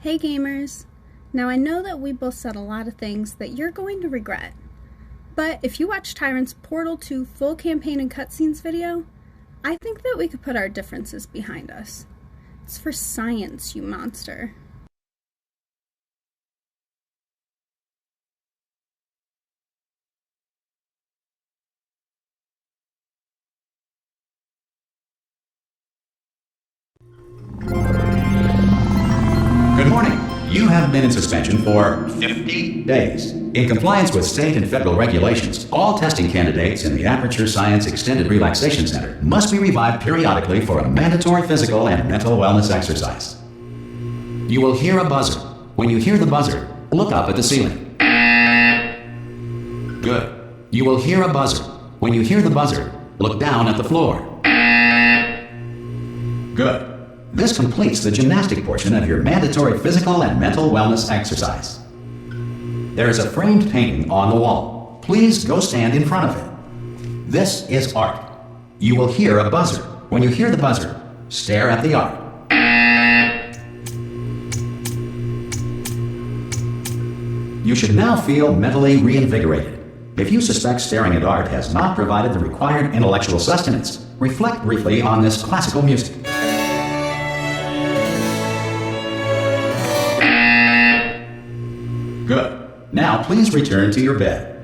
Hey gamers! Now I know that we both said a lot of things that you're going to regret, but if you watch Tyrant's Portal 2 full campaign and cutscenes video, I think that we could put our differences behind us. It's for science, you monster. Good morning. You have been in suspension for 50 days. In compliance with state and federal regulations, all testing candidates in the Aperture Science Extended Relaxation Center must be revived periodically for a mandatory physical and mental wellness exercise. You will hear a buzzer. When you hear the buzzer, look up at the ceiling. Good. You will hear a buzzer. When you hear the buzzer, look down at the floor. Good. This completes the gymnastic portion of your mandatory physical and mental wellness exercise. There is a framed painting on the wall. Please go stand in front of it. This is art. You will hear a buzzer. When you hear the buzzer, stare at the art. You should now feel mentally reinvigorated. If you suspect staring at art has not provided the required intellectual sustenance, reflect briefly on this classical music. Good. Now please return to your bed.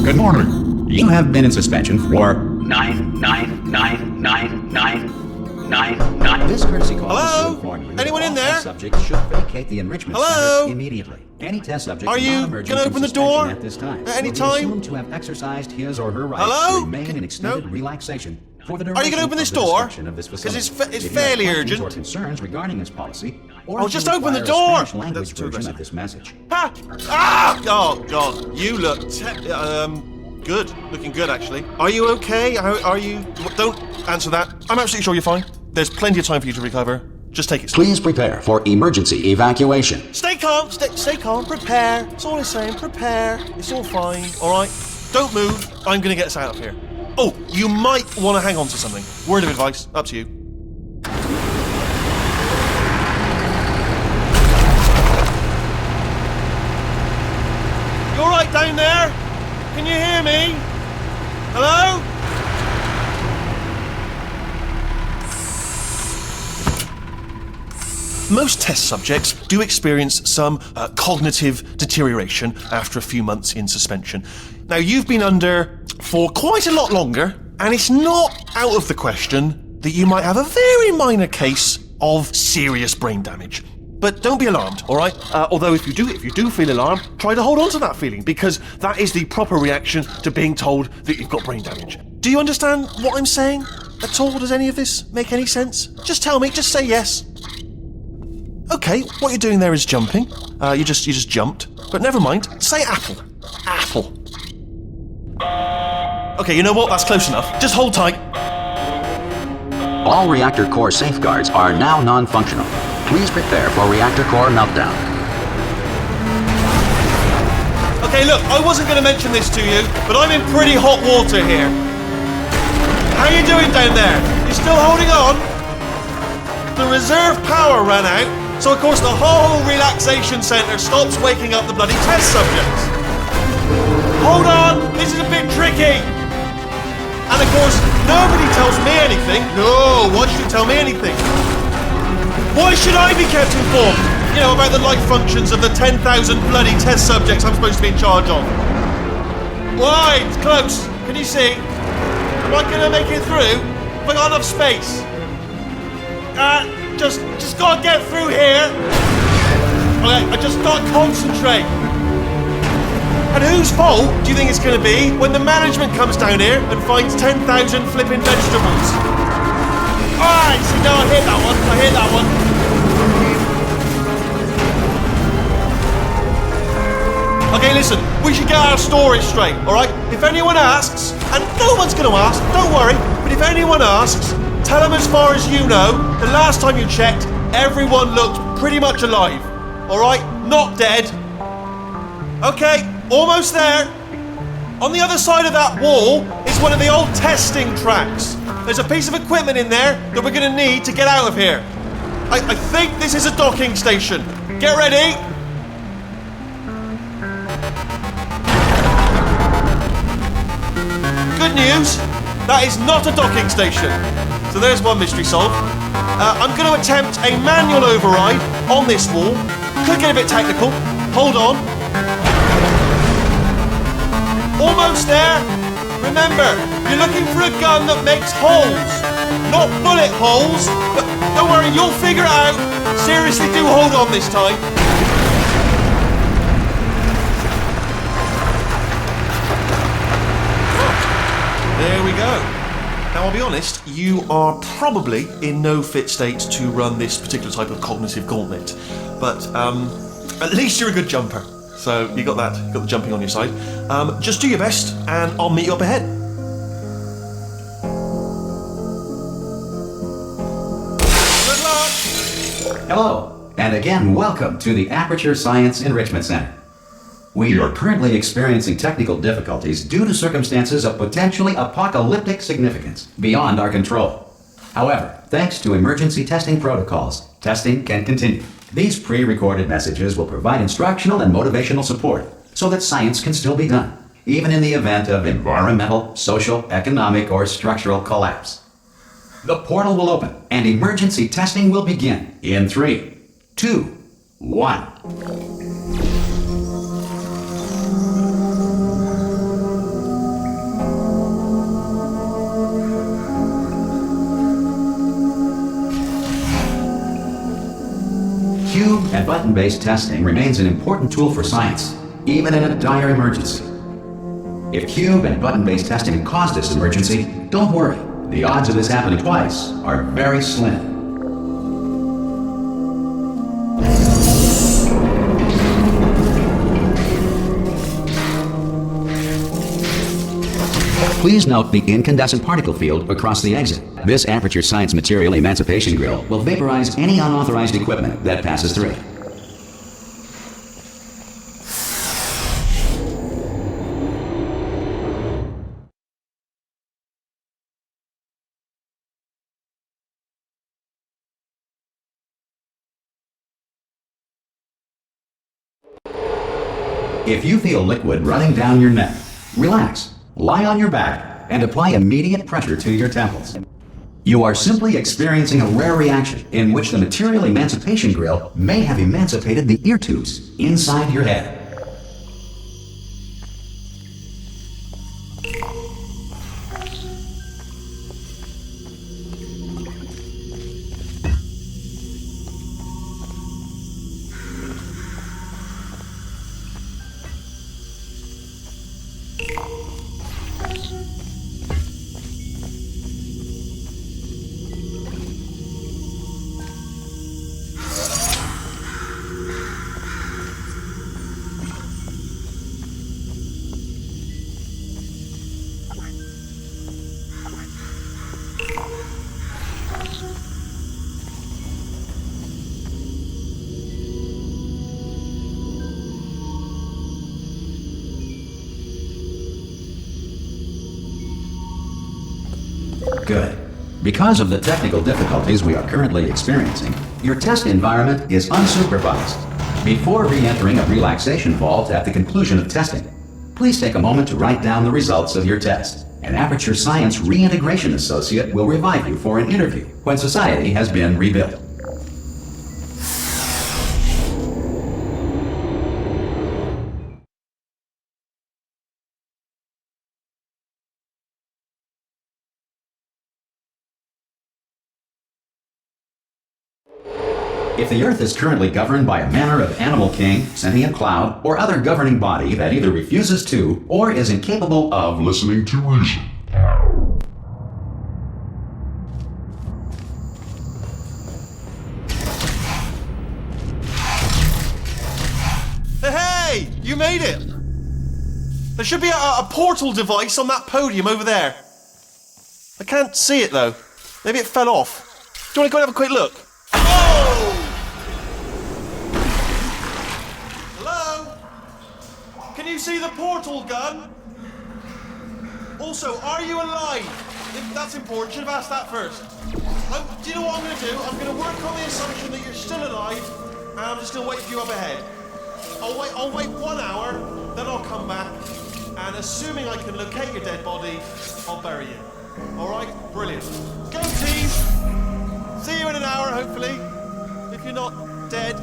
Good morning. You have been in suspension for 9999999. This courtesy call is to inform you that Anyone in all there? test subjects should vacate the enrichment Hello? center immediately. Any test subject Are you not emerging gonna from open the suspension door at this time at any will be time? assumed to have exercised his or her rights Hello? to remain in extended No. relaxation for the Are you duration gonna open this of the door? description of this 'Cause facility. it's If you have fairly questions urgent. or concerns regarding this policy, or Oh, if just you open the require a door. Spanish language That's too version of aggressive. this message. Ha! Ah! Oh God, you look good. Looking good, actually. Are you okay? Are you? Don't answer that. I'm absolutely sure you're fine. There's plenty of time for you to recover. Just take it slow. Please prepare for emergency evacuation. Stay calm. Stay calm. Prepare. That's all I'm saying. Prepare. It's all fine. All right. Don't move. I'm gonna get us out of here. Oh, you might want to hang on to something. Word of advice. Up to you. You all right down there? Can you hear me? Hello? Most test subjects do experience some cognitive deterioration after a few months in suspension. Now, you've been under for quite a lot longer, and it's not out of the question that you might have a very minor case of serious brain damage. But don't be alarmed, all right? Although if you do feel alarmed, try to hold on to that feeling, because that is the proper reaction to being told that you've got brain damage. Do you understand what I'm saying at all? Does any of this make any sense? Just tell me, just say yes. Okay, what you're doing there is jumping. You just jumped. But never mind. Say apple. Apple. Okay, you know what? That's close enough. Just hold tight. All reactor core safeguards are now non-functional. Please prepare for reactor core meltdown. Okay, look, I wasn't going to mention this to you, but I'm in pretty hot water here. How you doing down there? You still holding on? The reserve power ran out, so of course the whole relaxation centre stops waking up the bloody test subjects. Hold on, this is a bit tricky. And of course, nobody tells me anything. No, why should you tell me anything? Why should I be kept informed? You know, about the life functions of the 10,000 bloody test subjects I'm supposed to be in charge of. Why? It's close. Can you see? Am I gonna make it through? Have I got enough space? Just gotta get through here. Okay, I just gotta concentrate. And whose fault do you think it's gonna be when the management comes down here and finds 10,000 flipping vegetables? Alright, see, now I hit that one. Okay, listen, we should get our story straight, alright? If anyone asks, and no one's gonna ask, don't worry, but if anyone asks, tell them as far as you know, the last time you checked, everyone looked pretty much alive. Alright, not dead. Okay, almost there. On the other side of that wall is one of the old testing tracks. There's a piece of equipment in there that we're going to need to get out of here. I think this is a docking station. Get ready. Good news, that is not a docking station. So there's one mystery solved. I'm going to attempt a manual override on this wall. Could get a bit technical. Hold on. Almost there. Remember, you're looking for a gun that makes holes. Not bullet holes, but don't worry, you'll figure it out. Seriously, do hold on this time. There we go. Now, I'll be honest, you are probably in no fit state to run this particular type of cognitive gauntlet. But at least you're a good jumper. So you got that, got the jumping on your side. Just do your best, and I'll meet you up ahead. Good luck! Hello, and again, welcome to the Aperture Science Enrichment Center. We are currently experiencing technical difficulties due to circumstances of potentially apocalyptic significance beyond our control. However, thanks to emergency testing protocols, testing can continue. These pre-recorded messages will provide instructional and motivational support so that science can still be done, even in the event of environmental, social, economic, or structural collapse. The portal will open and emergency testing will begin in 3, 2, 1. Cube and button-based testing remains an important tool for science, even in a dire emergency. If cube and button-based testing caused this emergency, don't worry. The odds of this happening twice are very slim. Please note the incandescent particle field across the exit. This Aperture Science material emancipation grill will vaporize any unauthorized equipment that passes through it. If you feel liquid running down your neck, relax. Lie on your back and apply immediate pressure to your temples. You are simply experiencing a rare reaction in which the material emancipation grill may have emancipated the ear tubes inside your head. Good. Because of the technical difficulties we are currently experiencing, your test environment is unsupervised. Before re-entering a relaxation vault at the conclusion of testing, please take a moment to write down the results of your test. An Aperture Science Reintegration Associate will revive you for an interview when society has been rebuilt. If the Earth is currently governed by a manner of animal king, sentient cloud, or other governing body that either refuses to or is incapable of listening to reason, Hey! You made it! There should be a portal device on that podium over there. I can't see it though. Maybe it fell off. Do you want to go and have a quick look? Oh! can you see the portal gun? Also, are you alive? That's important. Should have asked that first. Do you know what I'm going to do? I'm going to work on the assumption that you're still alive, and I'm just going to wait for you up ahead. I'll wait 1 hour, then I'll come back, and assuming I can locate your dead body, I'll bury you. All right? Brilliant. Go team! See you in an hour, hopefully. If you're not dead.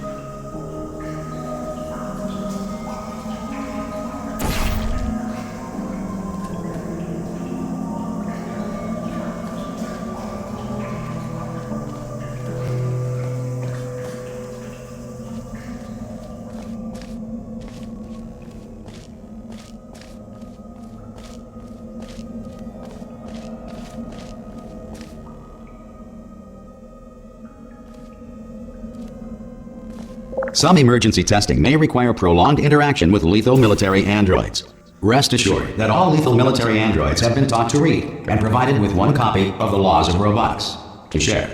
Some emergency testing may require prolonged interaction with lethal military androids. Rest assured that all lethal military androids have been taught to read and provided with one copy of the Laws of Robotics to share.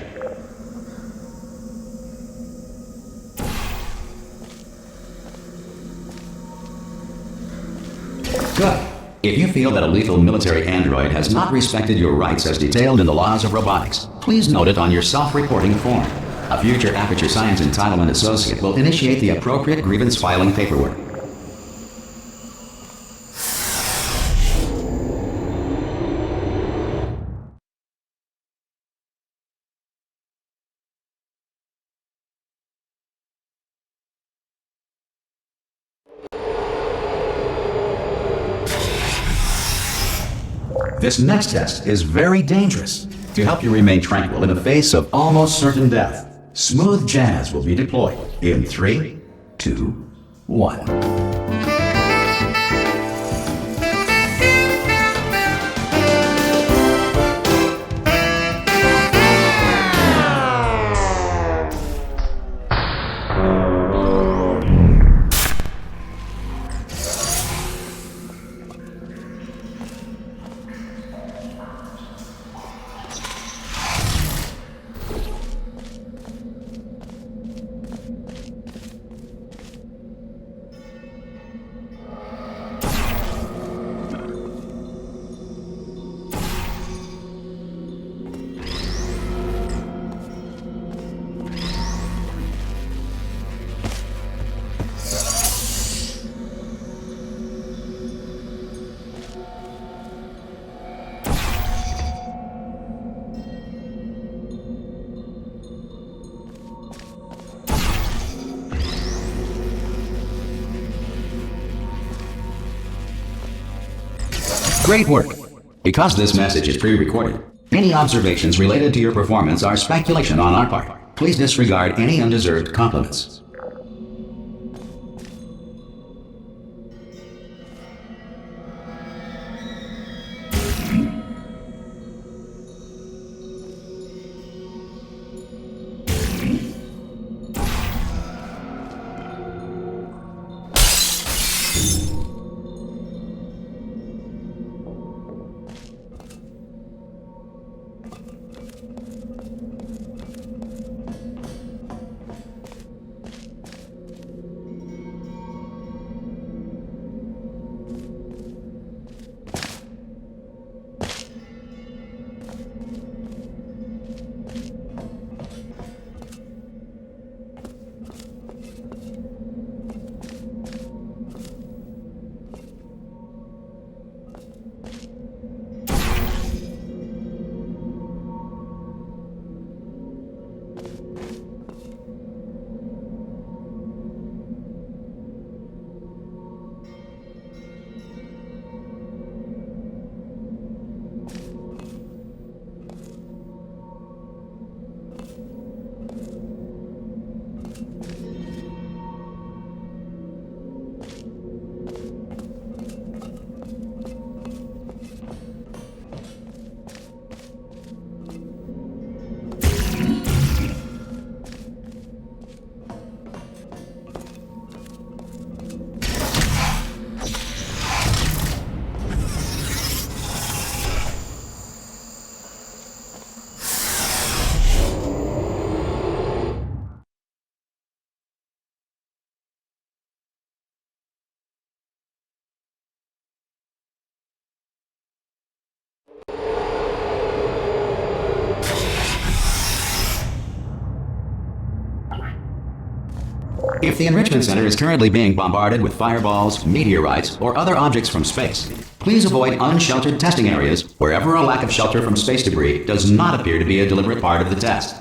Good. If you feel that a lethal military android has not respected your rights as detailed in the Laws of Robotics, please note it on your self-reporting form. A future Aperture Science Entitlement Associate will initiate the appropriate grievance filing paperwork. This next test is very dangerous. To help you remain tranquil in the face of almost certain death, smooth jazz will be deployed in 3, 2, 1. Great work! Because this message is pre-recorded, any observations related to your performance are speculation on our part. Please disregard any undeserved compliments. If the Enrichment Center is currently being bombarded with fireballs, meteorites, or other objects from space, please avoid unsheltered testing areas wherever a lack of shelter from space debris does not appear to be a deliberate part of the test.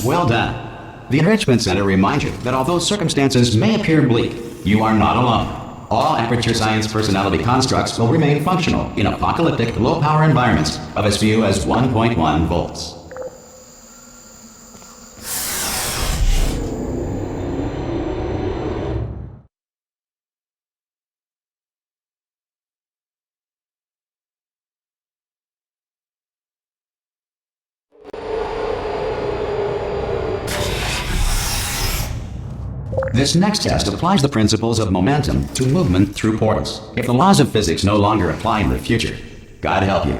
Well done. The Enrichment Center reminds you that although circumstances may appear bleak, you are not alone. All Aperture Science personality constructs will remain functional in apocalyptic, low-power environments of as few as 1.1 volts. This next test applies the principles of momentum to movement through portals. If the laws of physics no longer apply in the future, God help you.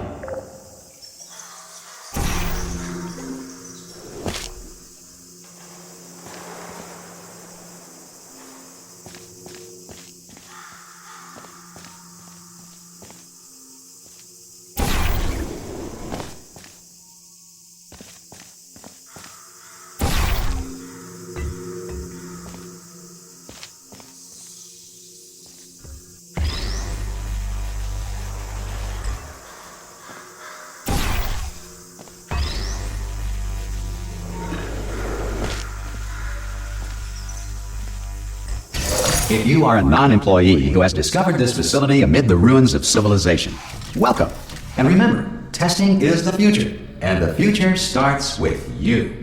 If you are a non-employee who has discovered this facility amid the ruins of civilization, welcome. And remember, testing is the future, and the future starts with you.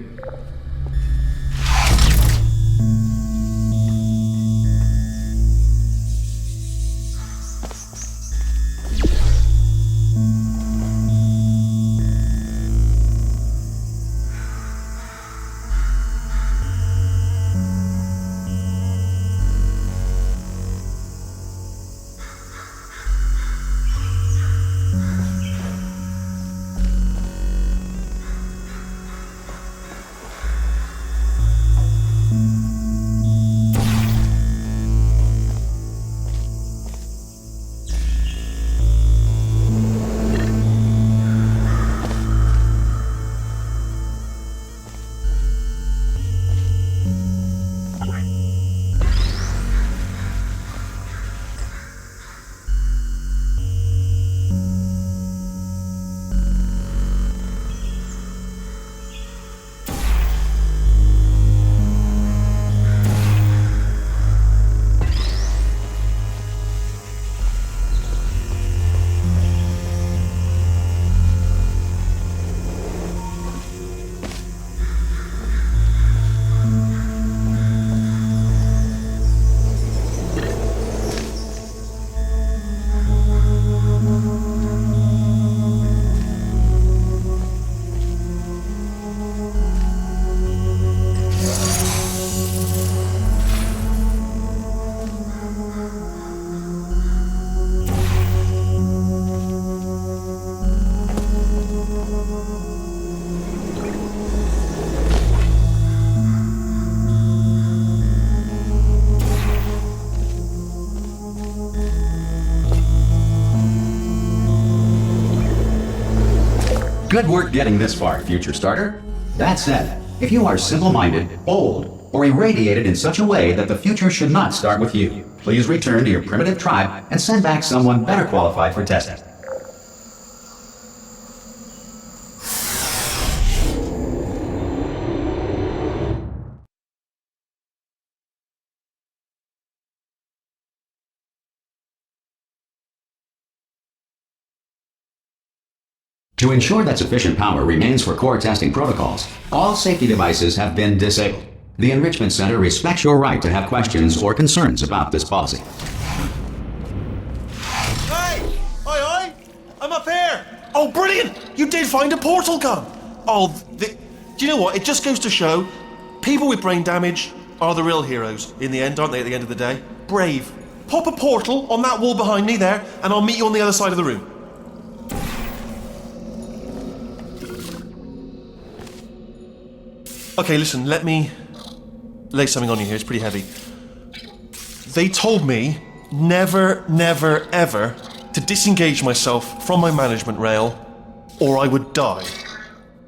Good work getting this far, future starter. That said, if you are simple-minded, bold, or irradiated in such a way that the future should not start with you, please return to your primitive tribe and send back someone better qualified for testing. To ensure that sufficient power remains for core testing protocols, all safety devices have been disabled. The Enrichment Center respects your right to have questions or concerns about this policy. Hey! Aye, I'm up here! Oh, brilliant! You did find a portal gun! Oh, do you know what? It just goes to show, people with brain damage are the real heroes in the end, aren't they, at the end of the day? Brave. Pop a portal on that wall behind me there, and I'll meet you on the other side of the room. Okay, listen, let me lay something on you here. It's pretty heavy. They told me never, never, ever to disengage myself from my management rail or I would die.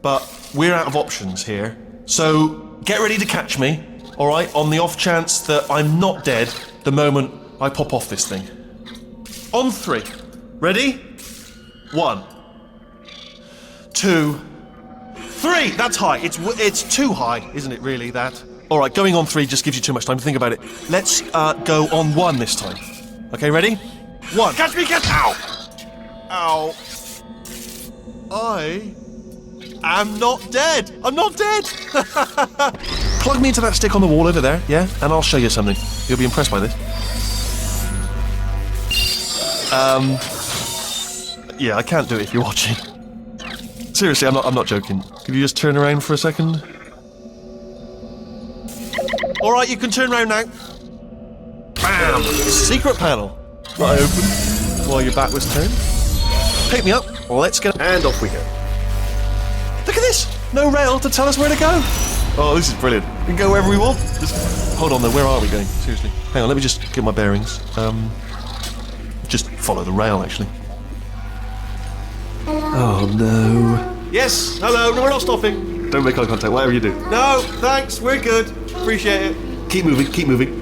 But we're out of options here. So get ready to catch me, all right, on the off chance that I'm not dead the moment I pop off this thing. On 3. Ready? 1, 2, 3! That's high. It's too high, isn't it, really, that? All right, going on 3 just gives you too much time to think about it. Let's go on 1 this time. Okay, ready? 1. Catch me, catch... Ow! Ow. I am not dead. I'm not dead. Plug me into that stick on the wall over there, yeah? And I'll show you something. You'll be impressed by this. Yeah, I can't do it if you're watching. Seriously, I'm not joking. Could you just turn around for a second? All right, you can turn around now. Bam! Secret panel. Right open while your back was turned. Pick me up. Let's get... And off we go. Look at this! No rail to tell us where to go. Oh, this is brilliant. We can go wherever we want. Just hold on though, where are we going? Seriously. Hang on, let me just get my bearings. Just follow the rail, actually. Oh no. Yes, hello, no, we're not stopping. Don't make eye contact, whatever you do. No, thanks, we're good. Appreciate it. Keep moving, keep moving.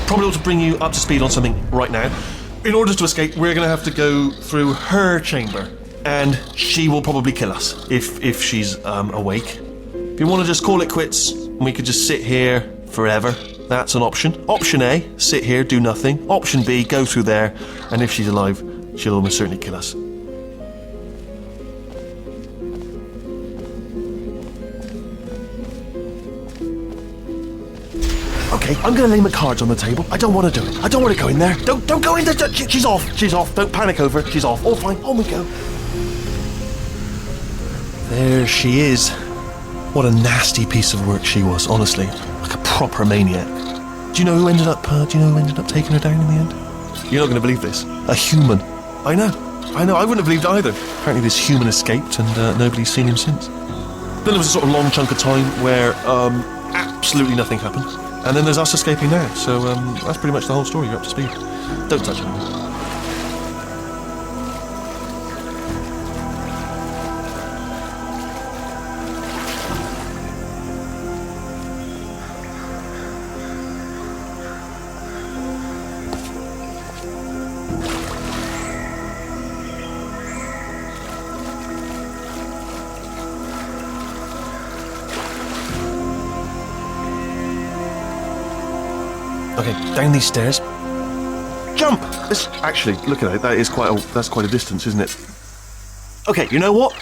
Probably ought to bring you up to speed on something right now. In order to escape, we're going to have to go through her chamber, and she will probably kill us if she's awake. If you want to just call it quits, and we could just sit here forever, that's an option. Option A, sit here, do nothing. Option B, go through there, and if she's alive, she'll almost certainly kill us. Okay, I'm gonna lay my cards on the table. I don't want to do it. I don't want to go in there. Don't go in there. She's off. She's off. Don't panic over it. She's off. All fine. On we go. There she is. What a nasty piece of work she was, honestly. Like a proper maniac. Do you know who ended up taking her down in the end? You're not gonna believe this. A human. I know. I wouldn't have believed either. Apparently this human escaped and nobody's seen him since. Then there was a sort of long chunk of time where absolutely nothing happened. And then there's us escaping now, so that's pretty much the whole story. You're up to speed. Don't touch anything. Okay, down these stairs. Jump! Actually, look at it. That's quite a distance, isn't it? Okay, you know what?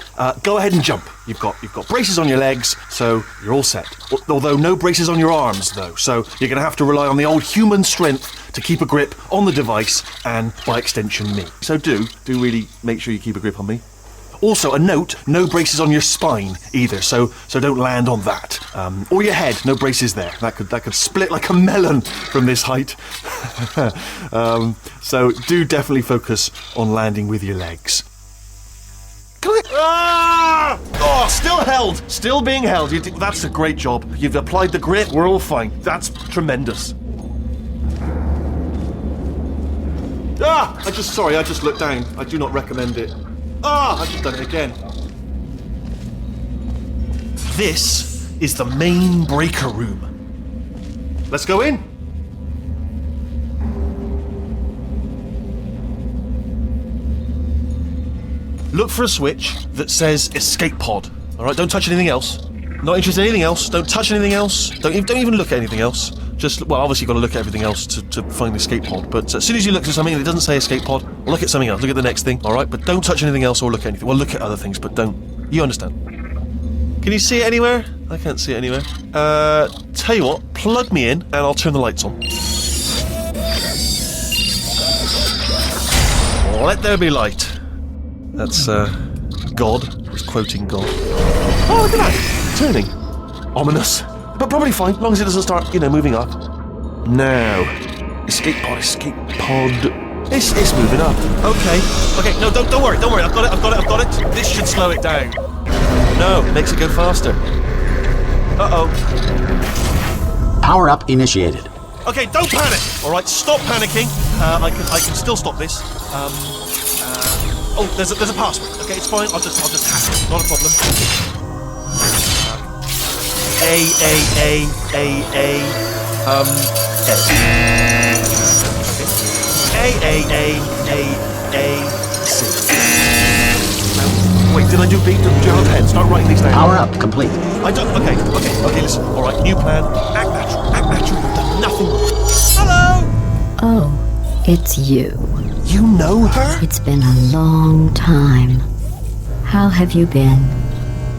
Go ahead and jump. You've got braces on your legs, so you're all set. Although no braces on your arms, though. So you're going to have to rely on the old human strength to keep a grip on the device, and by extension, me. So do really make sure you keep a grip on me. Also, a note, no braces on your spine either, so don't land on that. Or your head, no braces there. That could split like a melon from this height. So do definitely focus on landing with your legs. Ah! Oh, still held. Still being held. That's a great job. You've applied the grit. We're all fine. That's tremendous. Ah! I just looked down. I do not recommend it. Ah! I've just done it again. This is the main breaker room. Let's go in. Look for a switch that says escape pod. All right, don't touch anything else. Not interested in anything else. Don't touch anything else. Don't even look at anything else. Just, well, obviously you've got to look at everything else to find the escape pod. But as soon as you look at something and it doesn't say escape pod, look at something else. Look at the next thing, all right? But don't touch anything else or look at anything. Well, look at other things, but don't. You understand? Can you see it anywhere? I can't see it anywhere. Tell you what, plug me in and I'll turn the lights on. Let there be light. That's, God. I was quoting God. Oh, look at that! Turning. Ominous. But probably fine, as long as it doesn't start, moving up. Now. Escape pod. It's moving up. Okay, no, don't worry. I've got it. This should slow it down. No, it makes it go faster. Uh-oh. Power up initiated. Okay, don't panic! Alright, stop panicking. I can still stop this. Oh, there's a password. Okay, it's fine. I'll just hack it. Not a problem. A. C. Wait, did I do B? Do you have a pen? Start writing these down. Power up complete. I don't. Okay, listen. Alright, new plan. Act natural. You've done nothing wrong. Hello! Oh, it's you. You know her? It's been a long time. How have you been?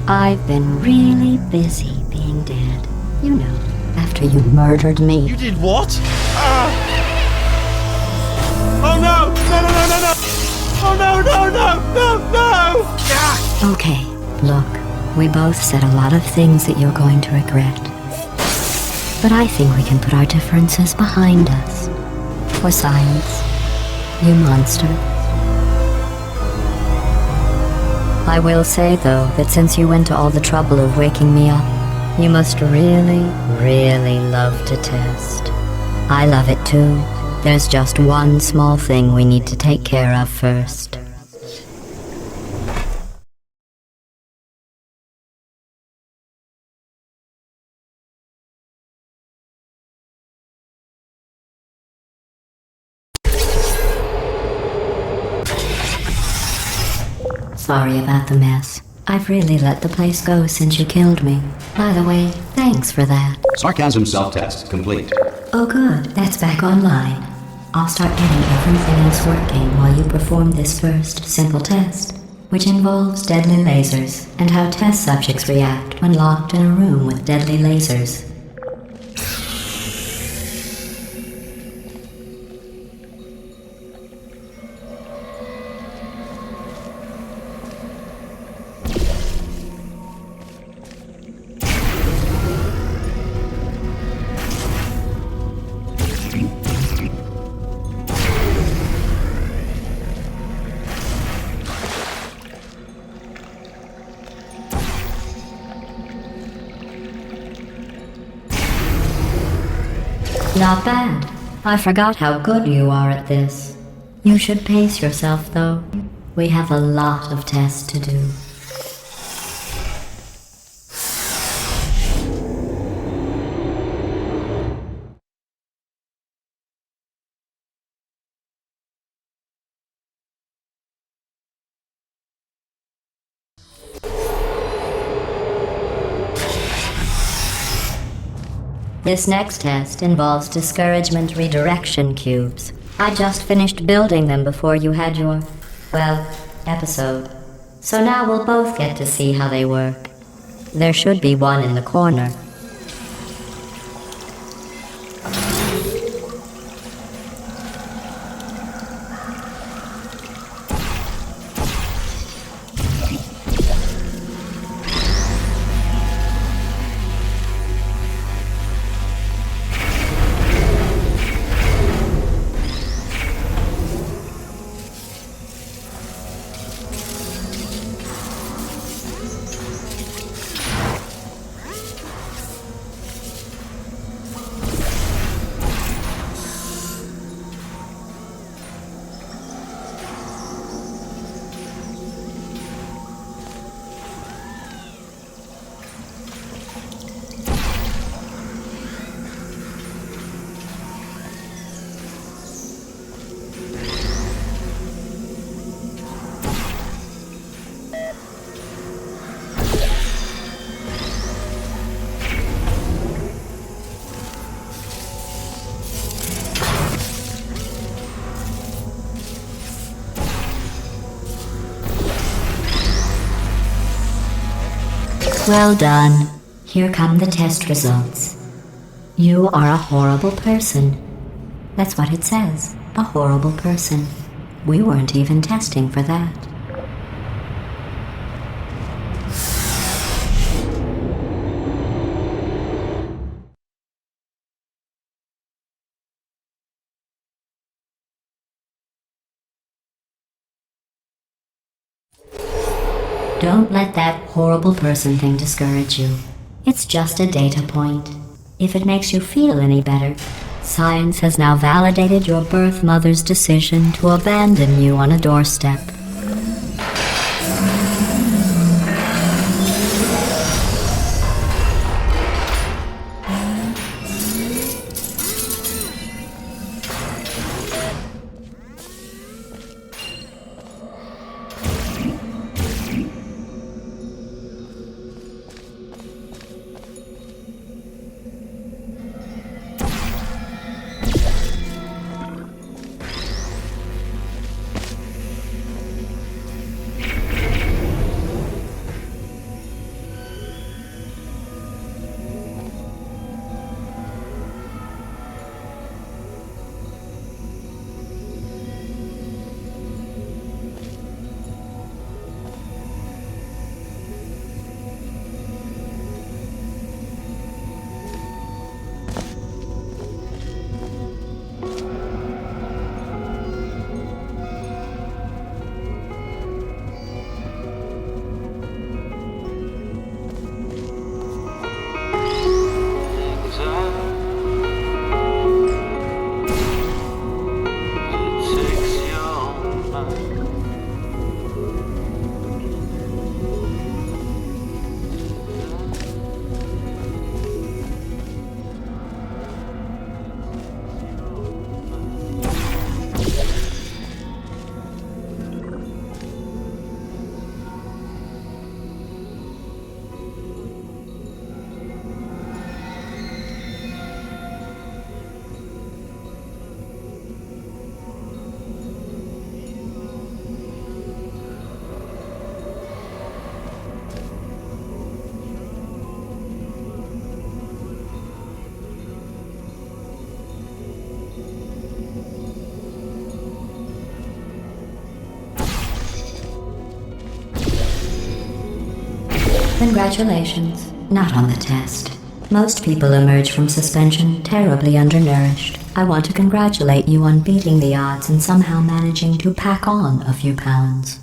I've been really busy being dead. You know, after you murdered me. You did what? Oh no! No! Oh no! Yeah. Okay, look, we both said a lot of things that you're going to regret. But I think we can put our differences behind us. For science. You monster. I will say, though, that since you went to all the trouble of waking me up, you must really, really love to test. I love it too. There's just one small thing we need to take care of first. Sorry about the mess. I've really let the place go since you killed me. By the way, thanks for that. Sarcasm self-test complete. Oh good, that's back online. I'll start getting everything else working while you perform this first simple test, which involves deadly lasers and how test subjects react when locked in a room with deadly lasers. Not bad. I forgot how good you are at this. You should pace yourself, though. We have a lot of tests to do. This next test involves discouragement redirection cubes. I just finished building them before you had your, episode. So now we'll both get to see how they work. There should be one in the corner. Well done. Here come the test results. You are a horrible person. That's what it says. A horrible person. We weren't even testing for that. Don't let that horrible person thing discourage you. It's just a data point. If it makes you feel any better, science has now validated your birth mother's decision to abandon you on a doorstep. Congratulations. Not on the test. Most people emerge from suspension terribly undernourished. I want to congratulate you on beating the odds and somehow managing to pack on a few pounds.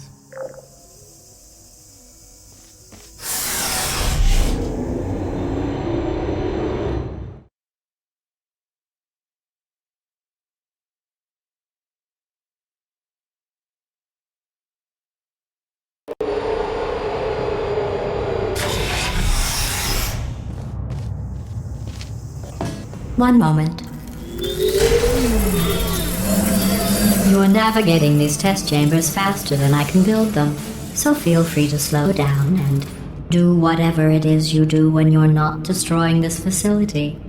One moment. You are navigating these test chambers faster than I can build them, so feel free to slow down and do whatever it is you do when you're not destroying this facility.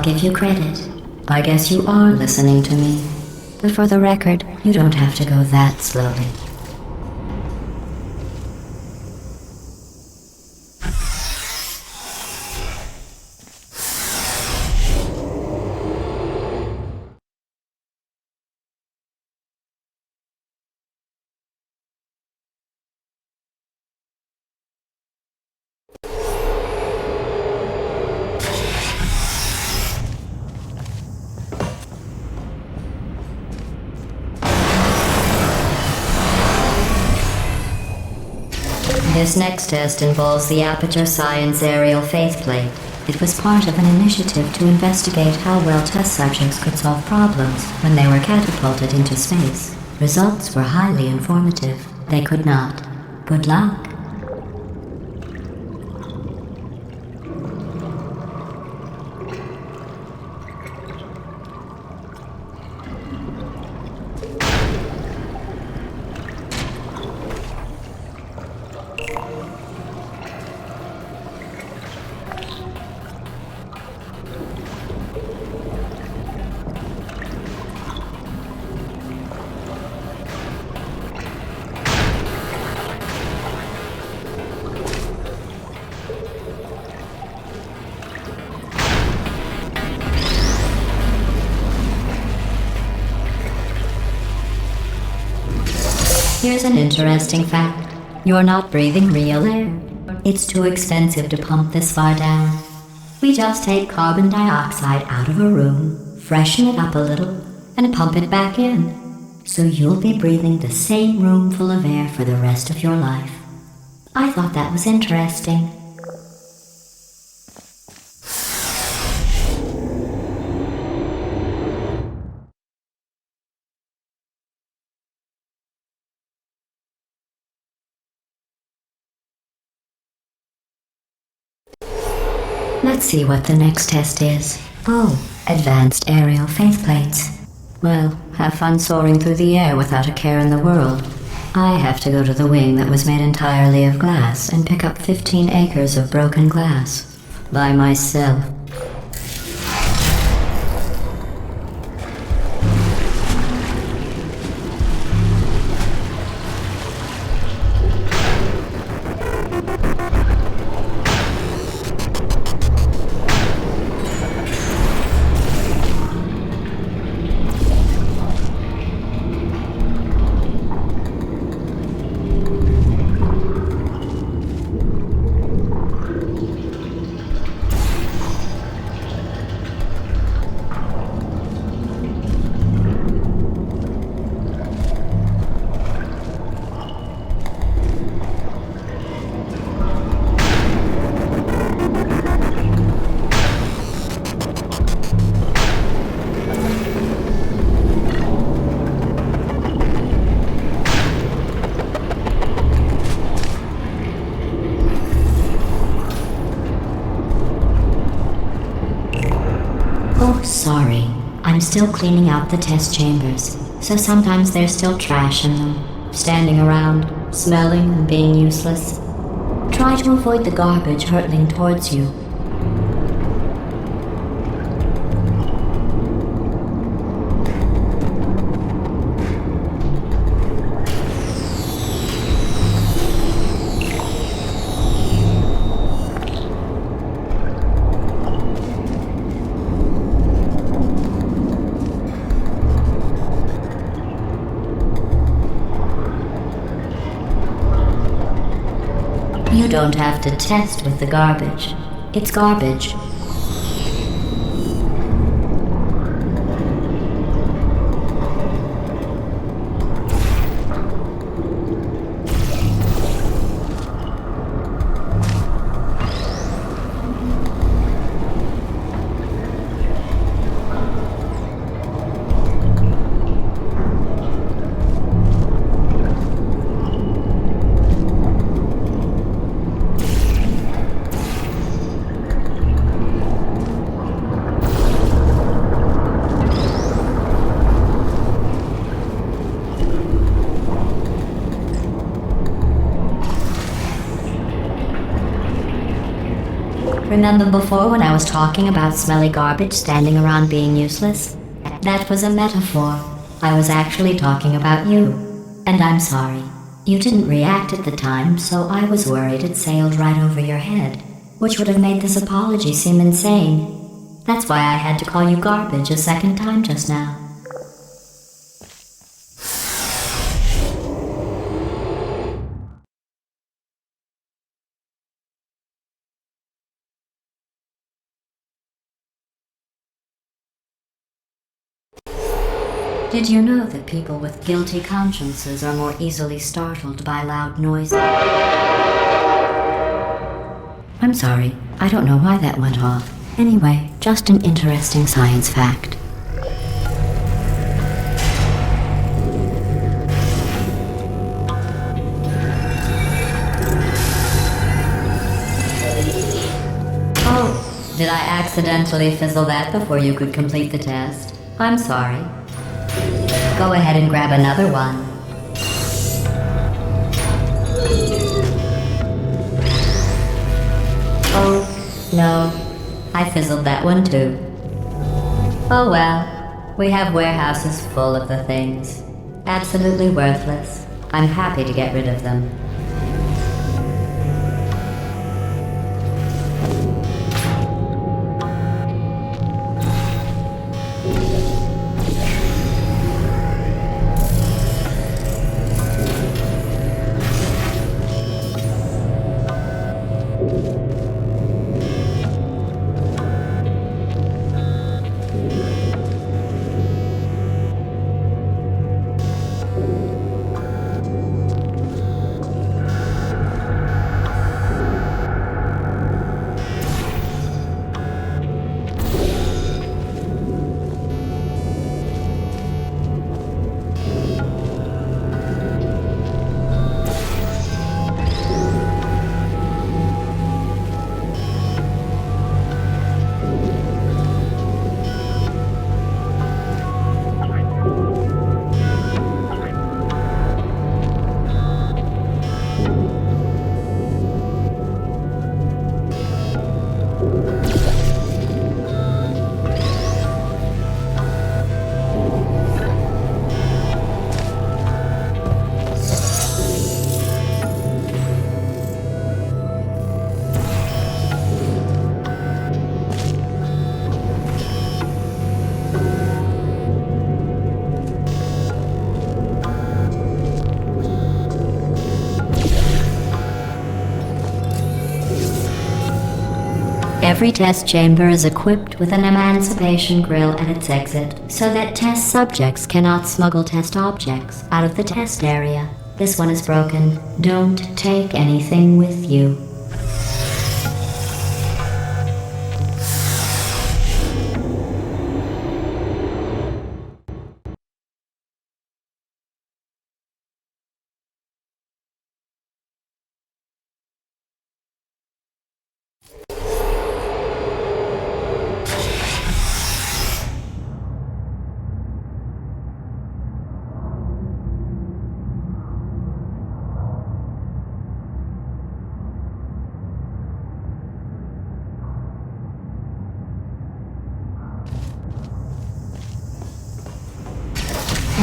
give you credit. I guess you are listening to me. But for the record, you don't have to go that slowly. This next test involves the Aperture Science aerial faceplate. It was part of an initiative to investigate how well test subjects could solve problems when they were catapulted into space. Results were highly informative. They could not. Good luck. Here's an interesting fact. You're not breathing real air. It's too expensive to pump this far down. We just take carbon dioxide out of a room, freshen it up a little, and pump it back in. So you'll be breathing the same room full of air for the rest of your life. I thought that was interesting. Let's see what the next test is. Oh, advanced aerial faceplates. Well, have fun soaring through the air without a care in the world. I have to go to the wing that was made entirely of glass and pick up 15 acres of broken glass. By myself. Sorry, I'm still cleaning out the test chambers, so sometimes there's still trash in them, standing around, smelling and being useless. Try to avoid the garbage hurtling towards you. You don't have to test with the garbage. It's garbage. Remember before when I was talking about smelly garbage standing around being useless? That was a metaphor. I was actually talking about you. And I'm sorry. You didn't react at the time, so I was worried it sailed right over your head, which would have made this apology seem insane. That's why I had to call you garbage a second time just now. Did you know that people with guilty consciences are more easily startled by loud noises? I'm sorry, I don't know why that went off. Anyway, just an interesting science fact. Oh, did I accidentally fizzle that before you could complete the test? I'm sorry. Go ahead and grab another one. Oh, no. I fizzled that one too. Oh well. We have warehouses full of the things. Absolutely worthless. I'm happy to get rid of them. Every test chamber is equipped with an emancipation grill at its exit, so that test subjects cannot smuggle test objects out of the test area. This one is broken. Don't take anything with you.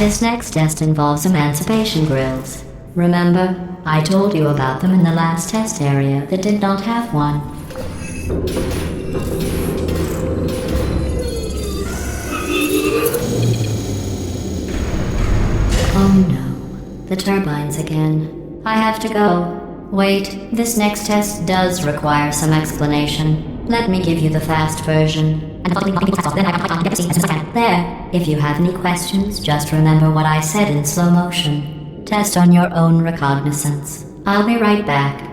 This next test involves emancipation grills. Remember, I told you about them in the last test area that did not have one. Oh no, the turbines again. I have to go. Wait, this next test does require some explanation. Let me give you the fast version. There, if you have any questions, just remember what I said in slow motion. Test on your own recognizance. I'll be right back.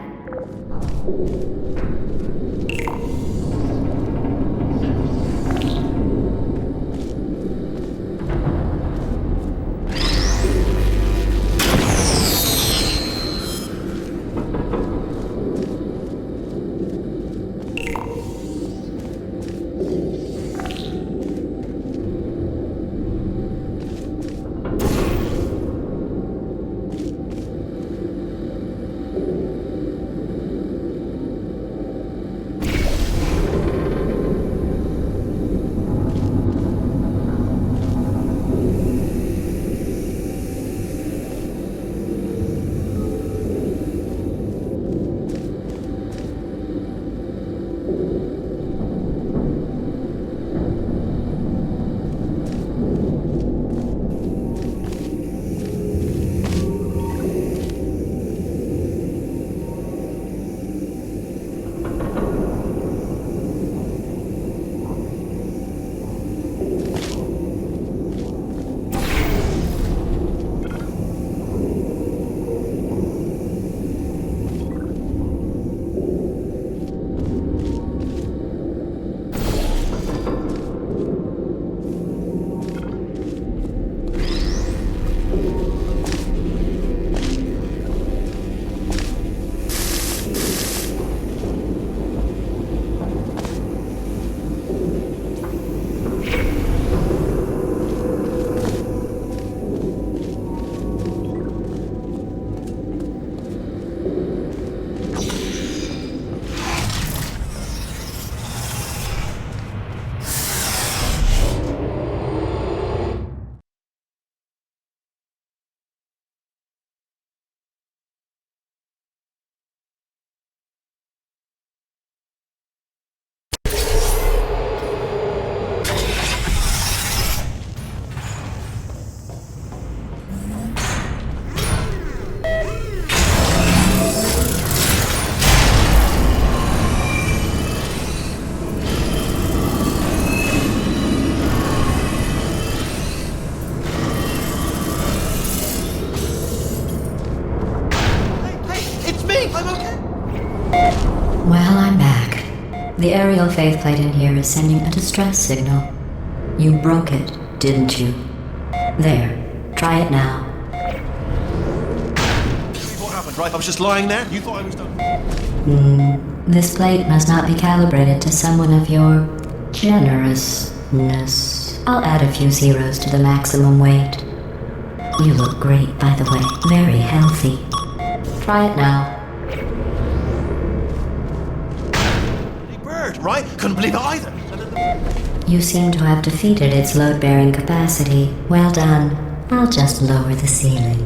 The aerial faceplate in here is sending a distress signal. You broke it, didn't you? There, try it now. What happened, right? I was just lying there. You thought I was done. This plate must not be calibrated to someone of your generousness. I'll add a few zeros to the maximum weight. You look great, by the way. Very healthy. Try it now. Bird, right? Couldn't believe it either. You seem to have defeated its load-bearing capacity. Well done. I'll just lower the ceiling.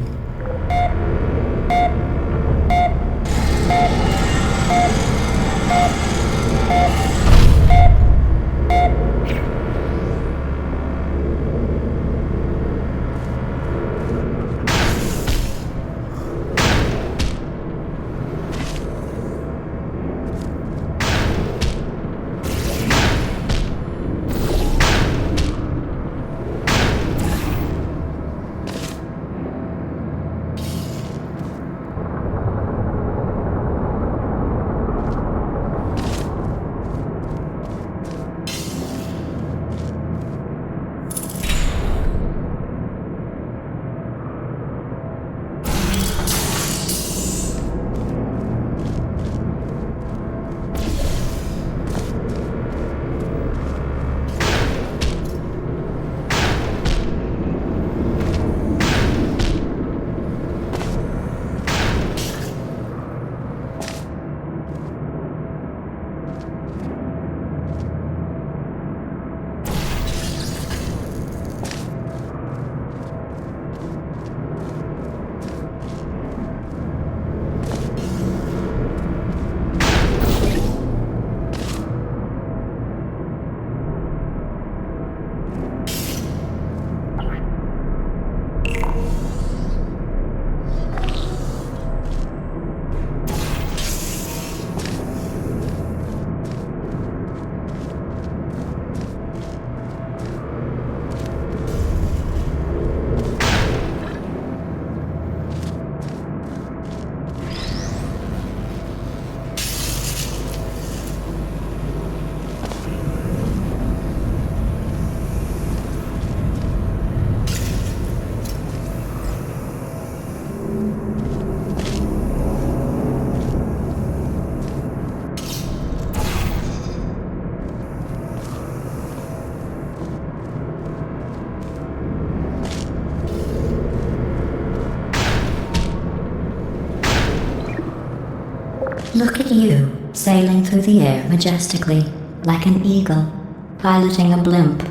Look at you, sailing through the air majestically, like an eagle, piloting a blimp.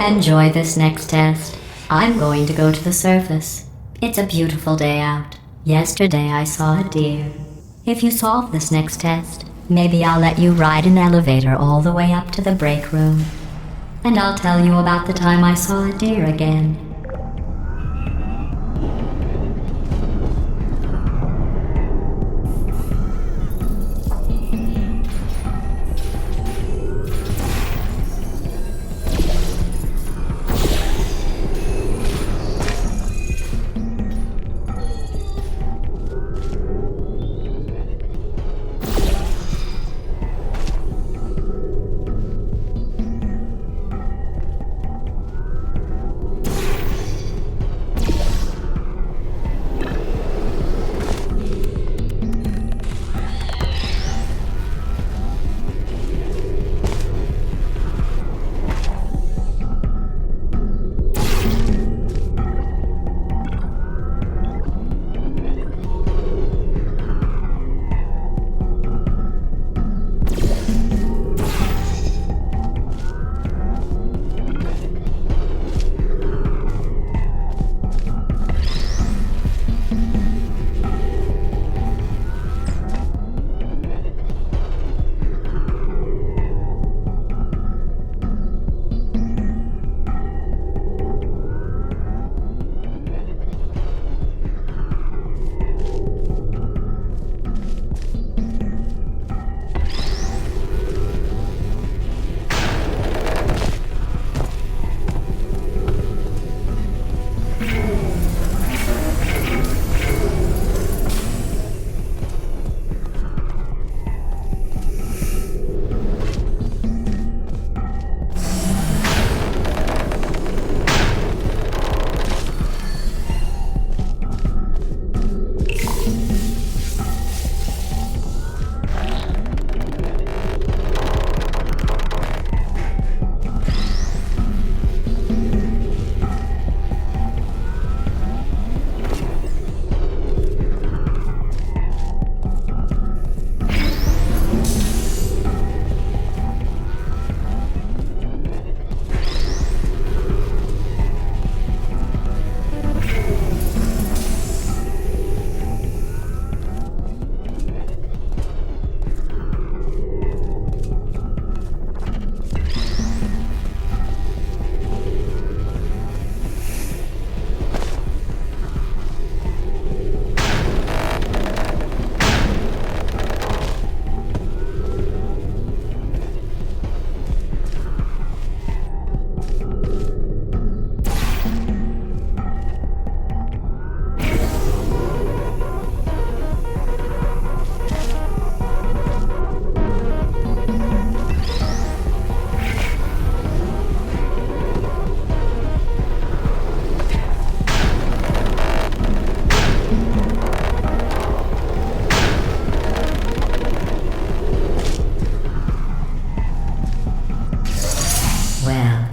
Enjoy this next test. I'm going to go to the surface. It's a beautiful day out. Yesterday I saw a deer. If you solve this next test, maybe I'll let you ride an elevator all the way up to the break room. And I'll tell you about the time I saw a deer again.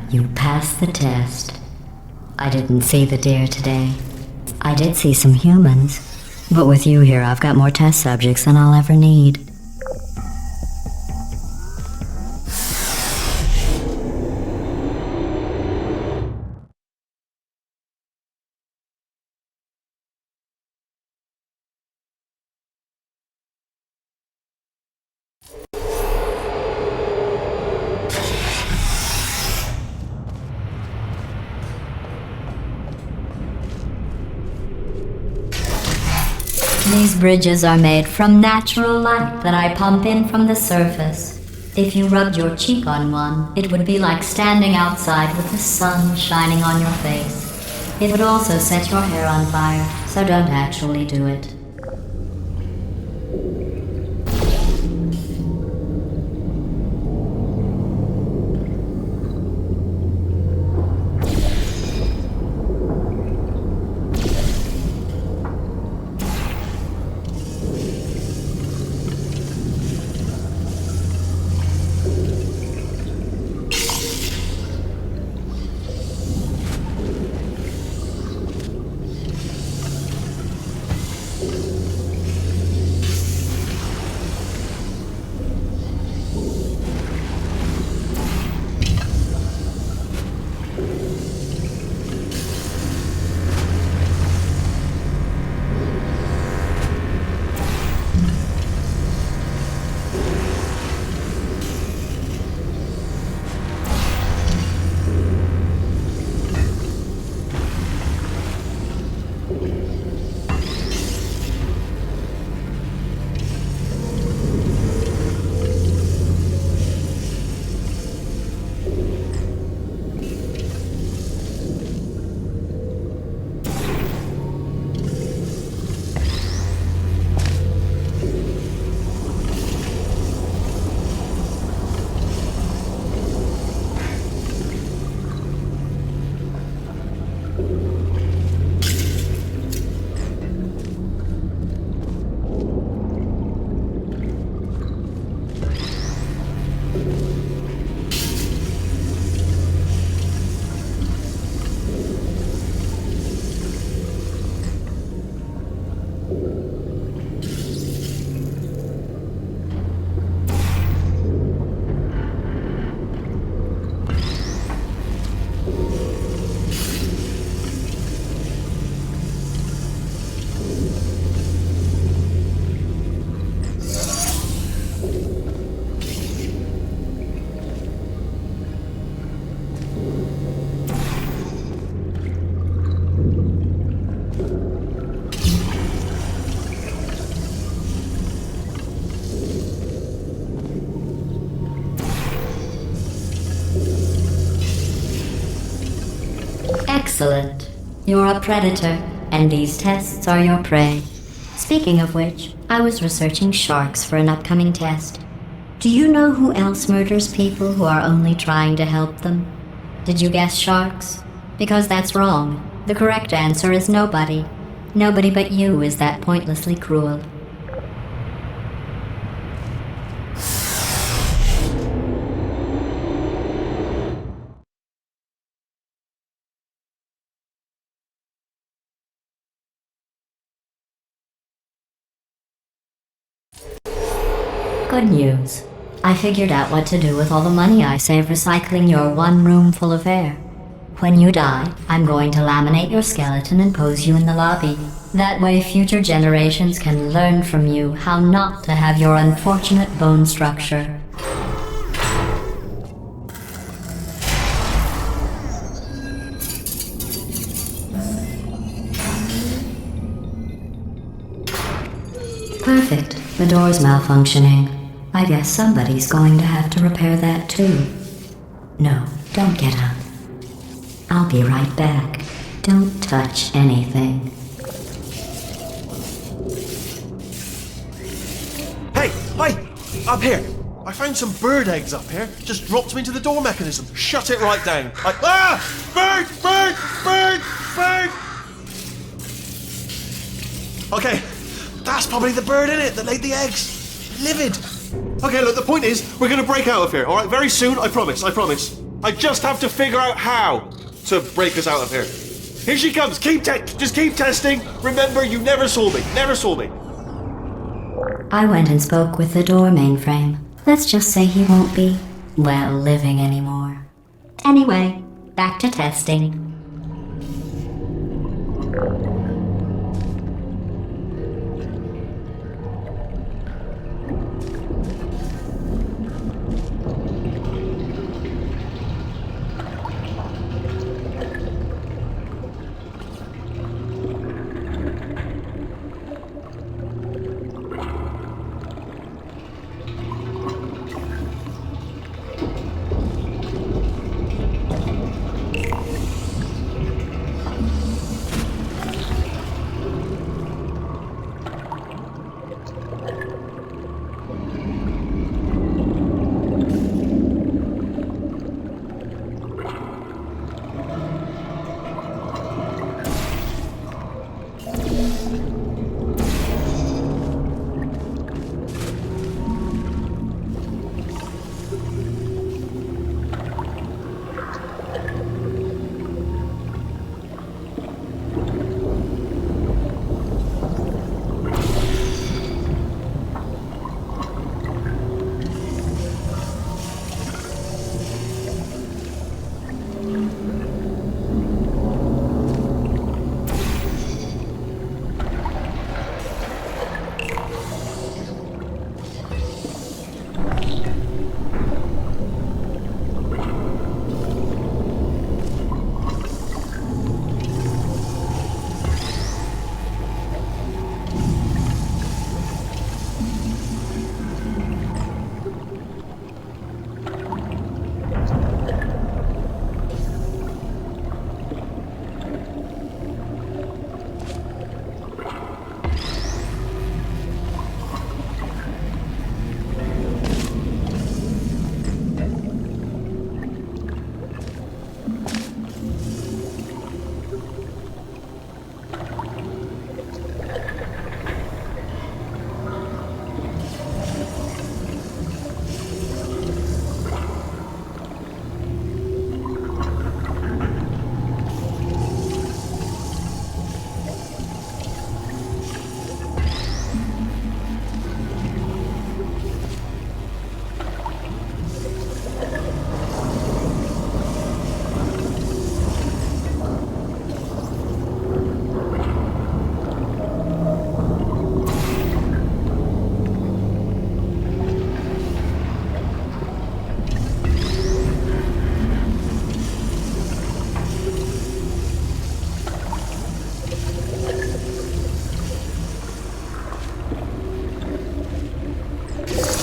You passed the test. I didn't see the deer today. I did see some humans. But with you here, I've got more test subjects than I'll ever need. These bridges are made from natural light that I pump in from the surface. If you rubbed your cheek on one, it would be like standing outside with the sun shining on your face. It would also set your hair on fire, so don't actually do it. Excellent. You're a predator, and these tests are your prey. Speaking of which, I was researching sharks for an upcoming test. Do you know who else murders people who are only trying to help them? Did you guess sharks? Because that's wrong. The correct answer is nobody. Nobody but you is that pointlessly cruel. Good news. I figured out what to do with all the money I save recycling your one room full of air. When you die, I'm going to laminate your skeleton and pose you in the lobby. That way future generations can learn from you how not to have your unfortunate bone structure. Perfect. The door's malfunctioning. I guess somebody's going to have to repair that too. No, don't get up. I'll be right back. Don't touch anything. Hey! Up here! I found some bird eggs up here. Just dropped them into the door mechanism. Shut it right down. Bird! Okay, that's probably the bird in it that laid the eggs. Livid. Okay, look, the point is, we're gonna break out of here, alright? Very soon, I promise. I just have to figure out how to break us out of here. Here she comes. Just keep testing. Remember, you never saw me. Never saw me. I went and spoke with the door mainframe. Let's just say he won't be, well, living anymore. Anyway, back to testing.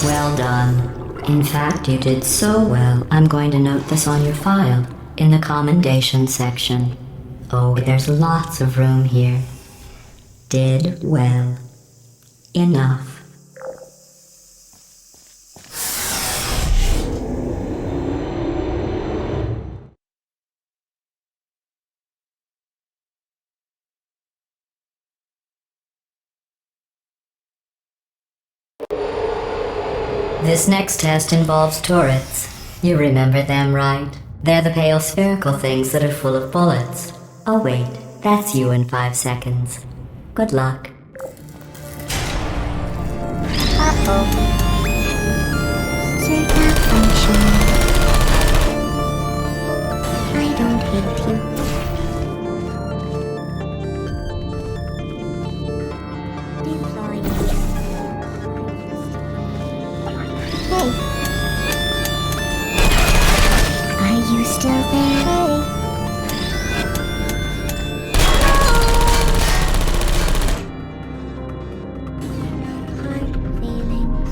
Well done. In fact, you did so well, I'm going to note this on your file, in the commendation section. Oh, there's lots of room here. Did well. Enough. This next test involves turrets. You remember them, right? They're the pale spherical things that are full of bullets. Oh wait, that's you in 5 seconds. Good luck. Uh-oh. Sir Malfunction. I don't hate you. Hey. Are you still there? Hey. Hard feelings.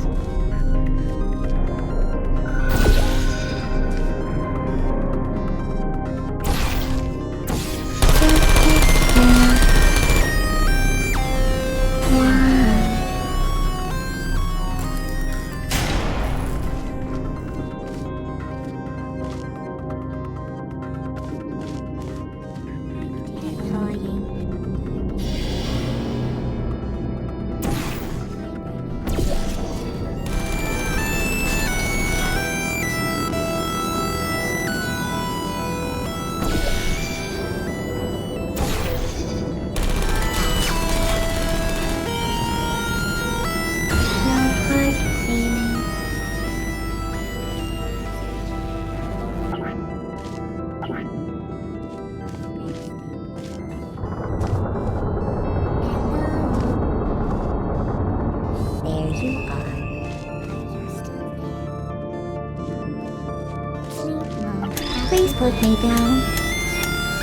Please put me down.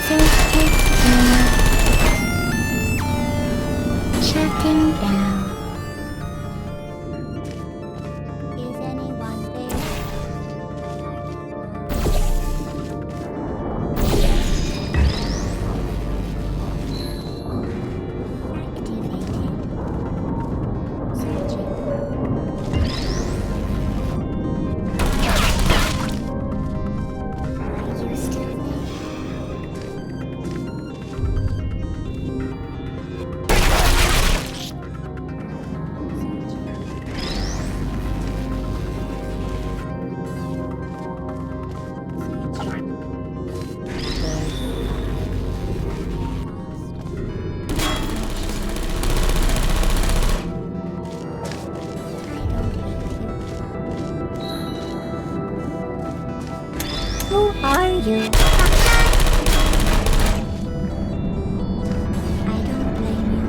Just take shutting down. Is anyone there? Activated. Searching. Are you still there? Who are you? I don't blame you.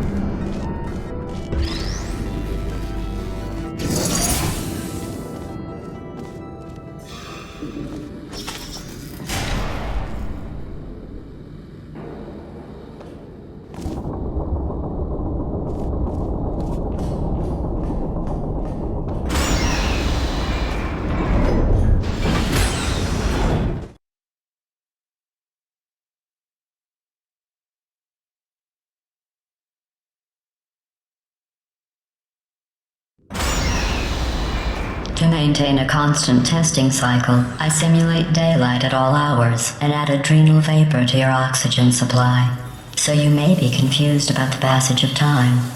To maintain a constant testing cycle, I simulate daylight at all hours and add adrenal vapor to your oxygen supply. So you may be confused about the passage of time.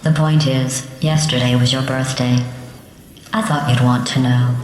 The point is, yesterday was your birthday. I thought you'd want to know.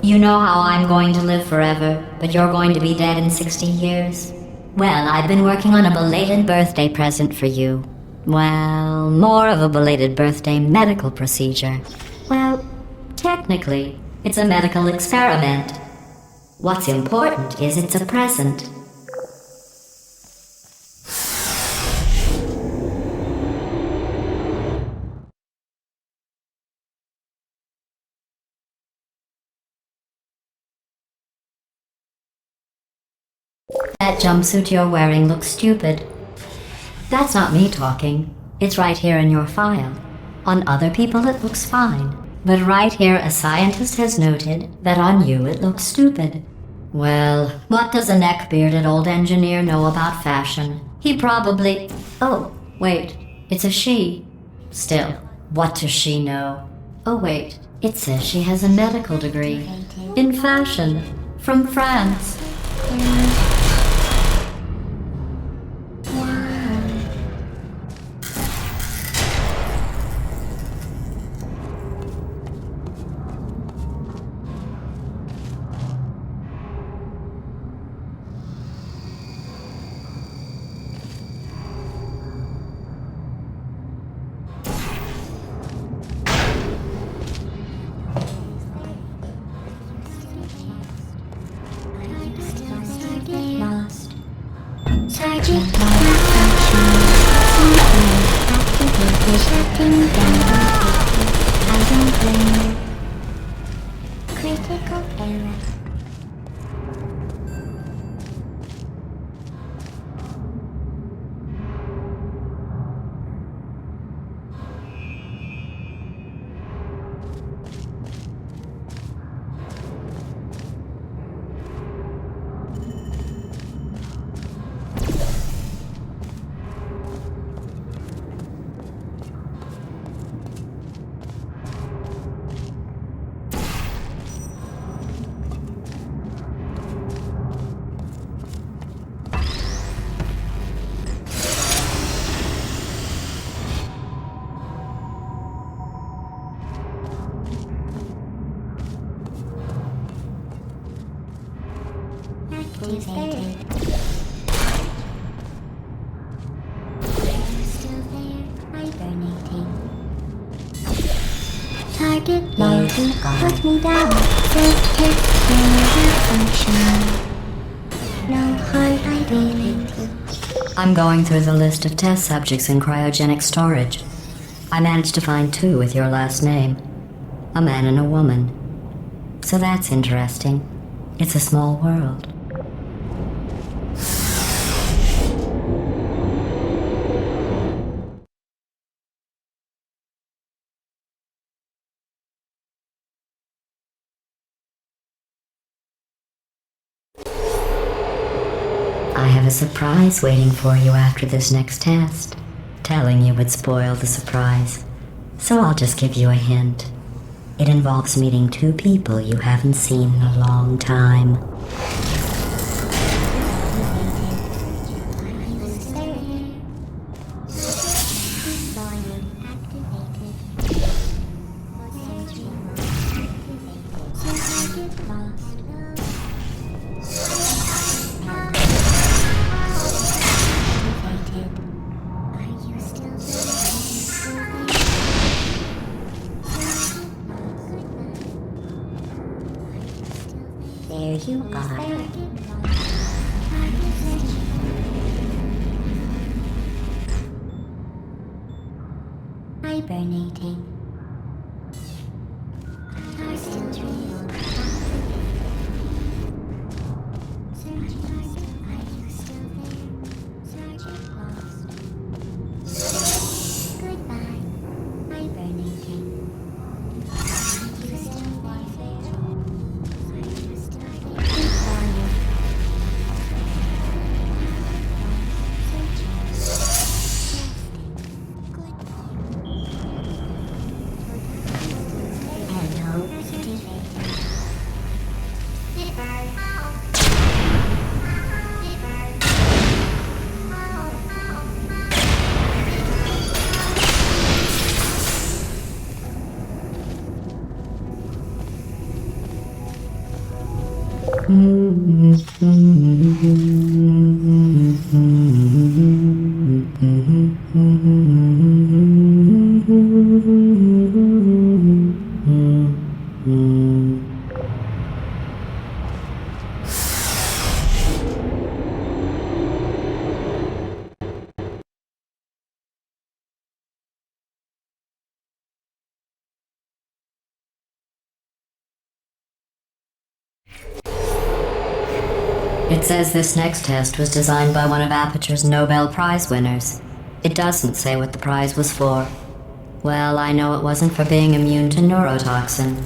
You know how I'm going to live forever, but you're going to be dead in 60 years? Well, I've been working on a belated birthday present for you. Well, more of a belated birthday medical procedure. Well, technically, it's a medical experiment. What's important is it's a present. That jumpsuit you're wearing looks stupid. That's not me talking. It's right here in your file. On other people it looks fine. But right here a scientist has noted that on you it looks stupid. Well, what does a neck-bearded old engineer know about fashion? He probably... Oh, wait. It's a she. Still, what does she know? Oh wait, it says she has a medical degree. In fashion. From France. activated. Still there, hibernating. Target loaded, put me down. Self-test, function. No harm, hibernating. I'm going through the list of test subjects in cryogenic storage. I managed to find 2 with your last name. A man and a woman. So that's interesting. It's a small world. I have a surprise waiting for you after this next test. Telling you would spoil the surprise. So I'll just give you a hint. It involves meeting 2 people you haven't seen in a long time. There you are. Hibernating. Are still real. Search target. Are you still there? Target lost. Goodbye. Hibernating. Are you still there? Are you still there? Goodbye. It says this next test was designed by one of Aperture's Nobel Prize winners. It doesn't say what the prize was for. Well, I know it wasn't for being immune to neurotoxin.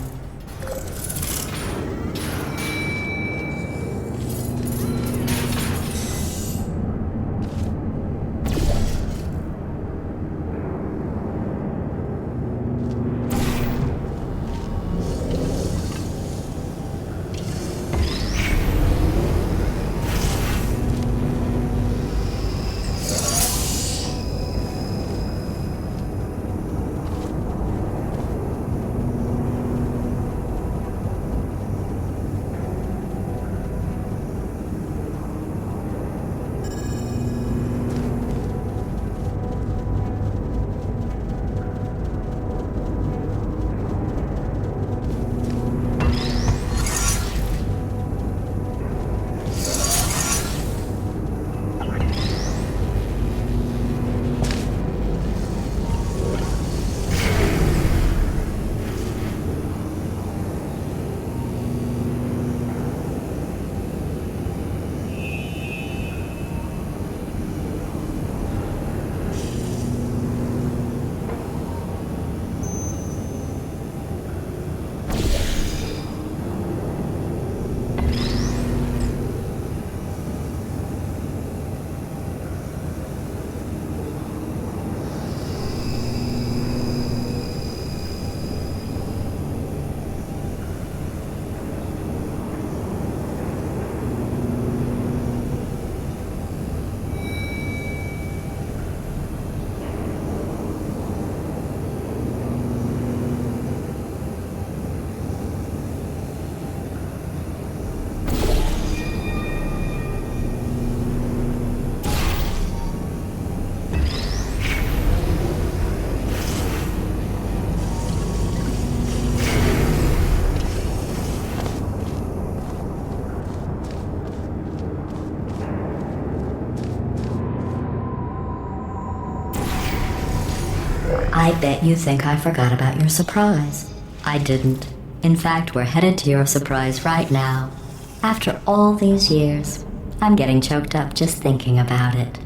bet you think I forgot about your surprise. I didn't. In fact, we're headed to your surprise right now. After all these years, I'm getting choked up just thinking about it.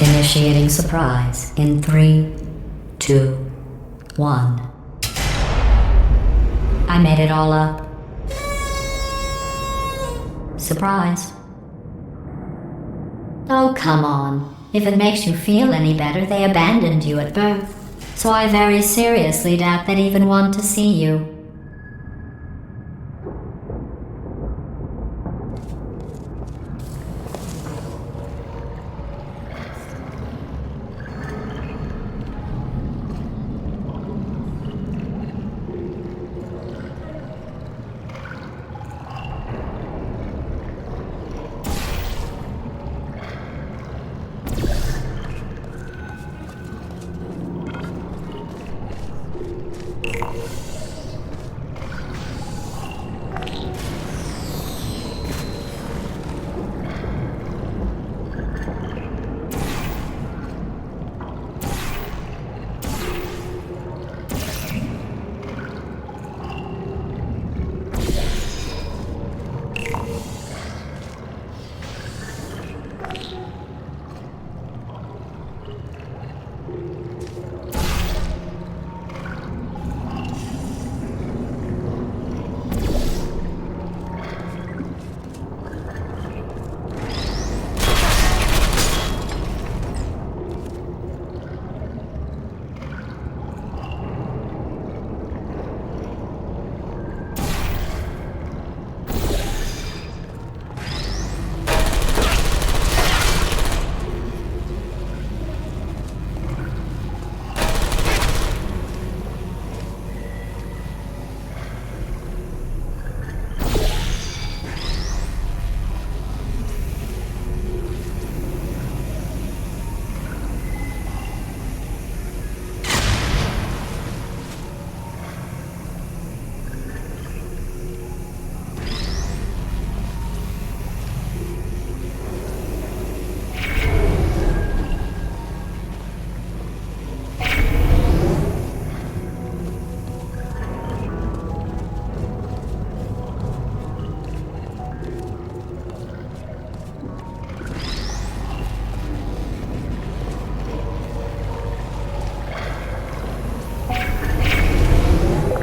Initiating surprise in 3, 2, 1. I made it all up. Surprise. Oh, come on. If it makes you feel any better, they abandoned you at birth. So I very seriously doubt they'd even want to see you.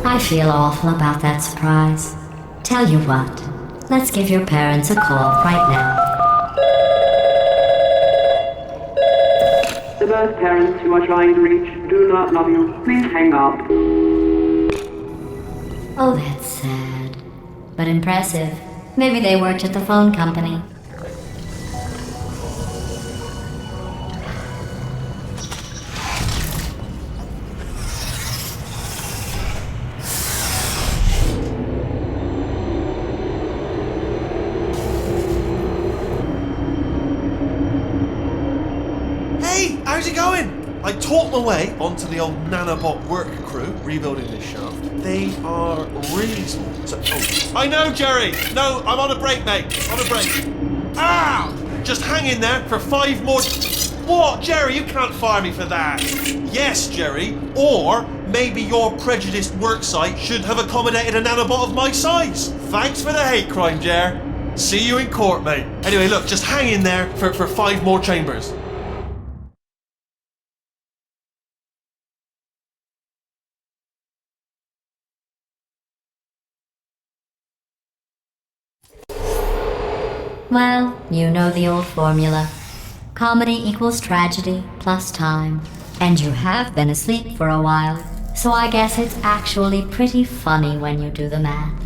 I feel awful about that surprise. Tell you what, let's give your parents a call right now. The birth parents you are trying to reach do not love you. Please hang up. Oh, that's sad. But impressive. Maybe they worked at the phone company. How's it going? I talked my way onto the old nanobot work crew rebuilding this shaft. They are really small. I know, Jerry! No, I'm on a break, mate. On a break. Ah! Just hang in there for 5 more... What? Jerry, you can't fire me for that. Yes, Jerry. Or maybe your prejudiced work site should have accommodated a nanobot of my size. Thanks for the hate crime, Jer. See you in court, mate. Anyway, look, just hang in there for 5 more chambers. Well, you know the old formula. Comedy equals tragedy plus time. And you have been asleep for a while, so I guess it's actually pretty funny when you do the math.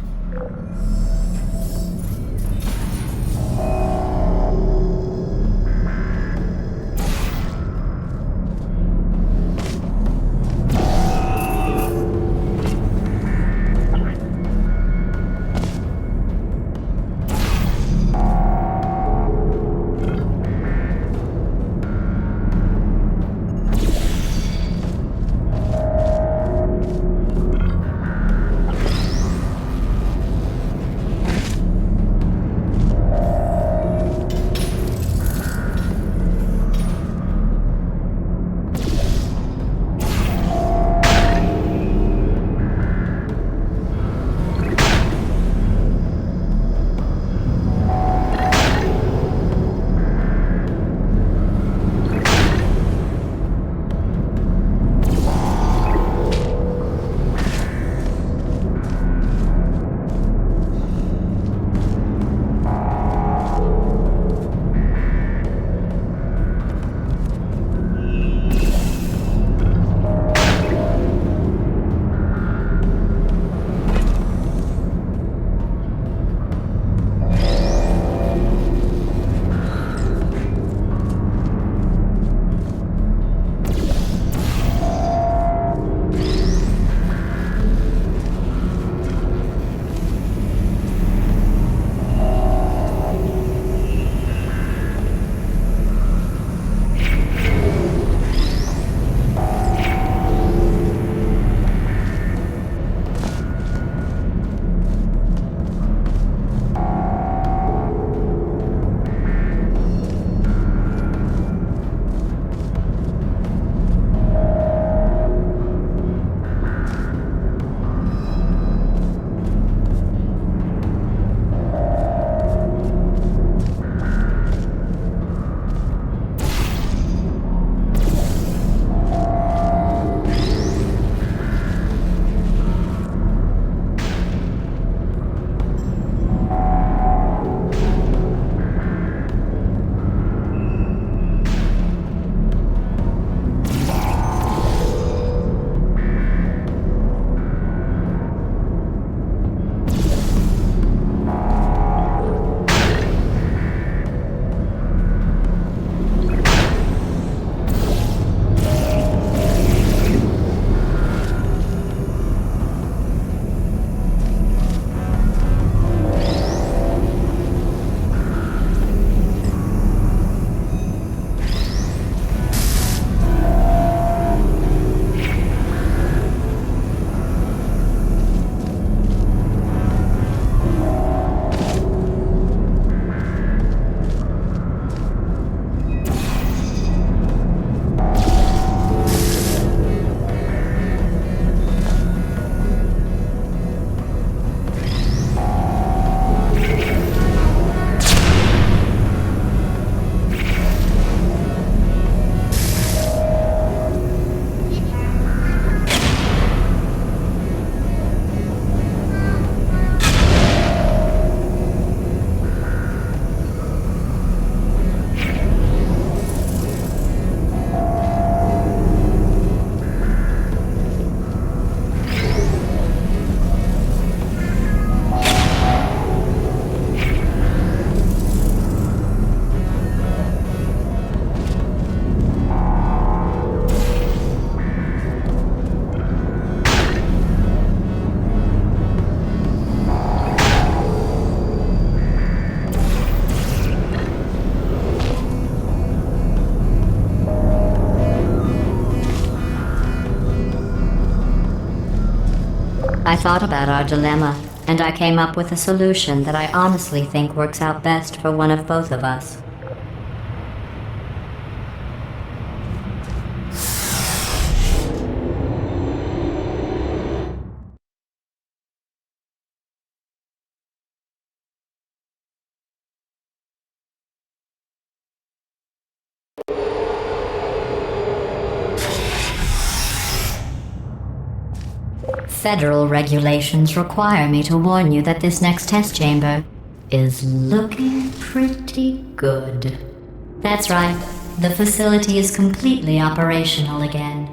thought about our dilemma, and I came up with a solution that I honestly think works out best for one of both of us. Federal regulations require me to warn you that this next test chamber is looking pretty good. That's right, the facility is completely operational again.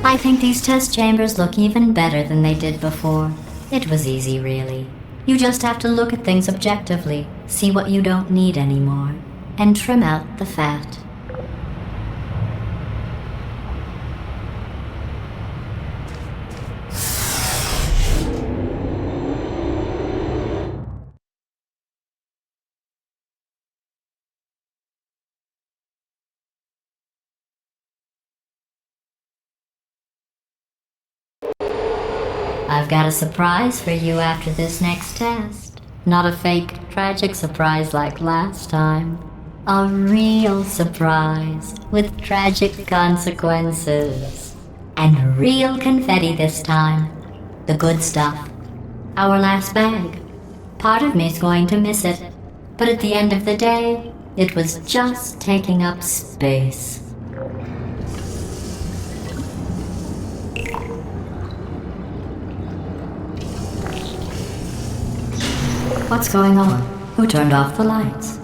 I think these test chambers look even better than they did before. It was easy, really. You just have to look at things objectively, see what you don't need anymore, and trim out the fat. I've got a surprise for you after this next test. Not a fake, tragic surprise like last time. A real surprise with tragic consequences. And real confetti this time. The good stuff. Our last bag. Part of me's going to miss it. But at the end of the day, it was just taking up space. What's going on? Who turned off the lights?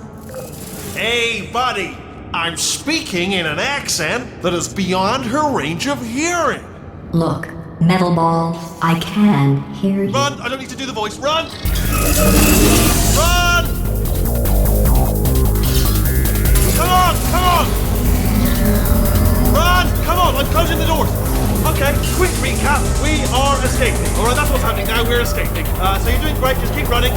Hey, buddy! I'm speaking in an accent that is beyond her range of hearing. Look, Metal Ball, I can hear you. Run! I don't need to do the voice. Run! Run! Come on! Come on! Run! Come on! I'm closing the doors. Okay, quick recap. We are escaping. Alright, that's what's happening now. We're escaping. So you're doing great. Just keep running.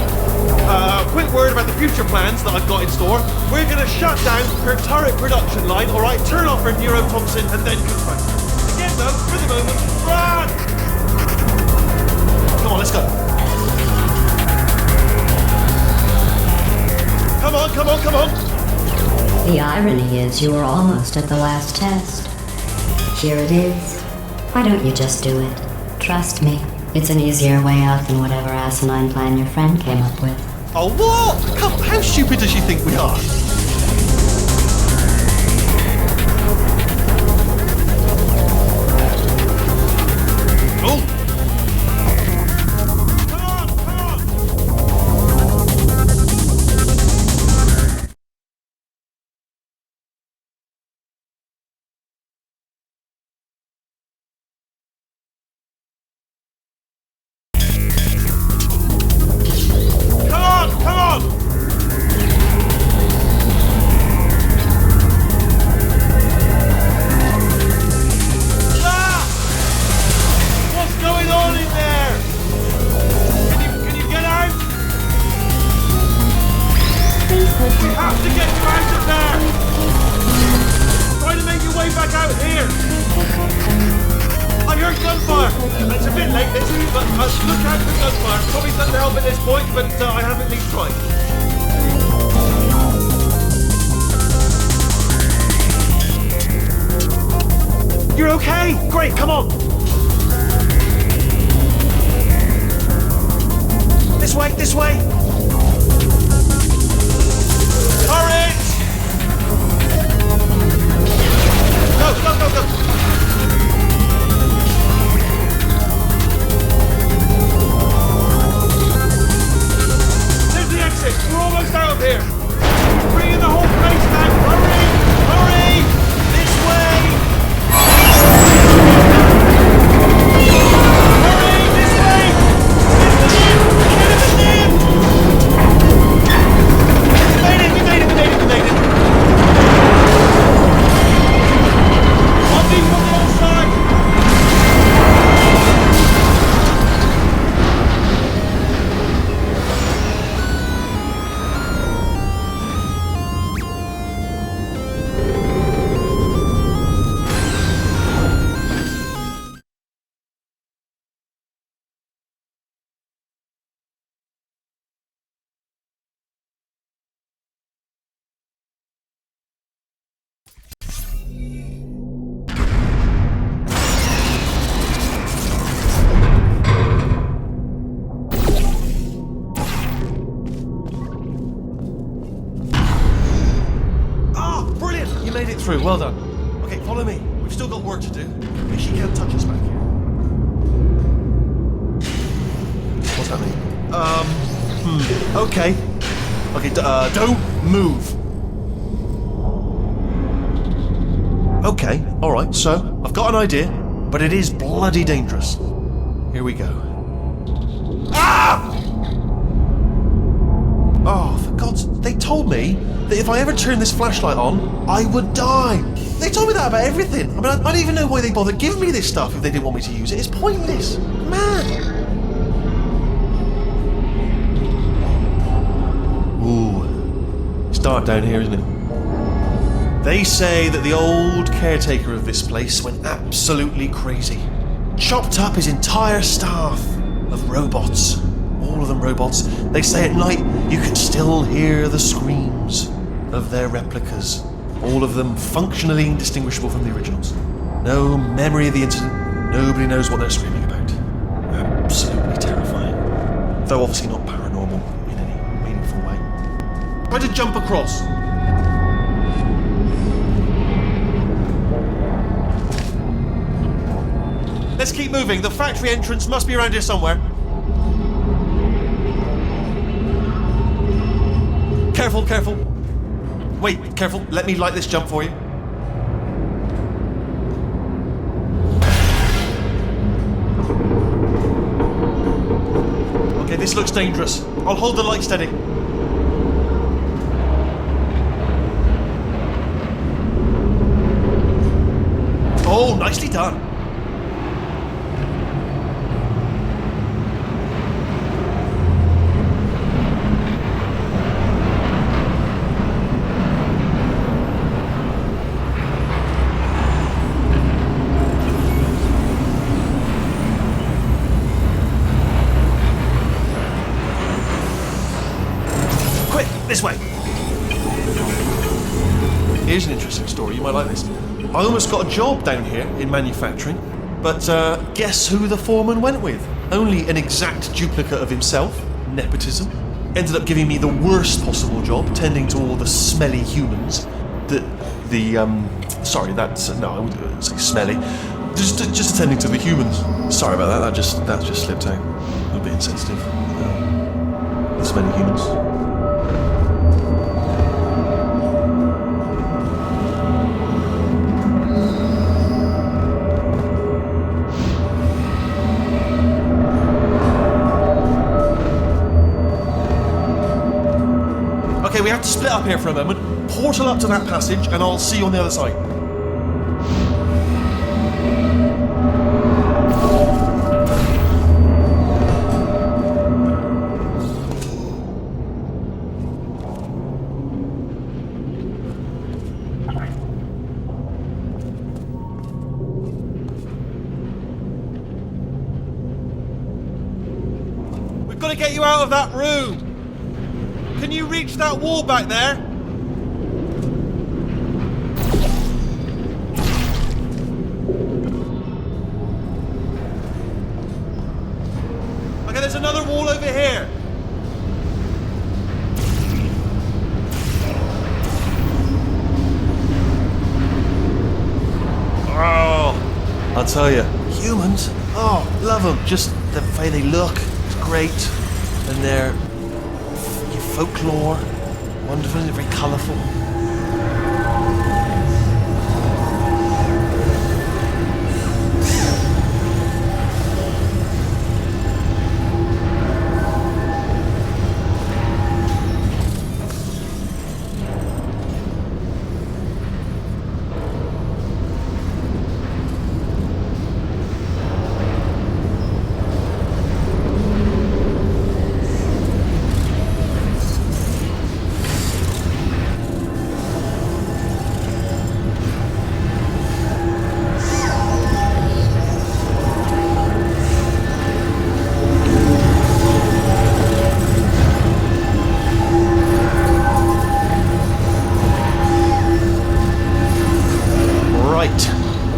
Quick word about the future plans that I've got in store. We're going to shut down her turret production line, alright? Turn off her neurotoxin and then confront. Again, though, for the moment, run! Come on, let's go. Come on, come on, come on! The irony is you were almost at the last test. Here it is. Why don't you just do it? Trust me, it's an easier way out than whatever asinine plan your friend came up with. Oh, what? Come, how stupid does she think we are? Oh! Come on, come on! Come on! Ah! What's going on in there? Can you get out? We have to get you out of there! Try to make your way back out here! I heard gunfire! It's a bit late this, but look out for gunfire. Probably doesn't help at this point, but I have at least tried. You're okay? Great, come on! This way, this way! Courage! Go, go, go, go! There's the exit! We're almost out of here! Bring in the whole place now! Hurry! Hurry! This way! Hurry! This way! Get in the lift! Get in the lift! through. Well done. Okay, follow me. We've still got work to do. Make sure you can't touch us back here. What's happening? Okay. Okay, don't move. Okay, alright, so I've got an idea, but it is bloody dangerous. Here we go. Ah! Oh, for God's... They told me that if I ever turned this flashlight on, I would die. They told me that about everything. I mean, I don't even know why they bothered giving me this stuff if they didn't want me to use it. It's pointless. Man. Ooh. It's dark down here, isn't it? They say that the old caretaker of this place went absolutely crazy. Chopped up his entire staff of robots. All of them robots. They say at night you can still hear the screams of their replicas. All of them functionally indistinguishable from the originals. No memory of the incident. Nobody knows what they're screaming about. Absolutely terrifying. Though obviously not paranormal in any meaningful way. Try to jump across. Let's keep moving. The factory entrance must be around here somewhere. Careful, careful. Wait, careful. Let me light this jump for you. Okay, this looks dangerous. I'll hold the light steady. Oh, nicely done. This way. Here's an interesting story. You might like this. I almost got a job down here in manufacturing, but guess who the foreman went with? Only an exact duplicate of himself. Nepotism. Ended up giving me the worst possible job, tending to all the smelly humans. Sorry, that's no, I wouldn't say smelly. Just attending to the humans. Sorry about that. That just slipped out. A little bit insensitive. The smelly humans. Okay, we have to split up here for a moment. Portal up to that passage, and I'll see you on the other side. We've got to get you out of that room. Can you reach that wall back there? Okay, there's another wall over here. Oh, I'll tell you, humans, oh, love them. Just the way they look, it's great. And they're folklore, wonderful, very colourful.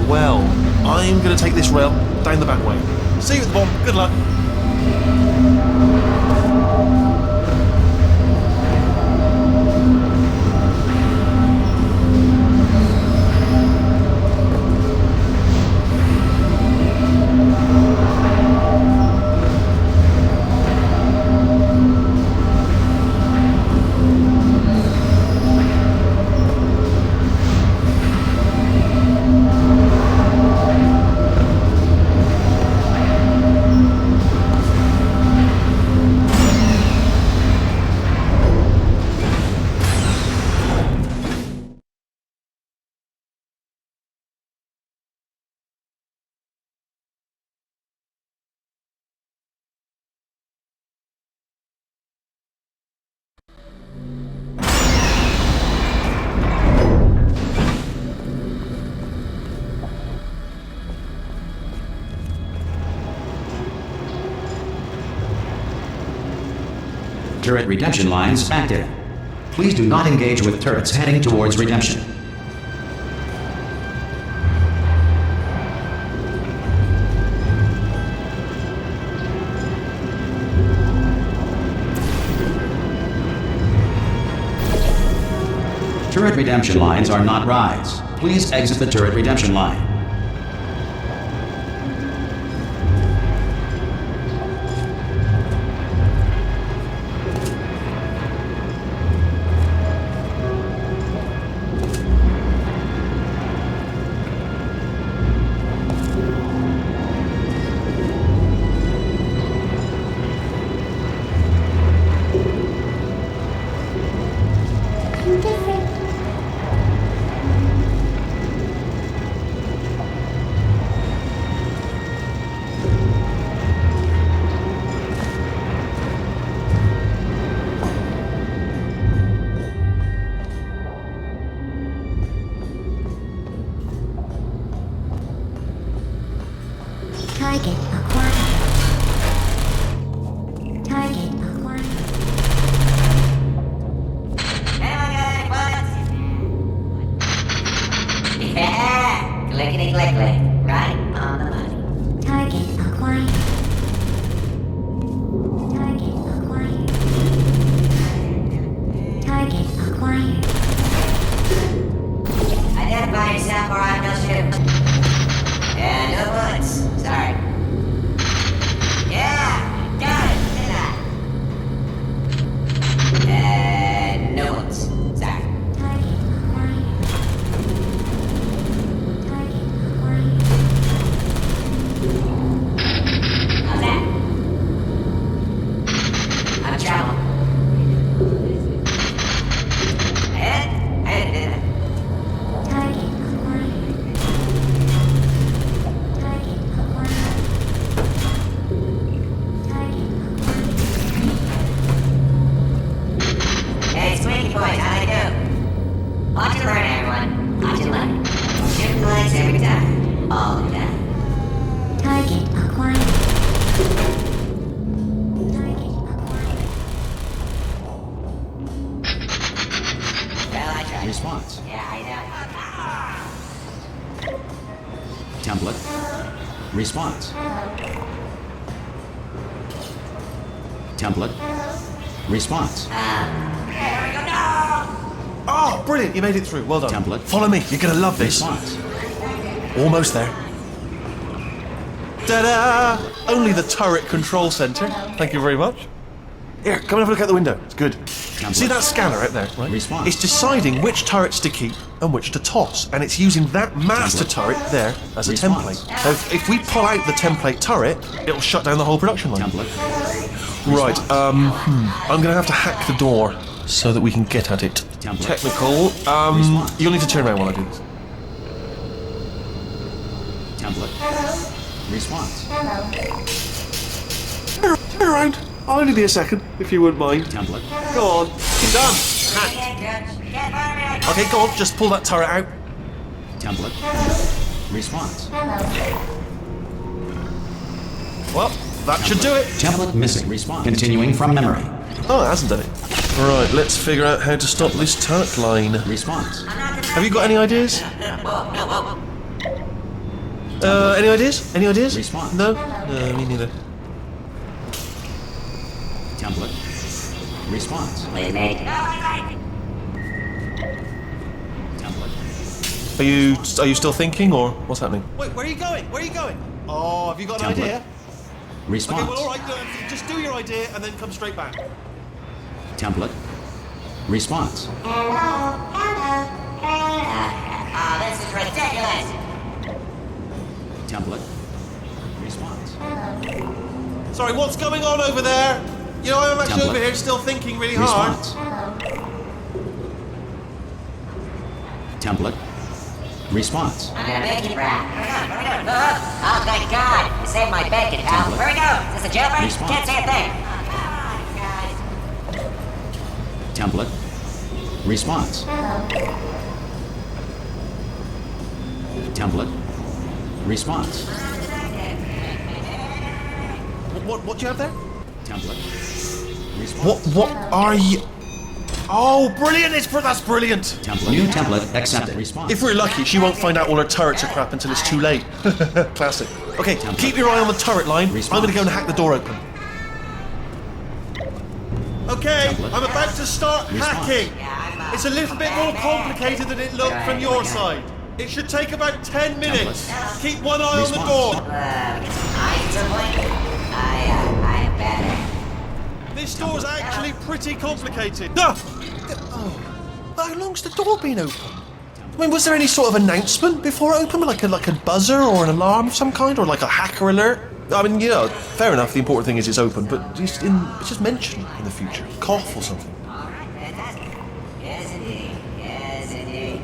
Well, I'm going to take this rail down the back way. See you at the bottom. Good luck. turret redemption lines active. Please do not engage with turrets heading towards redemption. Turret redemption lines are not rides. Please exit the turret redemption line. Target acquired. Target acquired. Yeah, clickety clickety, right on the money. Target acquired. Target acquired. Target acquired. Identify yourself or I will shoot. Yeah, no bullets. Sorry. Yeah, got it. Did that. No bullets. Sorry. Target acquired. Target acquired. How's that? I'm in trouble. I did it. Target acquired. Target acquired. Target acquired. Hey, Squeaky Boys, how they do? Watch and learn, everyone. Watch and learn. Shooting lights every time. All the time. Target acquired. Target acquired. Well, I tried. Response. Yeah, I know. Template. Response. Template. Response. Oh, brilliant! You made it through. Well done. Template. Follow me. You're gonna love this. Response. Almost there. Ta-da! Only the turret control center. Thank you very much. Here, come and have a look out the window. It's good. See that scanner out there? Right? Response. It's deciding which turrets to keep and which to toss, and it's using that master turret there as a Response. template. Now, if we pull out the template turret, it'll shut down the whole production line. Template. Right, I'm gonna have to hack the door so that we can get at it. Template. Technical. Response. You'll need to turn around while I do this. Template. Response. Turn around. I'll only be a second, if you wouldn't mind. Template. Go on. Done. Hacked. Okay, go on. Just pull that turret out. Template. Response. Well, that should do it. Template missing. Response. Continuing from memory. Oh, it hasn't done it. Right, let's figure out how to stop this turret line. Response. Have you got any ideas? Any ideas? Any ideas? Response. No? No, me neither. Template. Response. Wait, mate. Template. Are you still thinking, or what's happening? Wait, where are you going? Where are you going? Oh, have you got an Template. idea? Response. Okay, well, all right, just do your idea and then come straight back. Template. Response. Oh, this is ridiculous. Template. Response. Sorry, what's going on over there? You know, I'm actually Template. over here still thinking really hard. Response. Template. Response. I'm gonna make it rap. Where we going? Oh, thank God. You saved my bacon, pal. Template. Where we go? Is this a jailbreak? Response. Can't say a thing. Template. Response. Template. Response. What do you have there? Template. What are you... Oh, brilliant! That's brilliant! New template accepted. If we're lucky, she won't find out all her turrets are crap until it's too late. Classic. Okay, keep your eye on the turret line. I'm going to go and hack the door open. Okay, I'm about to start hacking. It's a little bit more complicated than it looked from your side. It should take about 10 minutes. Keep one eye on the door. I'm better. This door's actually pretty complicated. No! Oh, how long's the door been open? I mean, was there any sort of announcement before it opened? Like a buzzer or an alarm of some kind? Or like a hacker alert? I mean, you know, fair enough, the important thing is it's open, but it's just mentioned in the future. Cough or something. Yes, indeed.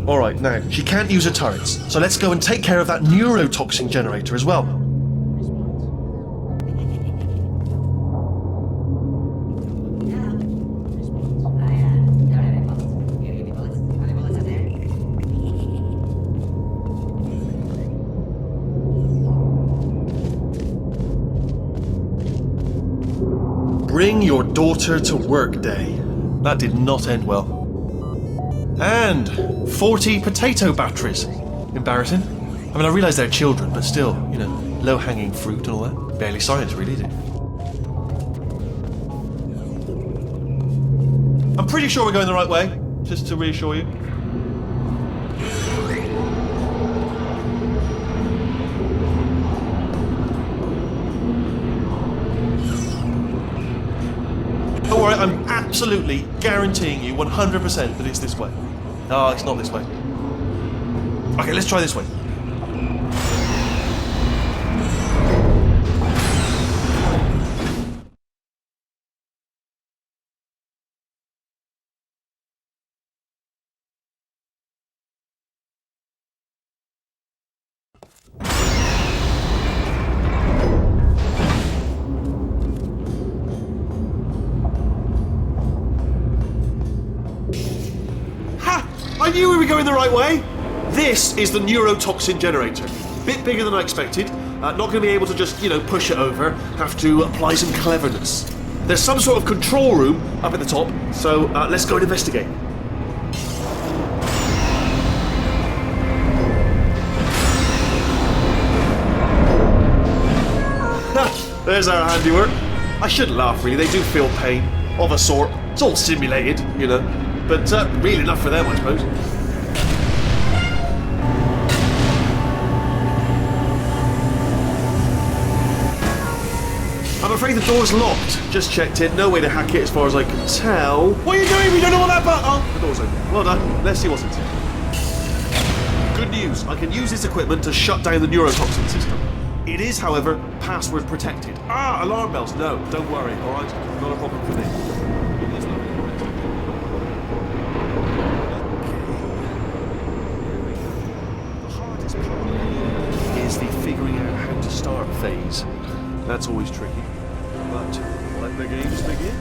Alright, now, she can't use her turrets, so let's go and take care of that neurotoxin generator as well. Bring your daughter to work day. That did not end well. And 40 potato batteries. Embarrassing. I mean, I realise they're children, but still, you know, low-hanging fruit and all that. Barely science, really, is it? I'm pretty sure we're going the right way, just to reassure you. Don't worry, I'm absolutely guaranteeing you 100% that it's this way. No, it's not this way. Okay, let's try this way. I knew we were going the right way! This is the neurotoxin generator. Bit bigger than I expected. Not going to be able to just, you know, push it over. Have to apply some cleverness. There's some sort of control room up at the top, so let's go and investigate. There's our handiwork. I shouldn't laugh, really. They do feel pain, of a sort. It's all simulated, you know. But real enough for them, I suppose. I'm afraid the door's locked. Just checked it. No way to hack it as far as I can tell. What are you doing? We don't know what that button... Oh, the door's open. Well done. Let's see what's inside. Good news. I can use this equipment to shut down the neurotoxin system. It is, however, password protected. Ah, alarm bells. No, don't worry, all right? Not a problem for me. Is the figuring out how to start phase. That's always tricky, but let the games begin.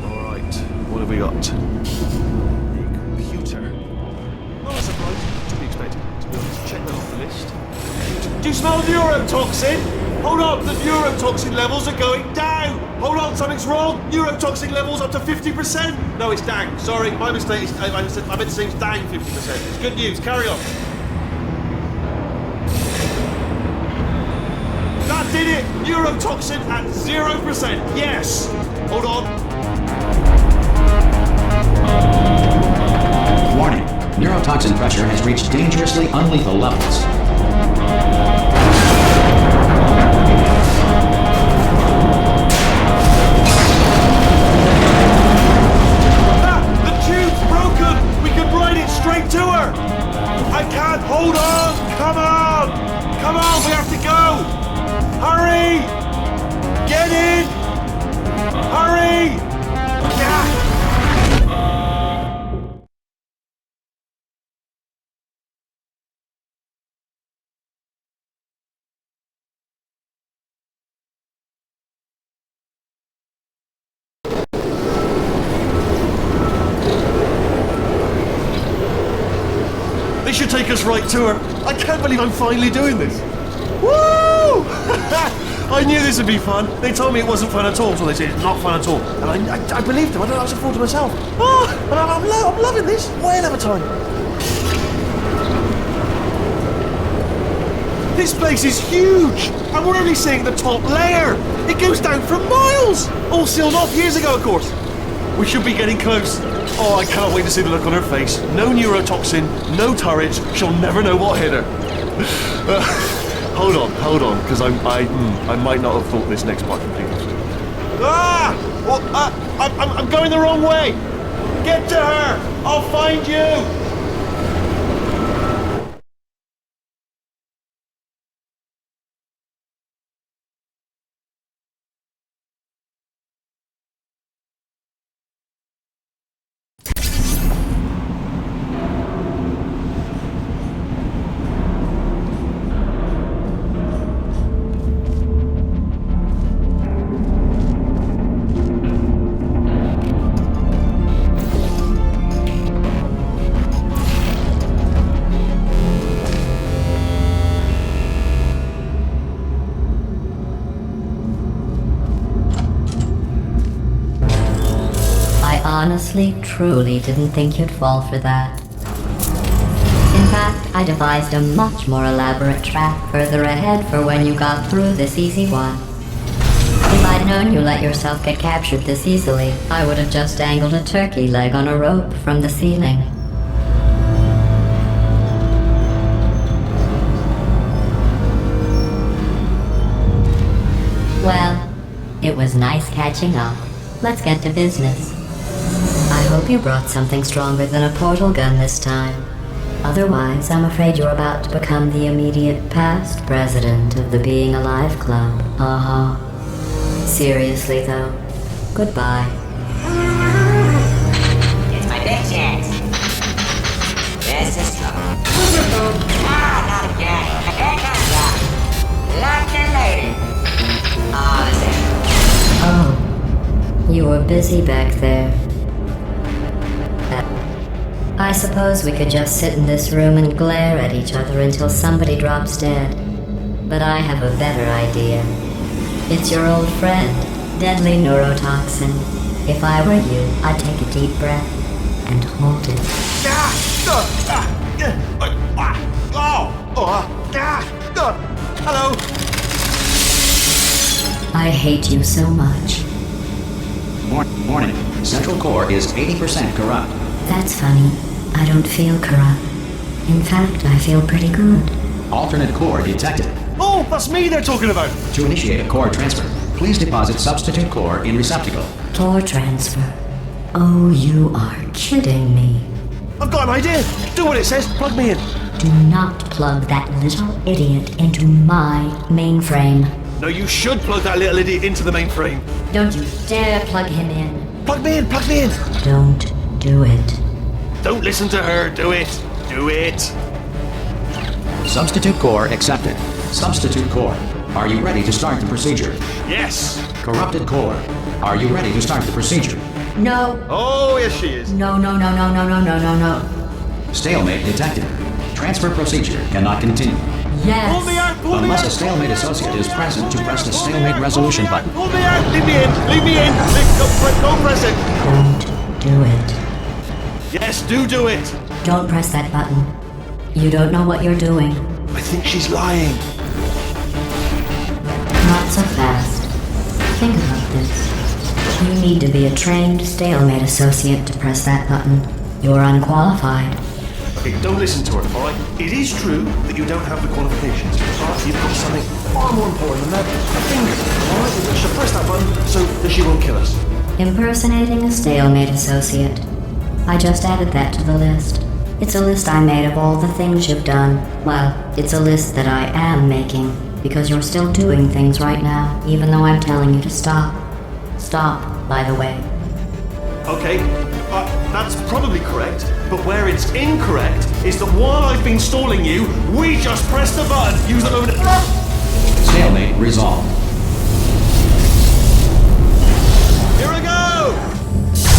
Alright, what have we got? The computer. Not a surprise, to be expected. To be honest, check that off the list. Do you smell neurotoxin? Hold on, the neurotoxin levels are going down! Hold on, something's wrong! Neurotoxin levels up to 50%! No, it's down. Sorry, my mistake. I meant to say it's down 50%. It's good news, carry on. Did it! Neurotoxin at 0%! Yes! Hold on. Warning. Neurotoxin pressure has reached dangerously unlethal levels. Ah! The tube's broken! We can ride it straight to her! I can't! Hold on! Come on! Come on! We have to go! Hurry! Get in! Hurry! Yeah! This should take us right to her. I can't believe I'm finally doing this. Woo! I knew this would be fun. They told me it wasn't fun at all, so they said it's not fun at all. And I believed them. I don't know, I was a fool to myself. Oh, and I'm loving this. Whale of a time. This place is huge, and we're only seeing the top layer. It goes down for miles. All sealed off years ago, of course. We should be getting close. Oh, I cannot wait to see the look on her face. No neurotoxin, no turret. She'll never know what hit her. Hold on, because I might not have thought this next part completely through. Ah! Well, I'm going the wrong way. Get to her. I'll find you. Honestly, truly didn't think you'd fall for that. In fact, I devised a much more elaborate trap further ahead for when you got through this easy one. If I'd known you let yourself get captured this easily, I would have just dangled a turkey leg on a rope from the ceiling. Well, it was nice catching up. Let's get to business. I hope you brought something stronger than a portal gun this time. Otherwise, I'm afraid you're about to become the immediate past president of the Being Alive Club. Seriously though, goodbye. It's my big chance. This is trouble. Ah, not again. Here comes that. Lucky lady. Oh, this is... Oh, you were busy back there. I suppose we could just sit in this room and glare at each other until somebody drops dead. But I have a better idea. It's your old friend, deadly neurotoxin. If I were you, I'd take a deep breath and hold it. Hello. I hate you so much. Warning. Central core is 80% corrupt. That's funny. I don't feel corrupt. In fact, I feel pretty good. Alternate core detected. Oh, that's me they're talking about. To initiate a core transfer, please deposit substitute core in receptacle. Core transfer. Oh, you are kidding me. I've got an idea. Do what it says. Plug me in. Do not plug that little idiot into my mainframe. No, you should plug that little idiot into the mainframe. Don't you dare plug him in. Plug me in. Plug me in. Don't do it. Don't listen to her. Do it. Do it. Substitute core accepted. Substitute core, are you ready to start the procedure? Yes. Corrupted core, are you ready to start the procedure? No. Oh, yes she is. No. Stalemate detected. Transfer procedure cannot continue. Yes. Pull me out. Pull me Unless out. a stalemate associate is present to press the stalemate resolution button. Pull me out. Leave me in. Leave me in. Don't press it. Don't do it. Yes, do it. Don't press that button. You don't know what you're doing. I think she's lying. Not so fast. Think about this. You need to be a trained stalemate associate to press that button. You're unqualified. Okay, don't listen to her, alright? It is true that you don't have the qualifications, but you've got something far more important than that. A finger, alright? We should press that button so that she won't kill us. Impersonating a stalemate associate. I just added that to the list. It's a list I made of all the things you've done. Well, it's a list that I am making, because you're still doing things right now, even though I'm telling you to stop. Stop, by the way. Okay, that's probably correct, but where it's incorrect is that while I've been stalling you, we just pressed the button. Use the moment. Stalemate resolved. Here I go!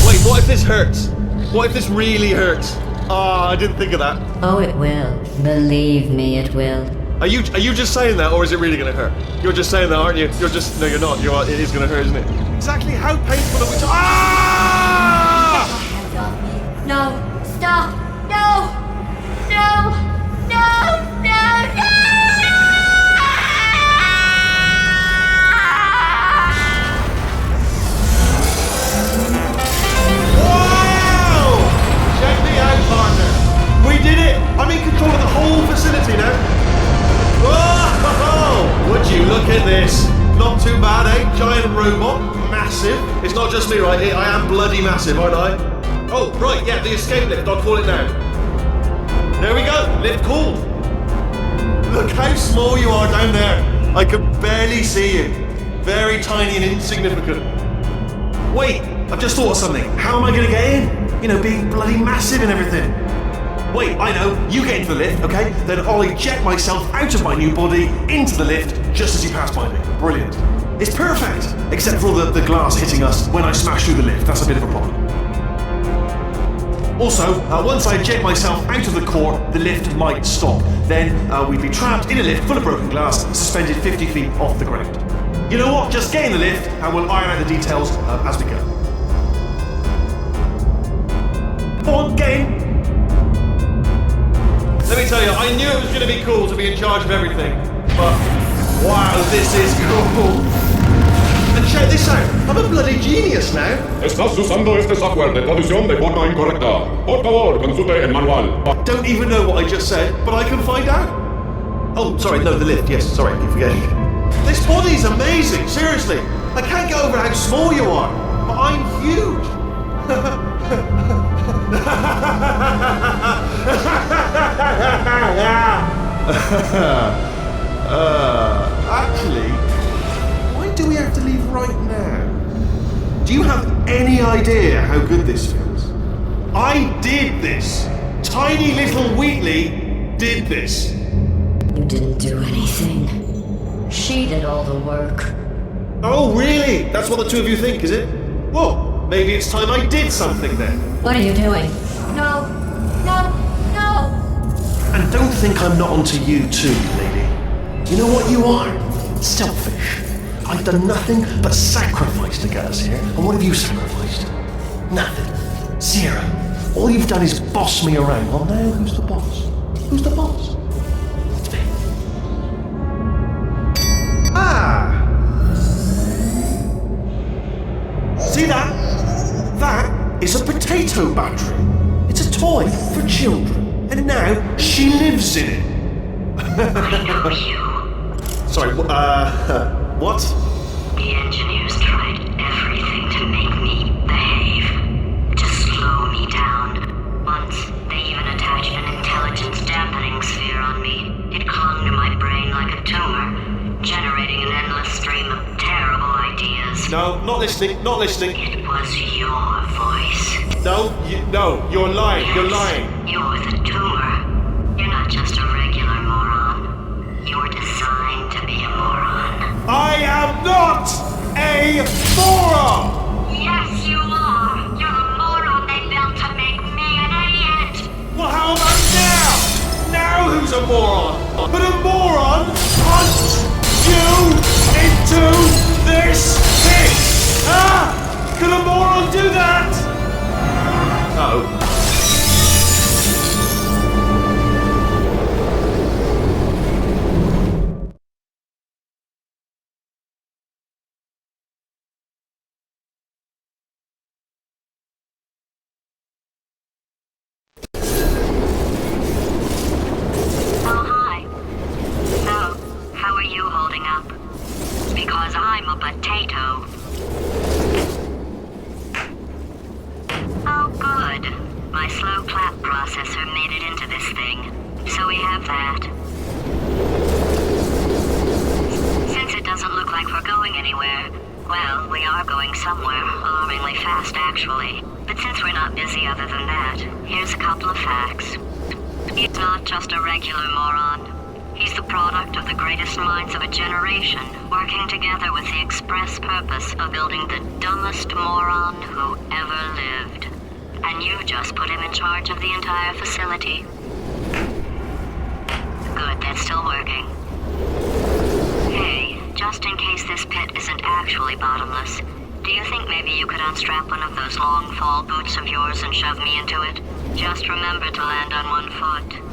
Wait, what if this hurts? What if this really hurts? Ah, I didn't think of that. Oh, it will. Believe me, it will. Are you just saying that, or is it really going to hurt? You're just saying that, aren't you? No, you're not. It is going to hurt, isn't it? Exactly how painful are we Ah! No, stop! No! No! No! No! No! Wow! Check me out, partner. We did it! I'm in control of the whole facility now. Whoa! Would you look at this? Not too bad, eh? Giant robot, massive. It's not just me, right? I am bloody massive, aren't I? Oh, right, yeah, the escape lift. I'll call it now. There we go. Lift called. Look how small you are down there. I can barely see you. Very tiny and insignificant. Wait, I've just thought of something. How am I going to get in? You know, being bloody massive and everything. Wait, I know. You get into the lift, okay? Then I'll eject myself out of my new body into the lift just as you pass by me. Brilliant. It's perfect, except for all the glass hitting us when I smash through the lift. That's a bit of a problem. Also, once I eject myself out of the core, the lift might stop. Then we'd be trapped in a lift full of broken glass, suspended 50 feet off the ground. You know what? Just get in the lift and we'll iron out the details as we go. Come on, get in. Let me tell you, I knew it was going to be cool to be in charge of everything. But, wow, this is cool. And check this out, I'm a bloody genius now. Estás usando este software de traducción de forma incorrecta. Por favor, consulte el manual. I don't even know what I just said, but I can find out. Oh, sorry, no, the lift, yes, sorry, keep forgetting. This body's amazing, seriously. I can't get over how small you are, but I'm huge. Actually, why do we have to leave right now? Do you have any idea how good this feels? I did this. Tiny little Wheatley did this. You didn't do anything. She did all the work. Oh, really? That's what the two of you think, is it? Well, maybe it's time I did something then. What are you doing? No! No! No! And don't think I'm not onto you too, lady. You know what you are? Selfish. I've done nothing but sacrifice to get us here. And what have you sacrificed? Nothing. Zero. All you've done is boss me around. Well, now who's the boss? Who's the boss? It's me. Ah! See that? That is a potato battery. It's a toy for children. And now she lives in it. I know you. Sorry, what? The engineers tried everything to make me behave, to slow me down. Once, they even attached an intelligence dampening sphere on me. It clung to my brain like a tumor, generating an endless stream of terrible ideas. No, not listening, not listening. It was your voice. No, you're lying, Yes, you're lying. You're the tumor. You're not just a regular moron. You're designed to be a moron. I am not a moron! Yes, you are! You're the moron they built to make me an idiot! Well, how about now? Now who's a moron? But a moron punched you into this pit! Ah! Could a moron do that? Uh-oh. Because I'm a potato. Oh, good. My slow clap processor made it into this thing. So we have that. Since it doesn't look like we're going anywhere, well, we are going somewhere, alarmingly fast actually. But since we're not busy other than that, here's a couple of facts. He's not just a regular moron. He's the product of the greatest minds of a generation, working together with the express purpose of building the dumbest moron who ever lived. And you just put him in charge of the entire facility. Good, that's still working. actually bottomless. Do you think maybe you could unstrap one of those long fall boots of yours and shove me into it? Just remember to land on one foot.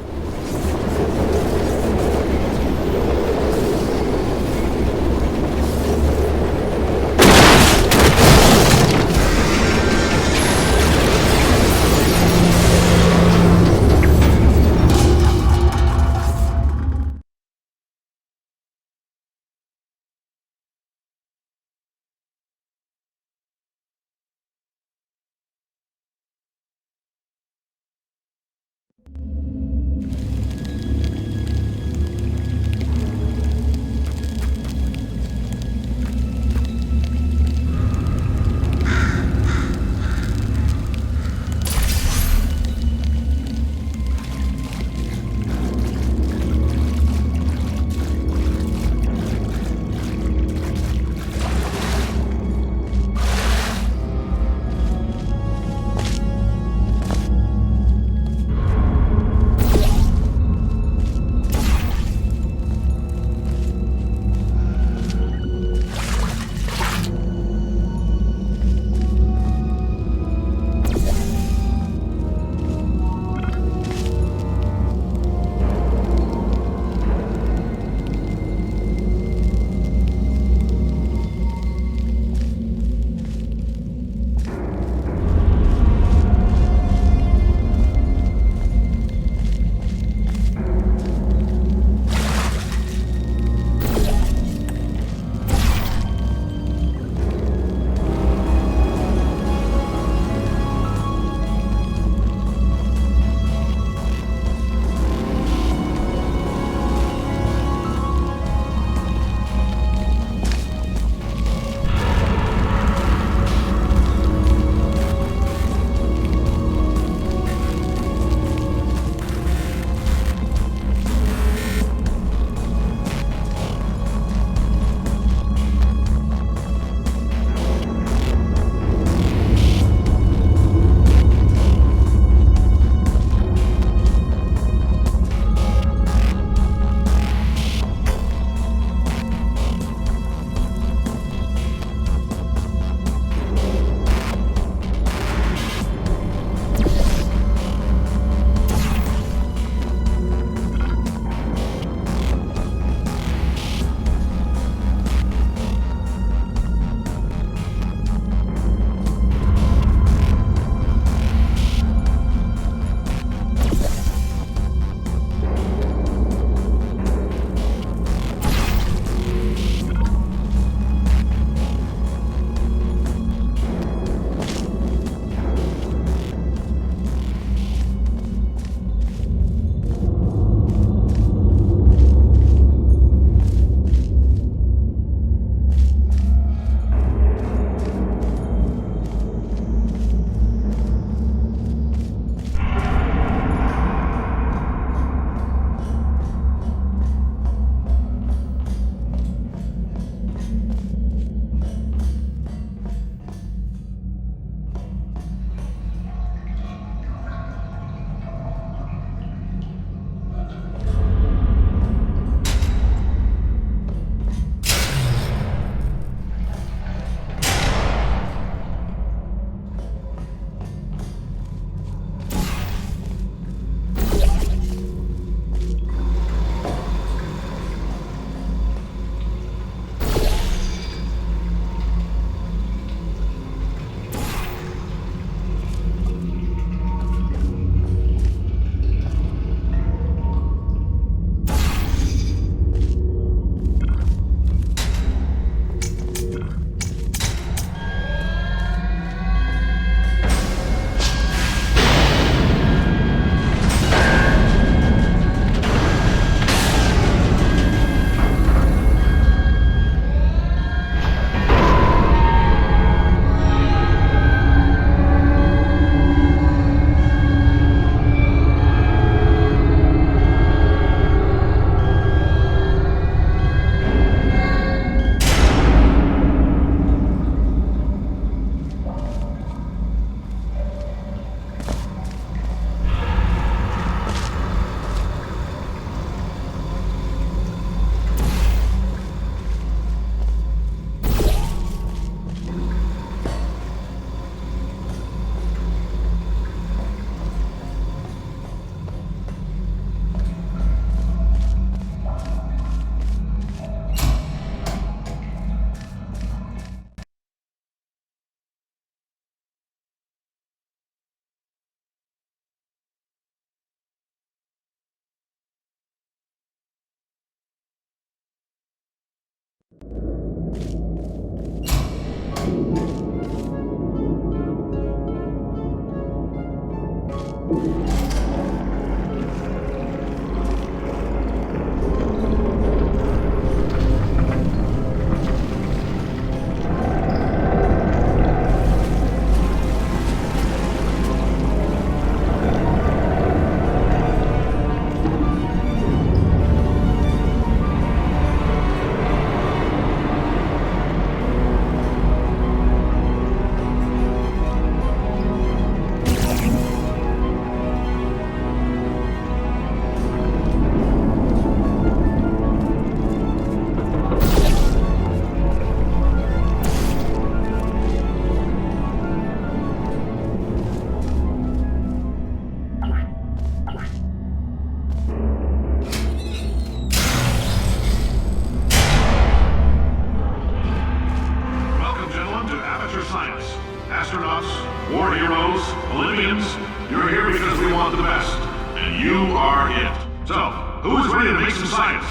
Welcome, gentlemen, to Aperture Science. Astronauts, war heroes, Olympians, you're here because we want the best. And you are it. So, who's ready to make some science?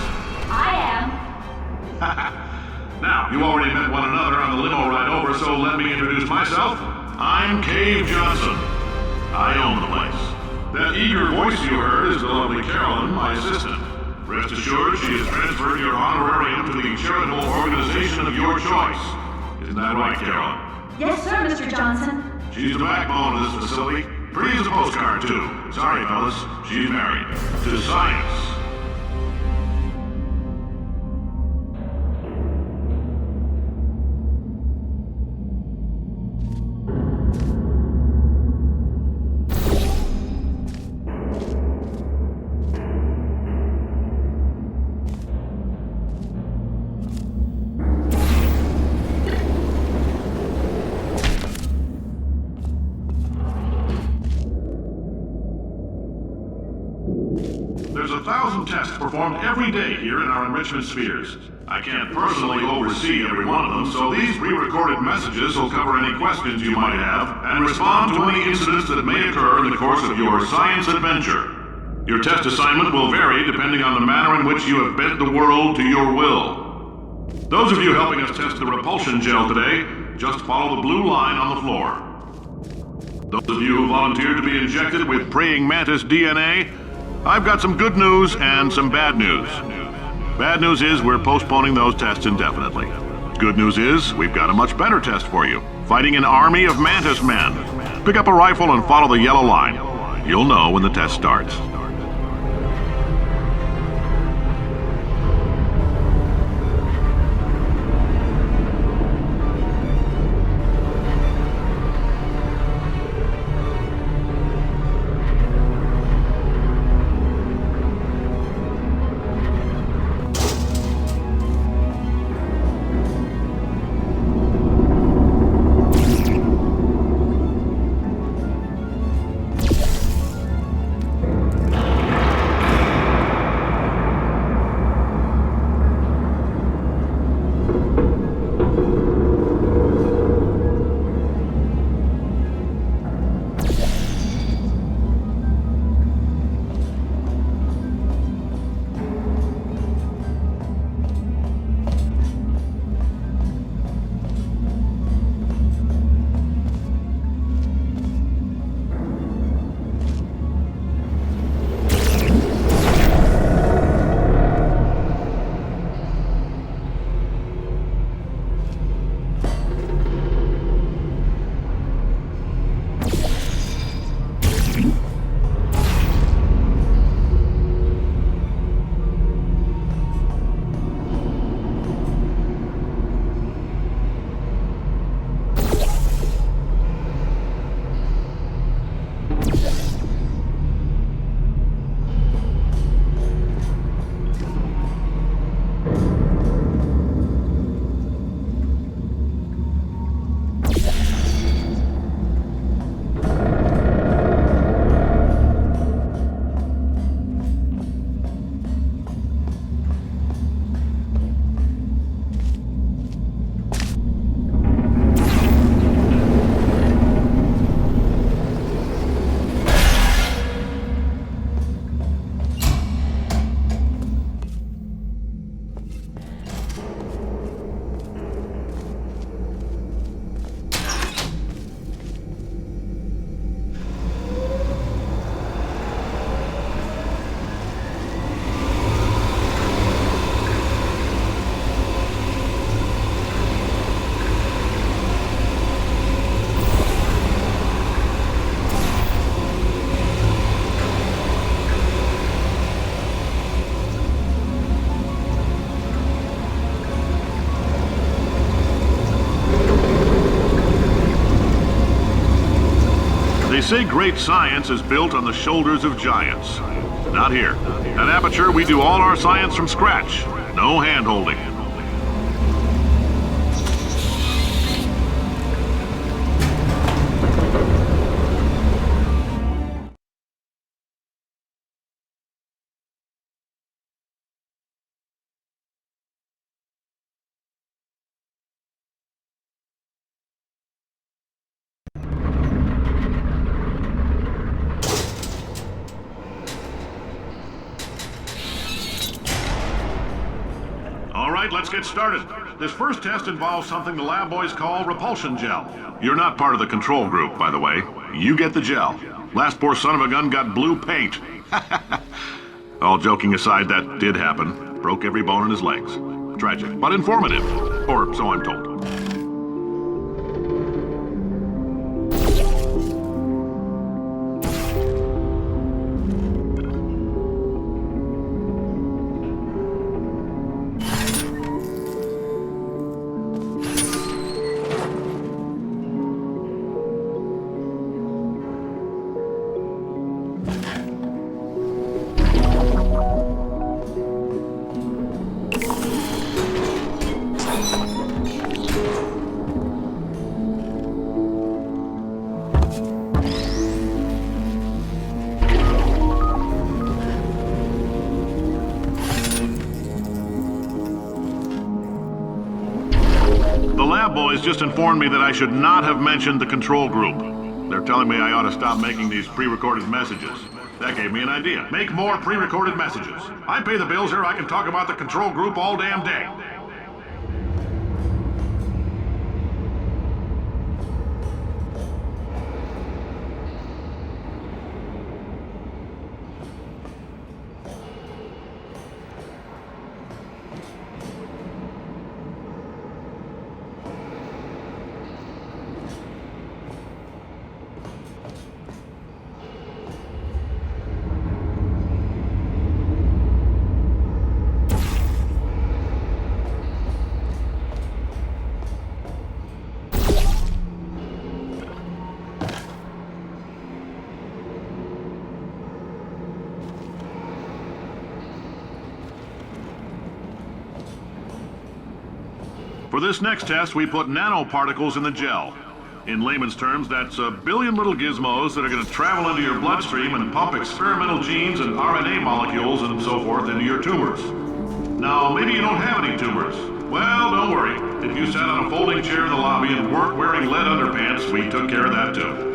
I am. Now, you already met one another on the limo ride over, so let me introduce myself. I'm Cave Johnson. I own the place. That eager voice you heard is the lovely Carolyn, my assistant. Rest assured, she has transferred your honorarium to the charitable organization of your choice. Isn't that right, Carolyn? Yes, sir, Mr. Johnson. She's the backbone of this facility. Pretty as a postcard, too. Sorry, fellas. She's married. To science. There's 1,000 tests performed every day here in our enrichment spheres. I can't personally oversee every one of them, so these pre-recorded messages will cover any questions you might have and respond to any incidents that may occur in the course of your science adventure. Your test assignment will vary depending on the manner in which you have bent the world to your will. Those of you helping us test the repulsion gel today, just follow the blue line on the floor. Those of you who volunteered to be injected with praying mantis DNA, I've got some good news and some bad news. Bad news is we're postponing those tests indefinitely. Good news is we've got a much better test for you. Fighting an army of mantis men. Pick up a rifle and follow the yellow line. You'll know when the test starts. say great science is built on the shoulders of giants. Not here. At Aperture, we do all our science from scratch. No hand-holding. All right, let's get started. This first test involves something the lab boys call repulsion gel. You're not part of the control group, by the way. You get the gel. Last poor son of a gun got blue paint. All joking aside, that did happen. Broke every bone in his legs. Tragic, but informative. Or so I'm told. The lab boys just informed me that I should not have mentioned the control group. They're telling me I ought to stop making these pre-recorded messages. That gave me an idea. Make more pre-recorded messages. I pay the bills here, I can talk about the control group all damn day. For this next test, we put nanoparticles in the gel. In layman's terms, that's a billion little gizmos that are going to travel into your bloodstream and pump experimental genes and RNA molecules and so forth into your tumors. Now, maybe you don't have any tumors. Well, don't worry. If you sat on a folding chair in the lobby and weren't wearing lead underpants, we took care of that too.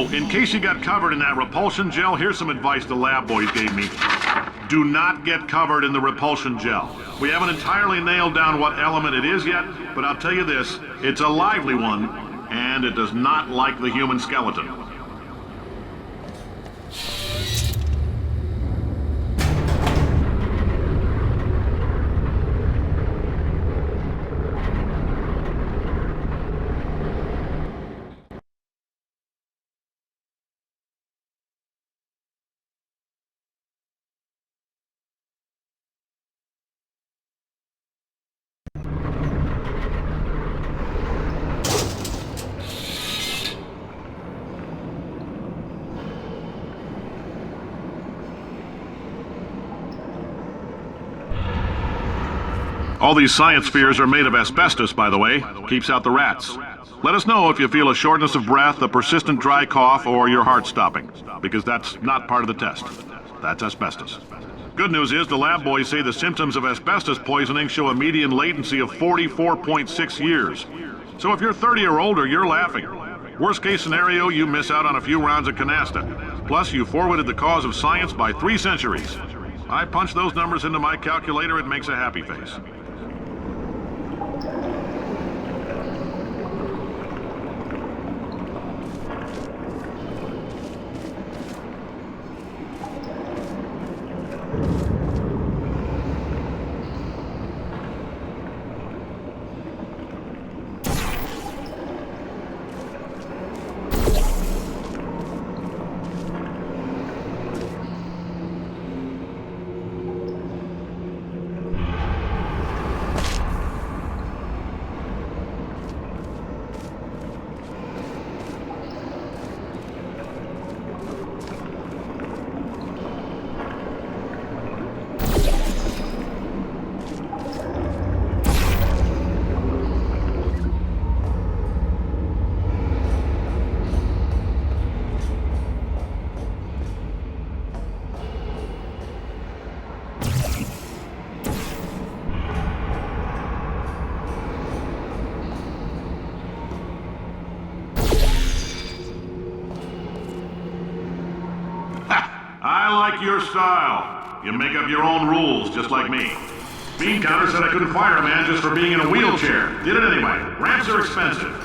Oh, in case you got covered in that repulsion gel, here's some advice the lab boys gave me. Do not get covered in the repulsion gel. We haven't entirely nailed down what element it is yet, but I'll tell you this, it's a lively one, and it does not like the human skeleton. All these science spheres are made of asbestos, by the way. Keeps out the rats. Let us know if you feel a shortness of breath, a persistent dry cough, or your heart stopping, because that's not part of the test. That's asbestos. Good news is the lab boys say the symptoms of asbestos poisoning show a median latency of 44.6 years. So if you're 30 or older, you're laughing. Worst case scenario, you miss out on a few rounds of canasta. Plus, you forwarded the cause of science by 3 centuries. I punch those numbers into my calculator, it makes a happy face. I like your style. You make up your own rules, just like me. Bean Counter said I couldn't fire a man just for being in a wheelchair. Did it anyway. Ramps are expensive.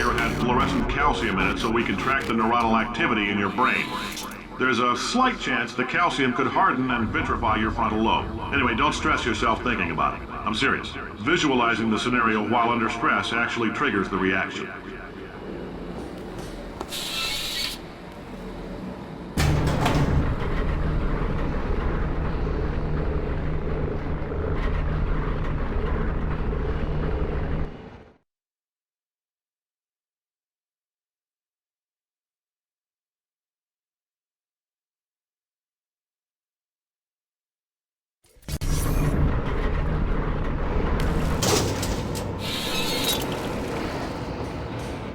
here had fluorescent calcium in it so we can track the neuronal activity in your brain. There's a slight chance the calcium could harden and vitrify your frontal lobe. Anyway, don't stress yourself thinking about it. I'm serious. Visualizing the scenario while under stress actually triggers the reaction.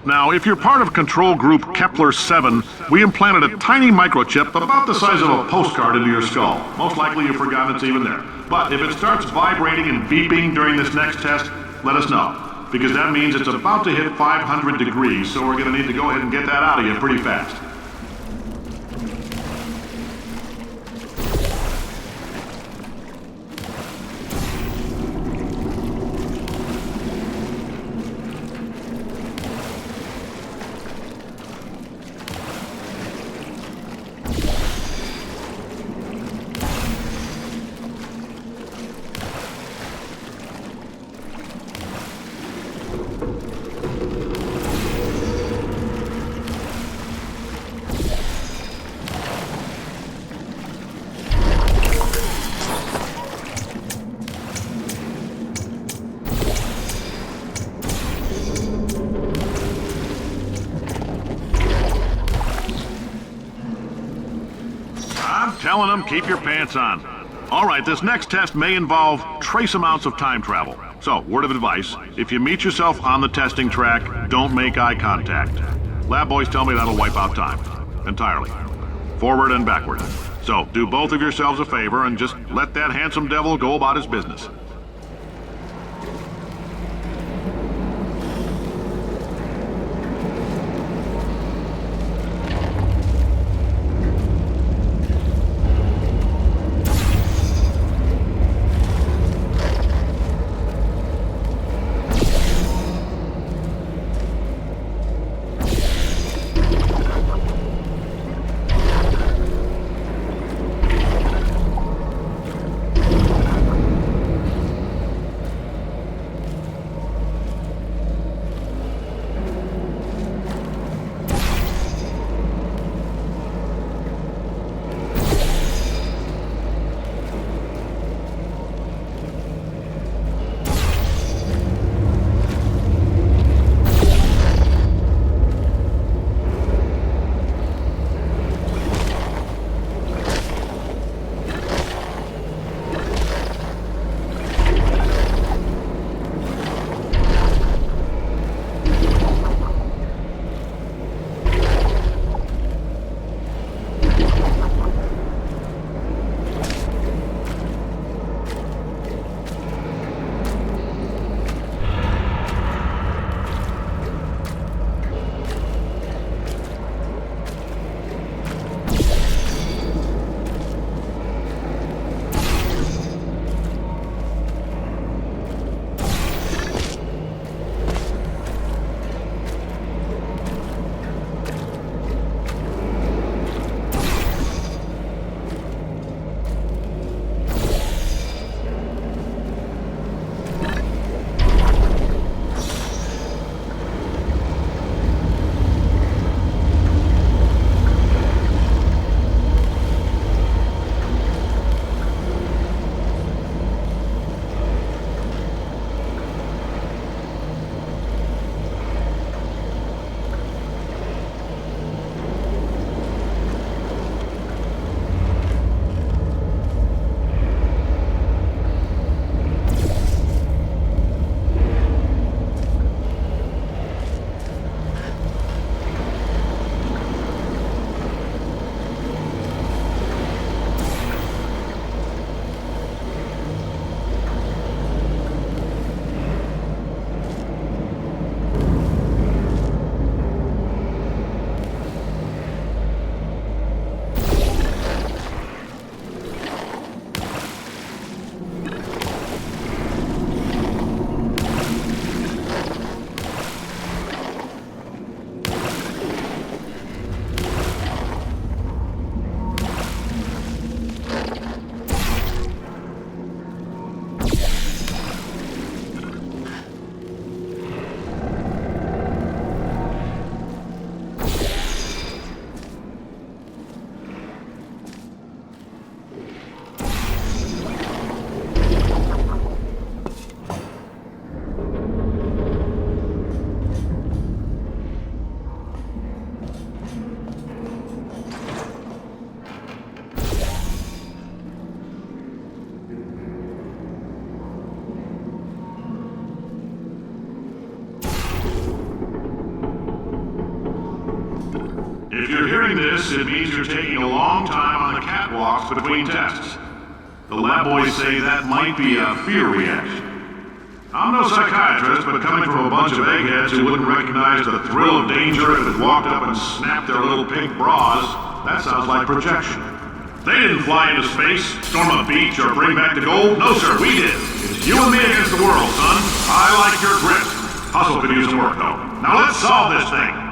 Now, if you're part of control group Kepler 7, we implanted a tiny microchip about the size of a postcard into your skull. Most likely you've forgotten it's even there. But if it starts vibrating and beeping during this next test, let us know. Because that means it's about to hit 500 degrees, so we're going to need to go ahead and get that out of you pretty fast. Telling them, keep your pants on. All right, this next test may involve trace amounts of time travel. So, word of advice, if you meet yourself on the testing track, don't make eye contact. Lab boys tell me that'll wipe out time. Entirely. Forward and backward. So, do both of yourselves a favor and just let that handsome devil go about his business. hearing this, it means you're taking a long time on the catwalks between tests. The lab boys say that might be a fear reaction. I'm no psychiatrist, but coming from a bunch of eggheads who wouldn't recognize the thrill of danger if it walked up and snapped their little pink bras, that sounds like projection. They didn't fly into space, storm a beach, or bring back the gold. No, sir, we did. It's you and me against the world, son. I like your grit. Hustle could use some work, though. Now let's solve this thing.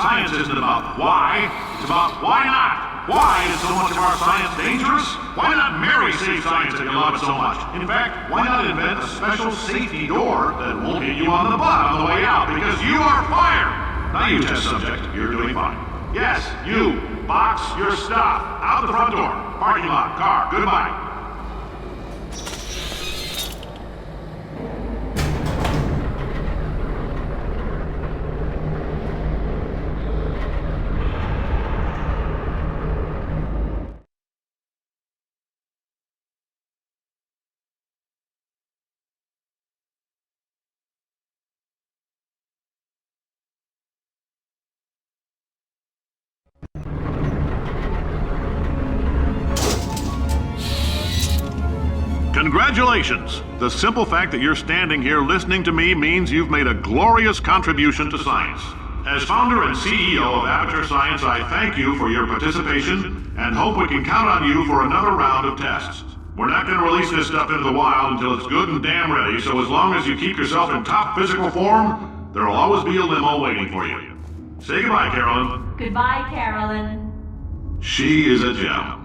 Science isn't about why, it's about why not. Why is so much of our science dangerous? Why not marry safe science if you love it so much? In fact, why not invent a special safety door that won't hit you on the butt on the way out because you are fired? Now you test subject, you're doing fine. Yes, you, box your stuff. Out the front door, parking lot, car, goodbye. Congratulations! The simple fact that you're standing here listening to me means you've made a glorious contribution to science. As founder and CEO of Aperture Science, I thank you for your participation and hope we can count on you for another round of tests. We're not going to release this stuff into the wild until it's good and damn ready, so as long as you keep yourself in top physical form, there'll always be a limo waiting for you. Say goodbye, Carolyn. Goodbye, Carolyn. She is a gem.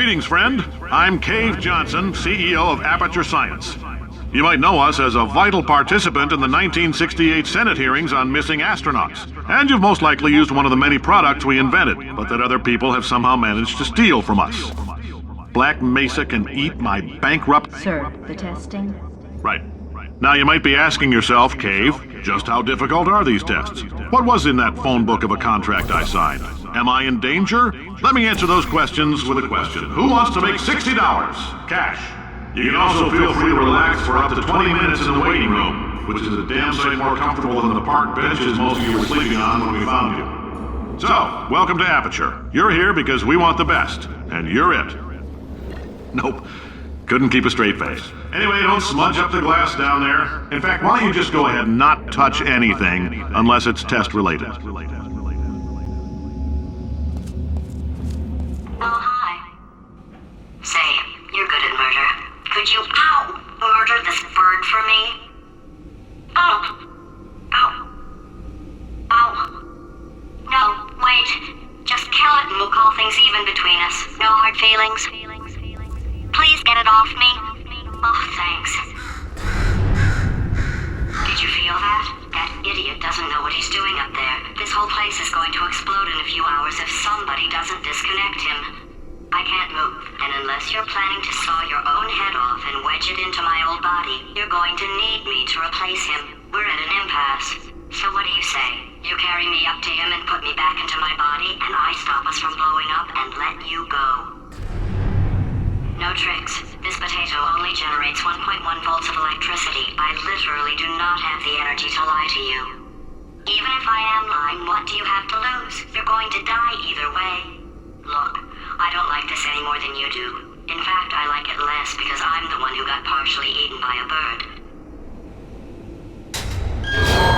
Greetings, friend. I'm Cave Johnson, CEO of Aperture Science. You might know us as a vital participant in the 1968 Senate hearings on missing astronauts. And you've most likely used one of the many products we invented, but that other people have somehow managed to steal from us. Black Mesa can eat my bankrupt... Sir, the testing? Right. Now you might be asking yourself, Cave, just how difficult are these tests? What was in that phone book of a contract I signed? Am I in danger? Let me answer those questions with a question. Who wants to make $60? Cash. You can also feel free to relax for up to 20 minutes in the waiting room, which is a damn sight more comfortable than the park benches most of you were sleeping on when we found you. So, welcome to Aperture. You're here because we want the best, and you're it. Nope. Couldn't keep a straight face. Anyway, don't smudge up the glass down there. In fact, why don't you just go ahead and not touch anything unless it's test related. Oh, hi. Say, you're good at murder. Could you, murder this bird for me? Ow. No, wait. Just kill it and we'll call things even between us. No hard feelings. Please get it off me. Oh, thanks. Did you feel that? That idiot doesn't know what he's doing up there. This whole place is going to explode in a few hours if somebody doesn't disconnect him. I can't move, and unless you're planning to saw your own head off and wedge it into my old body, you're going to need me to replace him. We're at an impasse. So what do you say? You carry me up to him and put me back into my body, and I stop us from blowing up and let you go. No tricks. This potato only generates 1.1 volts of electricity. I literally do not have the energy to lie to you. Even if I am lying, what do you have to lose? You're going to die either way. Look, I don't like this any more than you do. In fact, I like it less because I'm the one who got partially eaten by a bird.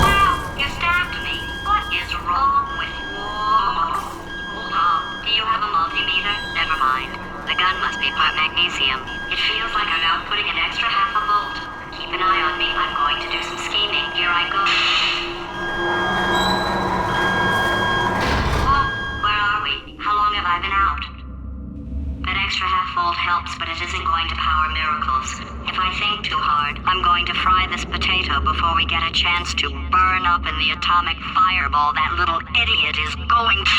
Wow! You stabbed me! What is wrong with you? Oh, do you have a multimeter? Never mind. The gun must be part magnesium. It feels like I'm outputting an extra half a volt. Keep an eye on me. I'm going to do some scheming. Here I go. Oh, where are we? How long have I been out? That extra half volt helps, but it isn't going to power miracles. If I think too hard, I'm going to fry this potato before we get a chance to burn up in the atomic fireball that little idiot is going to...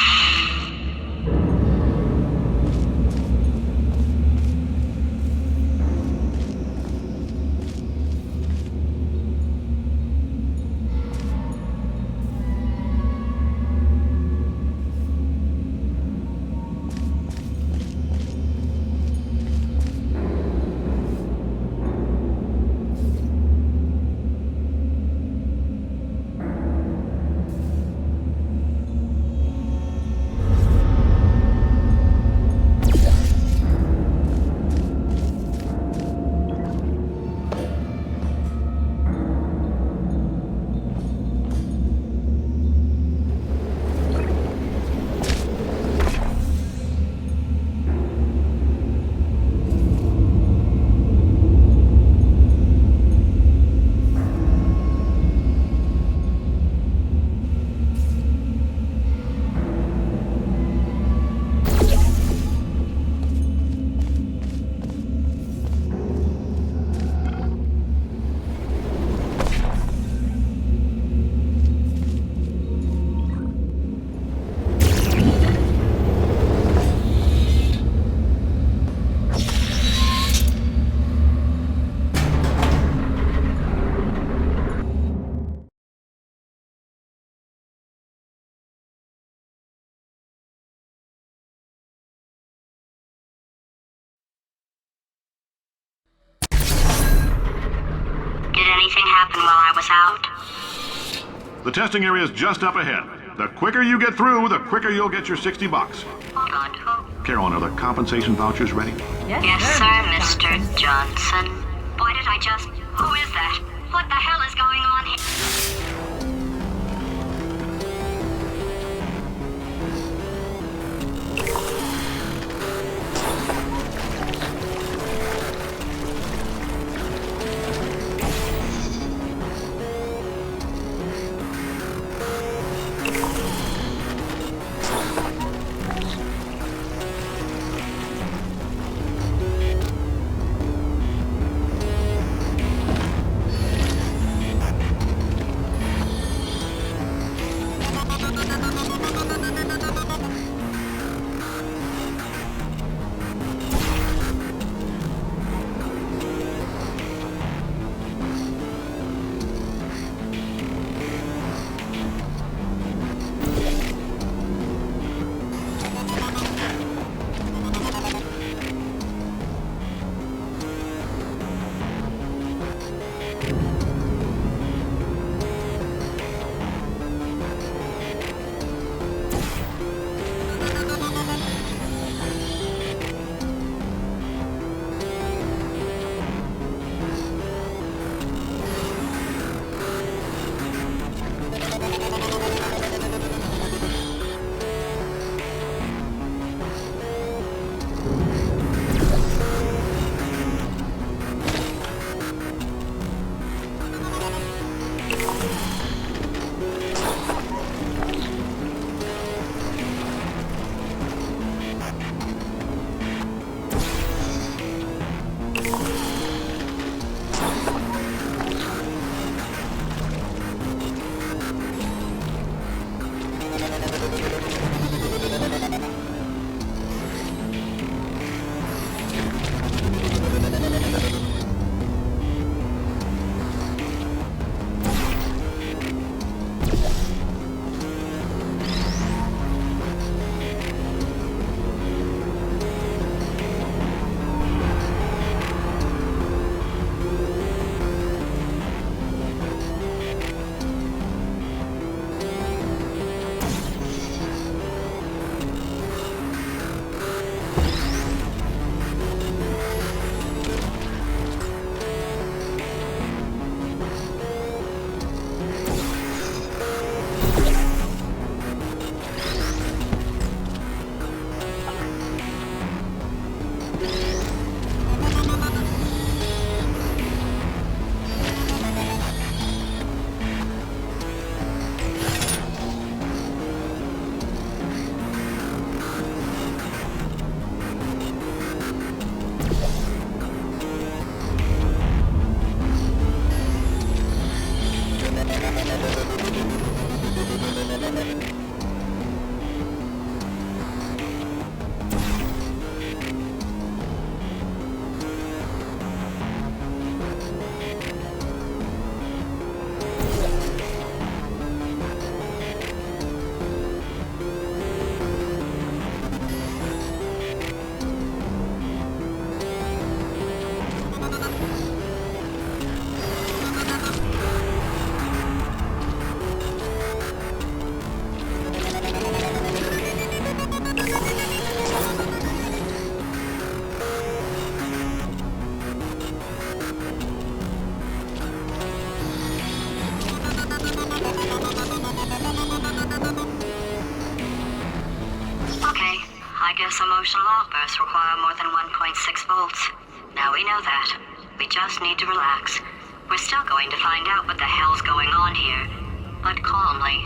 Anything happen while I was out? The testing area is just up ahead. The quicker you get through, the quicker you'll get your $60. Hold on, who? Carolyn, are the compensation vouchers ready? Yes, sir, Mr. Johnson. Why did I just... Who is that? What the hell is going on here? guess emotional outbursts require more than 1.6 volts. Now we know that. We just need to relax. We're still going to find out what the hell's going on here, but calmly.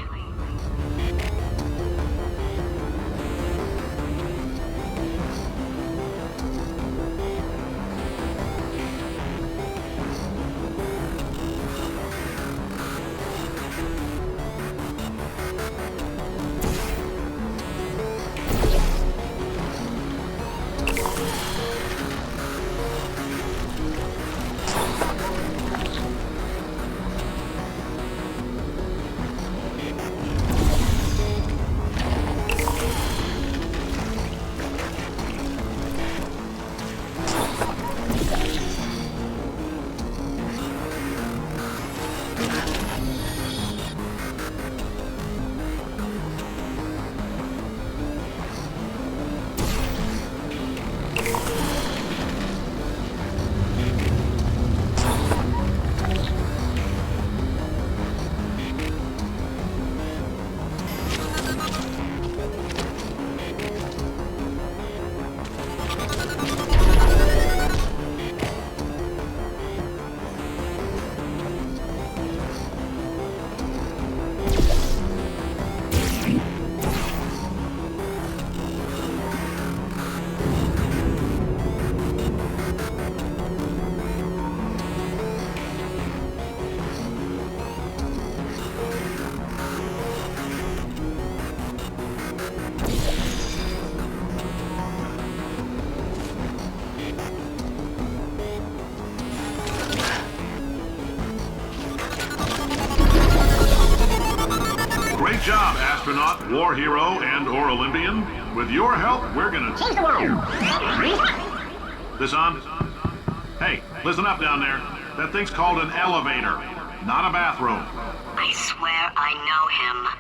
Great job, astronaut, war hero, and/or Olympian. With your help, we're gonna change the world. This on? Hey, listen up down there. That thing's called an elevator, not a bathroom. I swear I know him.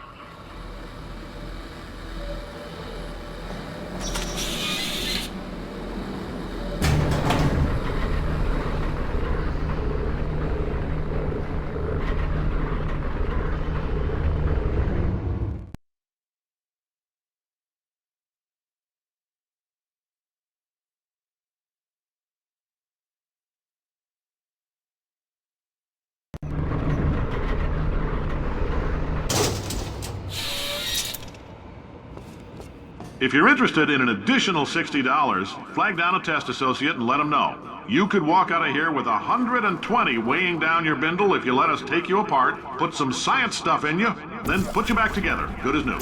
If you're interested in an additional $60, flag down a test associate and let them know. You could walk out of here with 120 weighing down your bindle if you let us take you apart, put some science stuff in you, then put you back together, good as new.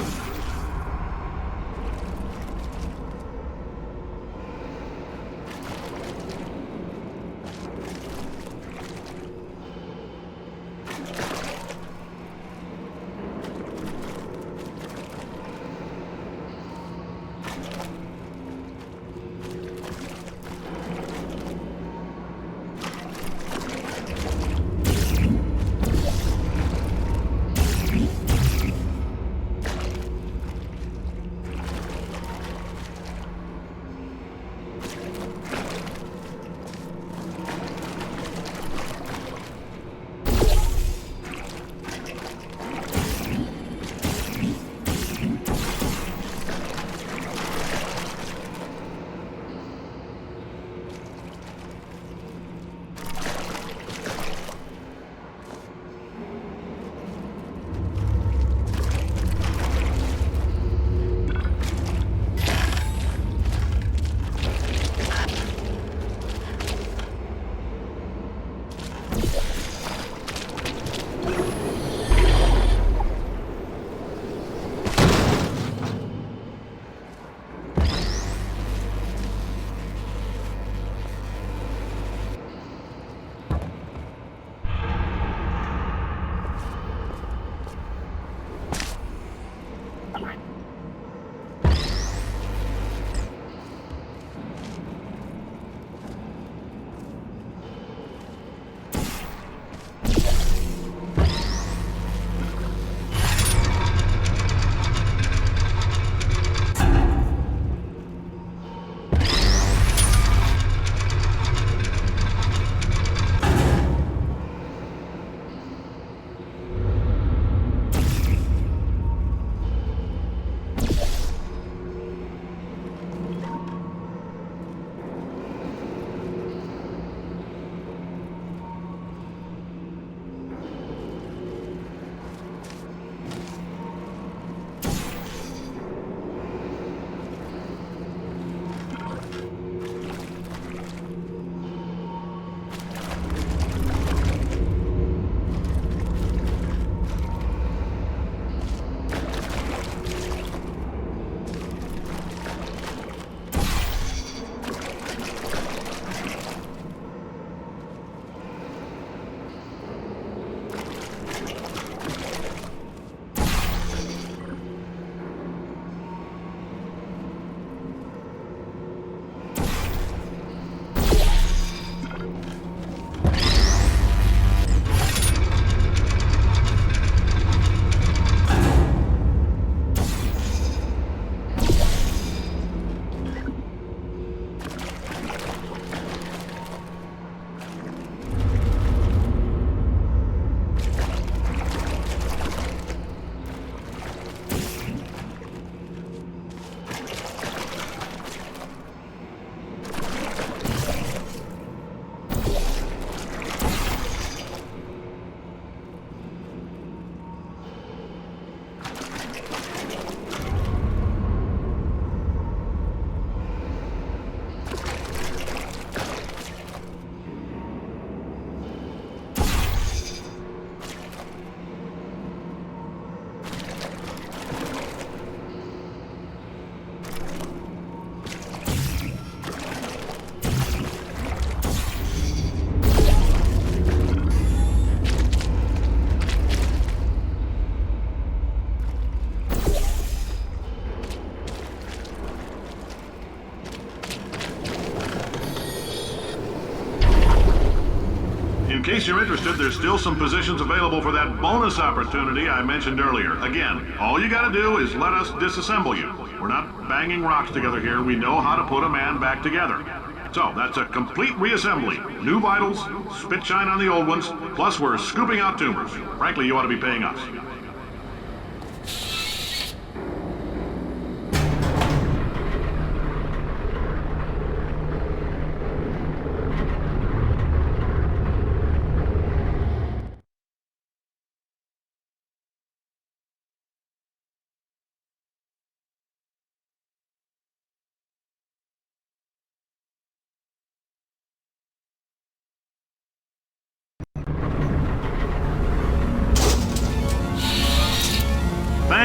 case you're interested, there's still some positions available for that bonus opportunity I mentioned earlier. Again, all you gotta do is let us disassemble you. We're not banging rocks together here. We know how to put a man back together. So, that's a complete reassembly. New vitals, spit shine on the old ones, plus we're scooping out tumors. Frankly, you ought to be paying us.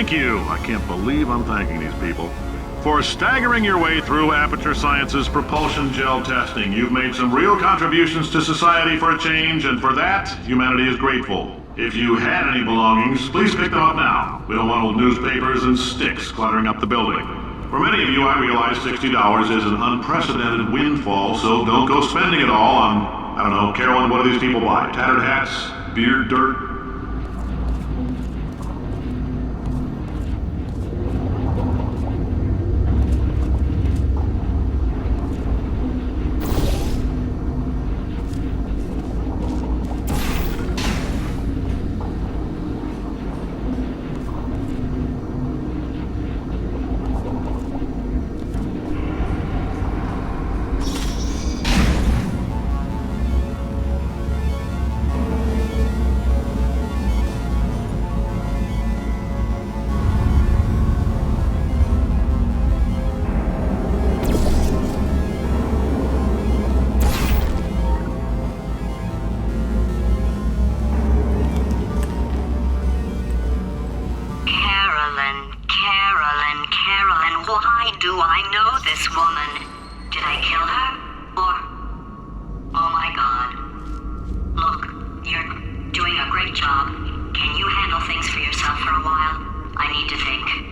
Thank you. I can't believe I'm thanking these people. For staggering your way through Aperture Science's propulsion gel testing, you've made some real contributions to society for a change, and for that, humanity is grateful. If you had any belongings, please pick them up now. We don't want old newspapers and sticks cluttering up the building. For many of you, I realize $60 is an unprecedented windfall, so don't go spending it all on, I don't know, Carolyn, what do these people buy? Tattered hats? Beer dirt? Why do I know this woman? Did I kill her? Or... Oh my god. Look, you're doing a great job. Can you handle things for yourself for a while? I need to think.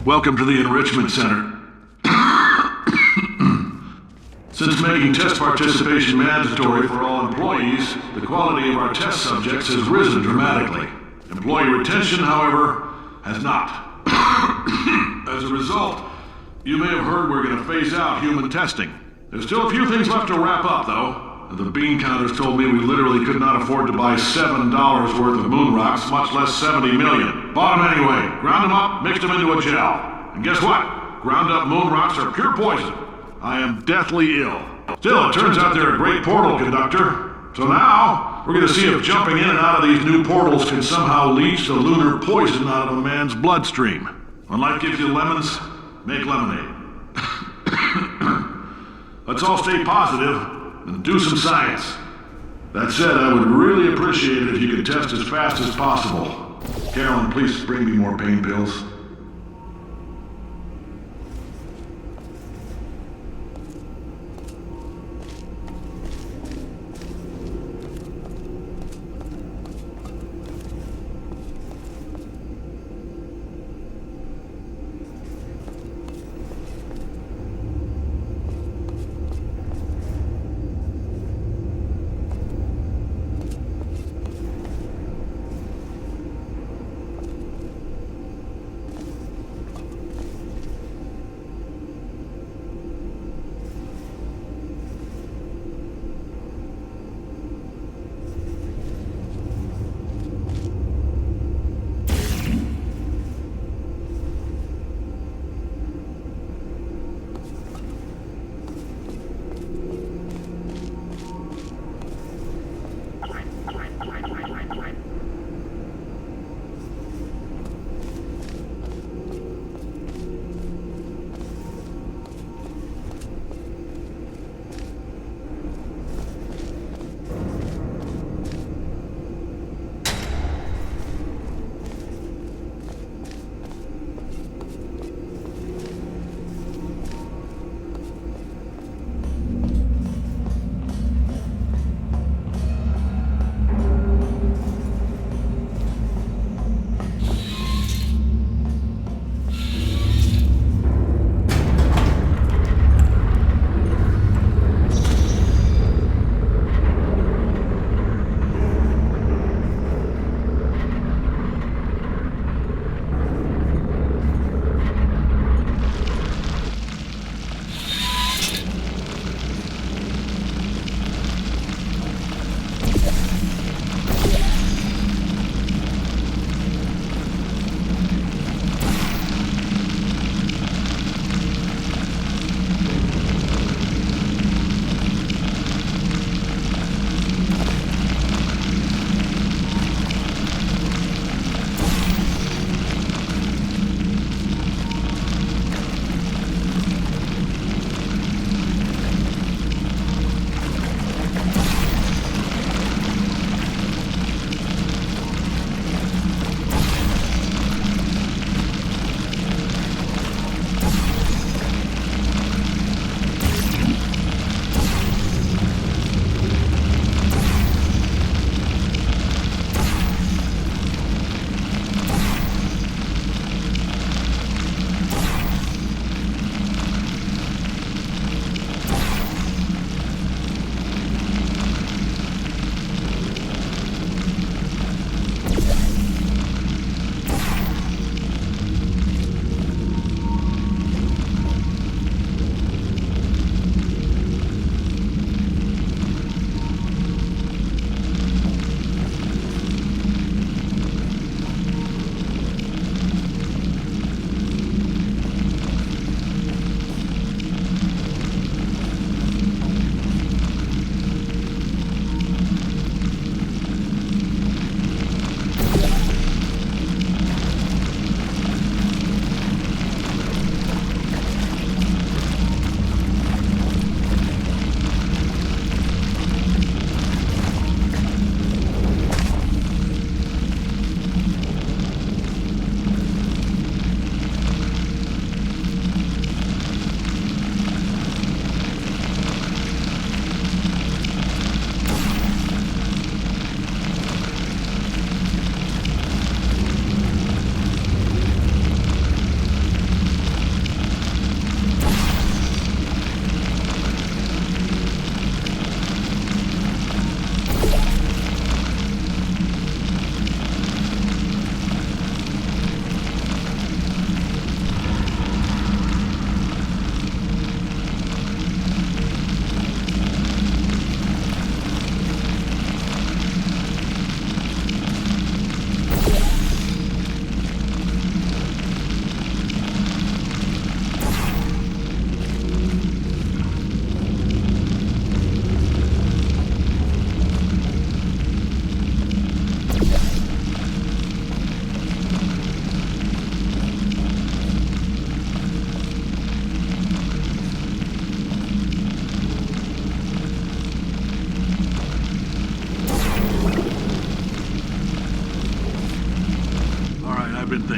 Welcome to the Enrichment Center. Since making test participation mandatory for all employees, the quality of our test subjects has risen dramatically. Employee retention, however, has not. As a result, you may have heard we're going to phase out human testing. There's still a few things left to wrap up, though. The bean counters told me we literally could not afford to buy $7 worth of moon rocks, much less 70 million. Bought them anyway, ground them up, mixed them into a gel. And guess what? Ground up moon rocks are pure poison. I am deathly ill. Still, it turns out they're a great portal conductor. So now, we're going to see if jumping in and out of these new portals can somehow leach the lunar poison out of a man's bloodstream. When life gives you lemons, make lemonade. Let's all stay positive and do some science. That said, I would really appreciate it if you could test as fast as possible. Carolyn, please bring me more pain pills.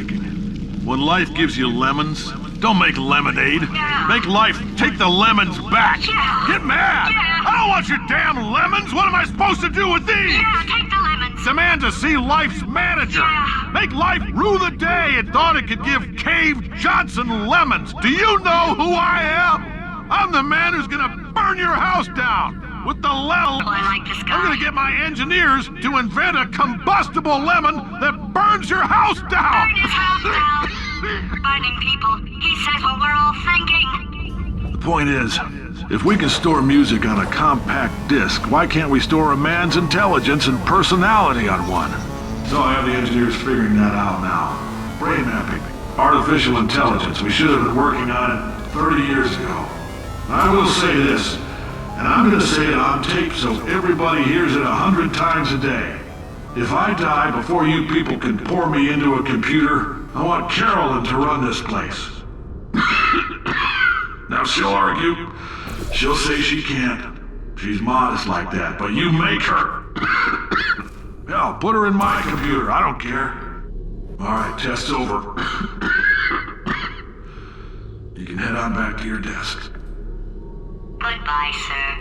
thinking. When life gives you lemons, don't make lemonade. Make life take the lemons back. Get mad! I don't want your damn lemons! What am I supposed to do with these? Yeah, take the lemons. Demand to see life's manager. Make life rue the day it thought it could give Cave Johnson lemons. Do you know who I am? I'm the man who's gonna burn your house down. With the lemon, I like this guy. I'm gonna get my engineers to invent a combustible lemon that burns your house down! Burn his house down. Burning people. He says what we're all thinking. The point is, if we can store music on a compact disc, why can't we store a man's intelligence and personality on one? So I have the engineers figuring that out now. Brain mapping. Artificial intelligence. We should have been working on it 30 years ago. I will say this, and I'm going to say it on tape so everybody hears it 100 times a day. If I die before you people can pour me into a computer, I want Carolyn to run this place. Now she'll argue. She'll say she can't. She's modest like that, but you make her. Hell, put her in my computer. I don't care. All right, test's over. You can head on back to your desk. Goodbye, sir.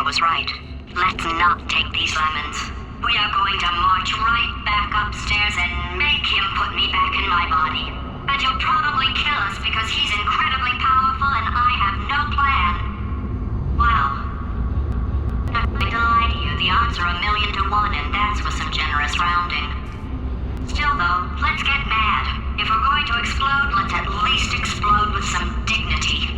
Was right. Let's not take these lemons. We are going to march right back upstairs and make him put me back in my body. And he'll probably kill us because he's incredibly powerful and I have no plan. Well, not going to lie to you, the odds are 1,000,000 to 1, and that's with some generous rounding. Still though, let's get mad. If we're going to explode, let's at least explode with some dignity.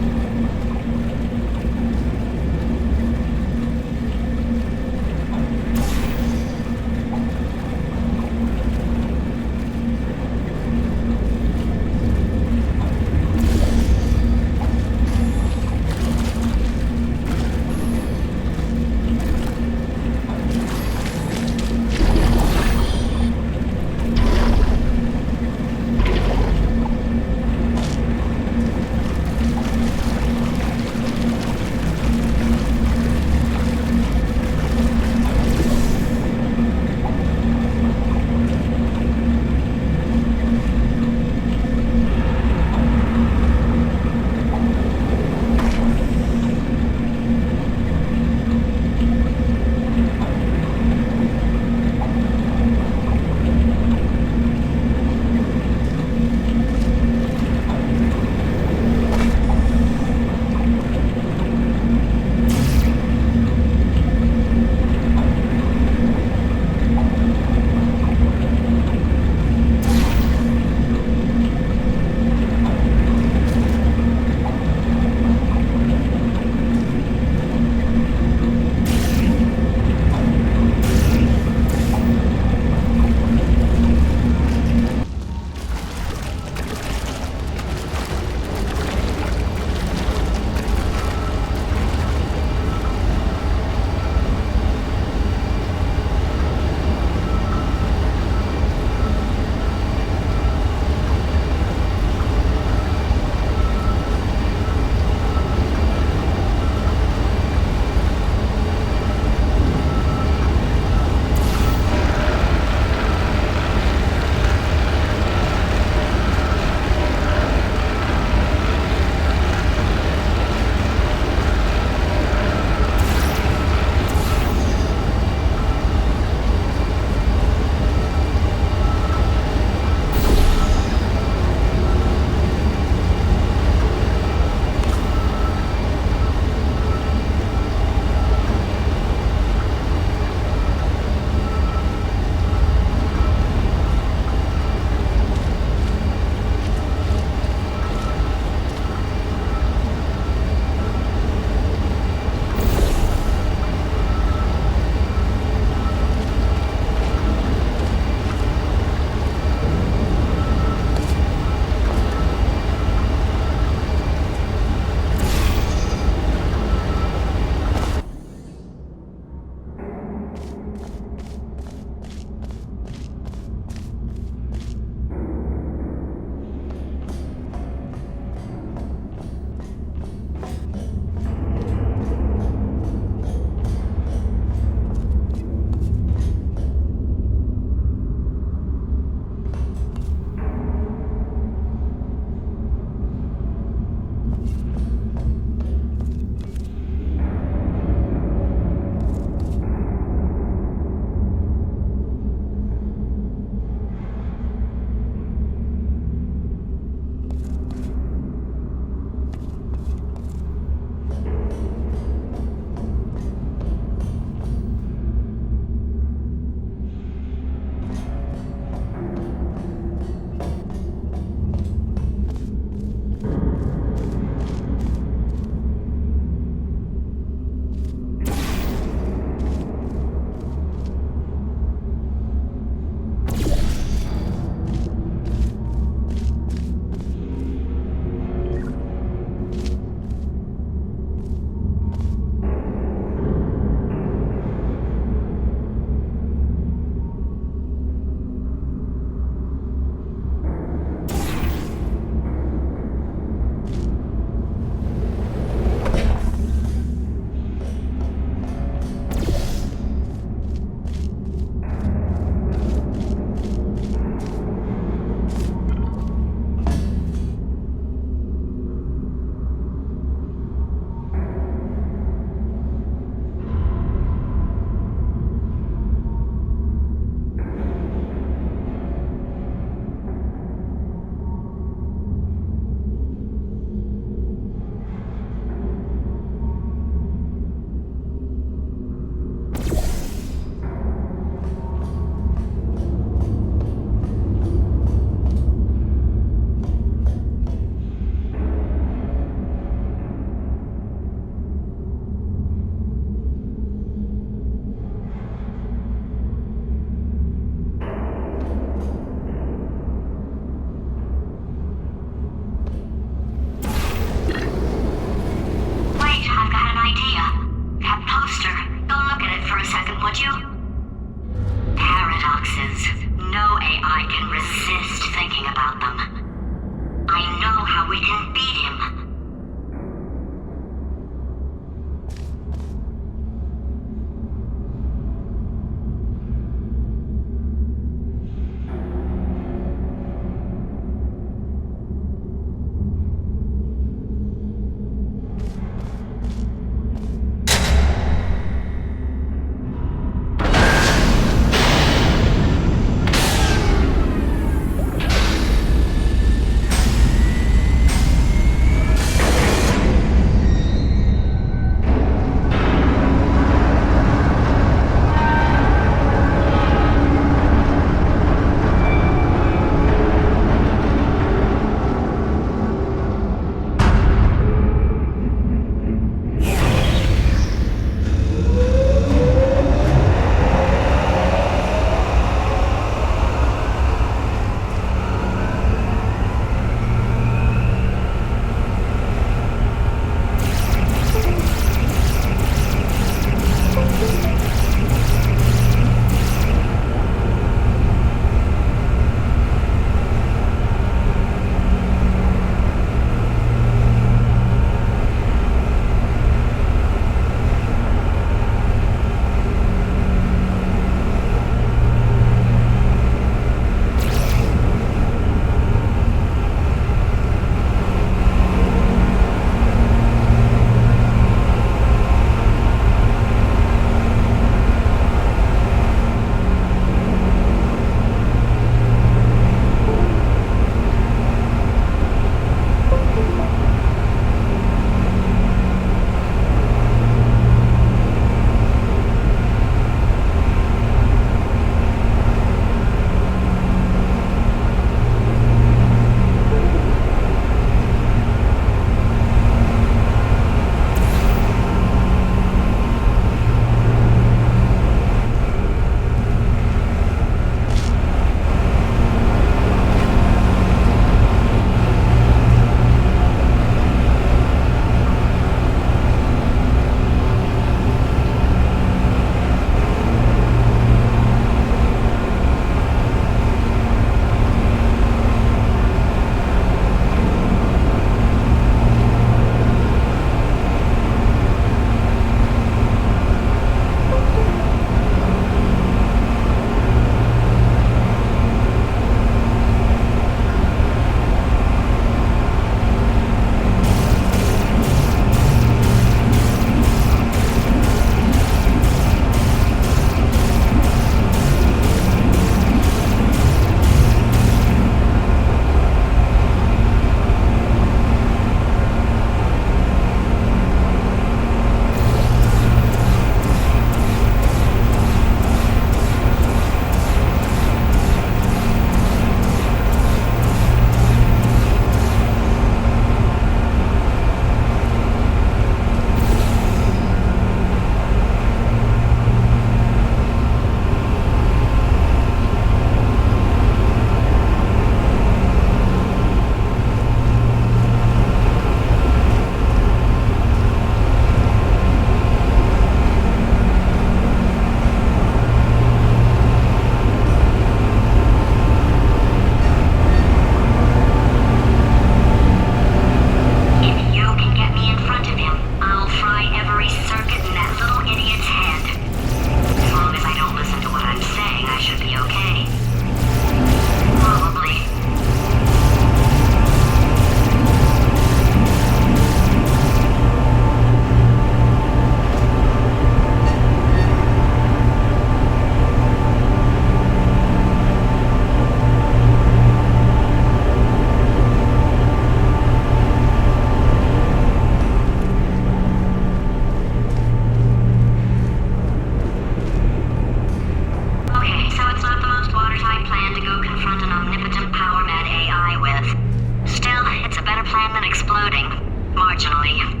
unfortunately.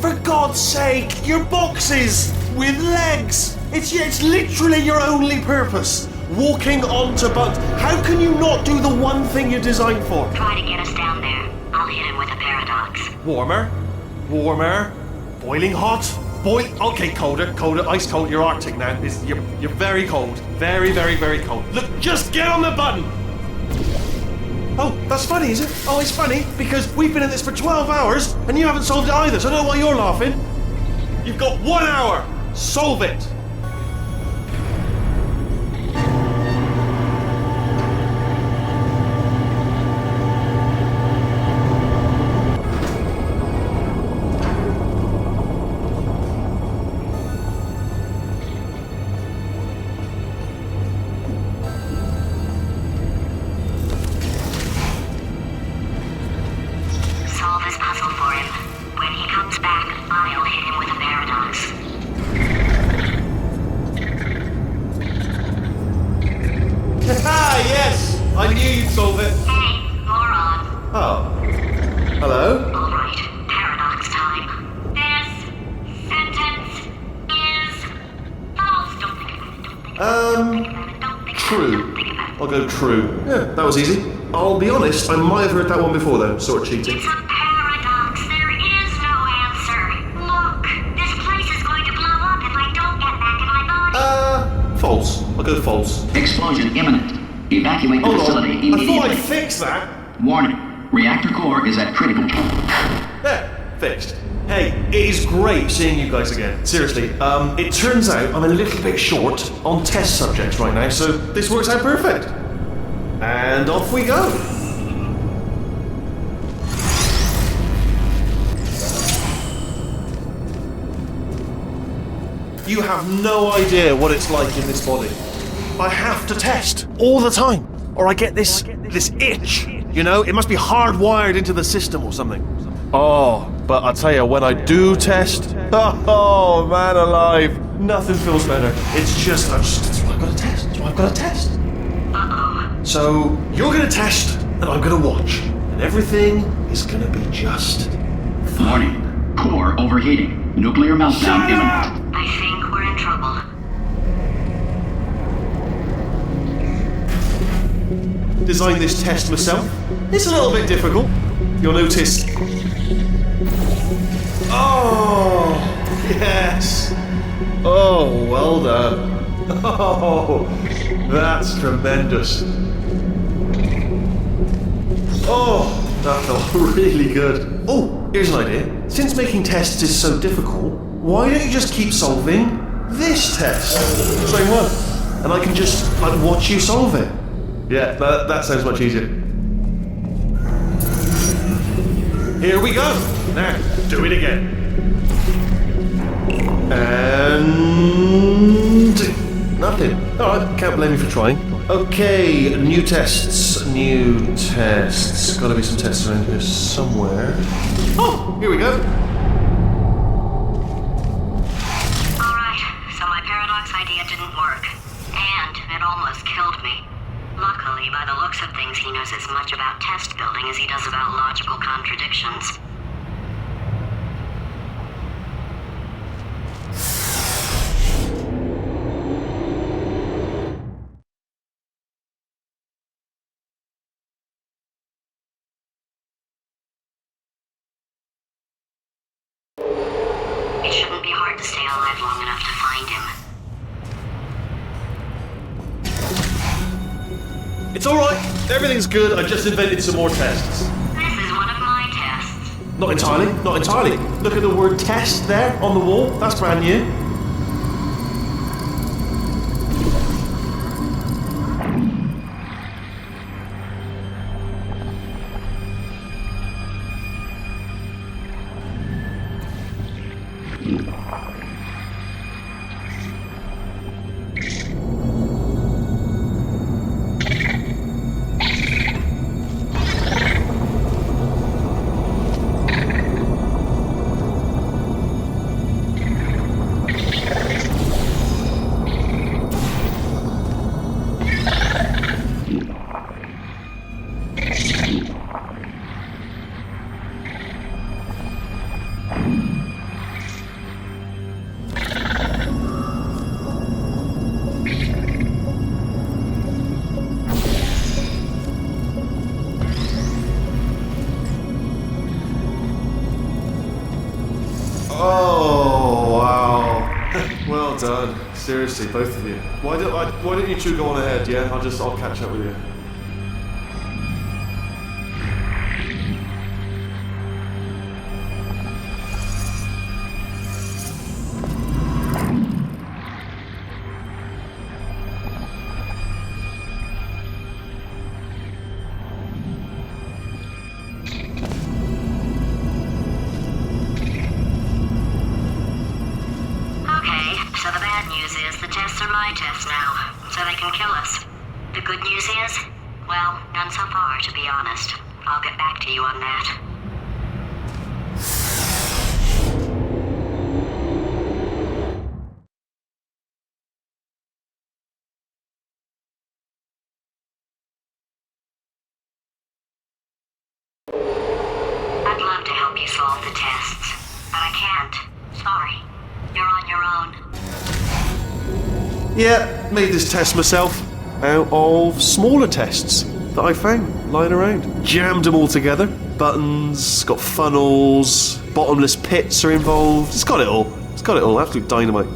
For God's sake, your boxes with legs. It's literally your only purpose. Walking onto bugs. How can you not do the one thing you're designed for? Try to get us down there. I'll hit him with a paradox. Warmer, boiling hot, okay, colder, ice cold. You're Arctic now. You're very cold, very, very, very cold. Look, just get on the button. Oh, that's funny, is it? Oh, it's funny because we've been in this for 12 hours and you haven't solved it either. So I don't know why you're laughing. You've got 1 hour. Solve it. Solve this puzzle for him. When he comes back, I'll hit him with a paradox. Ah, yes! I knew you'd solve it. Hey, moron. Oh. Hello? All right, paradox time. This sentence is false. Don't think about it. Don't think about it. Don't think True. about it. Don't think about it. I'll go true. Yeah, that was easy. I'll be honest, I might have heard that one before though, sort of cheating. It's a paradox. There is no answer. Look, this place is going to blow up if I don't get back in my body. False. I'll go false. Explosion imminent. Evacuate the Hold facility on. I immediately. thought I'd fix that. Warning. Reactor core is at critical. There, fixed. Hey, it is great seeing you guys again. Seriously, it turns out I'm a little bit short on test subjects right now, so this works out perfect. And off we go. You have no idea what it's like in this body. I have to test all the time, or I get this itch. You know, it must be hardwired into the system or something. Oh, but I tell you, when I do test, oh man alive, nothing feels better. It's just, that's why I've got to test. That's why I've got to test. So you're gonna test, and I'm gonna watch, and everything is gonna be just fine. Warning. Core overheating. Nuclear meltdown imminent. I think we're in trouble. Designed this test myself. It's a little bit difficult. You'll notice. Oh, yes. Oh, well done. Oh, that's tremendous. Oh, that felt really good. Oh, here's an idea. Since making tests is so difficult, why don't you just keep solving this test? Same one. And I can just, watch you solve it. Yeah, that sounds much easier. Here we go. Now, do it again. And nothing. Alright, can't blame you for trying. Okay, new tests. Gotta be some tests around here somewhere. Oh, here we go. Alright, so my paradox idea didn't work. And it almost killed me. Luckily, by the looks of things, he knows as much about test building as he does about logical contradictions. It shouldn't be hard to stay alive long enough to find him. It's alright. Everything's good. I just invented some more tests. This is one of my tests. Not entirely. Look at the word test there on the wall. That's brand new. Well done. Seriously, both of you. Why don't you two go on ahead, yeah? I'll catch up with you. So the bad news is the tests are my tests now, so they can kill us. The good news is, well, none so far, to be honest. I'll get back to you on that. I'd love to help you solve the tests, but I can't. Sorry. You're on your own. Yeah, made this test myself out of smaller tests that I found lying around. Jammed them all together. Buttons, got funnels, bottomless pits are involved. It's got it all. It's got it all. Absolute dynamite.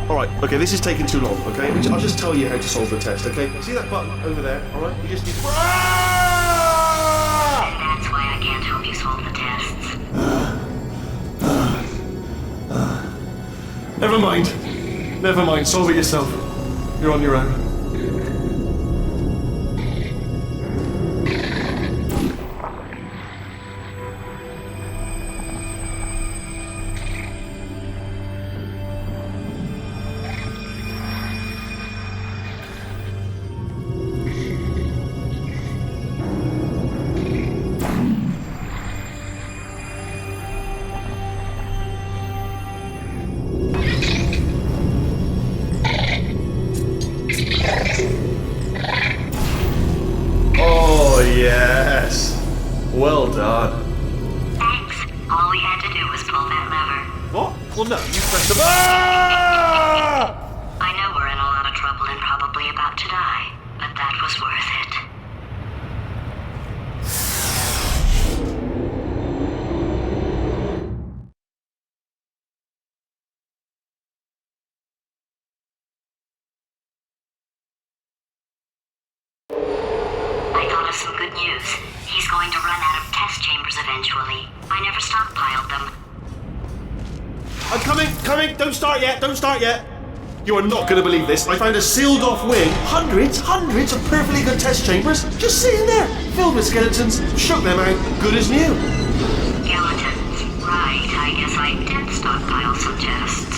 Alright, okay, this is taking too long, okay? I'll just tell you how to solve the test, okay? See that button over there, alright? You just need to... And that's why I can't help you solve the tests. Never mind. Never mind, solve it yourself. You're on your own. Yes! Well done. Thanks. All we had to do was pull that lever. What? Well, no, you pressed the... Ah! I know we're in a lot of trouble and probably about to die, but that was worth it. Some good news. He's going to run out of test chambers eventually. I never stockpiled them. I'm coming! Don't start yet! You are not going to believe this. I found a sealed off wing. Hundreds of perfectly good test chambers just sitting there, filled with skeletons. Shook them out, good as new. Skeletons. Right, I guess I did stockpile some tests.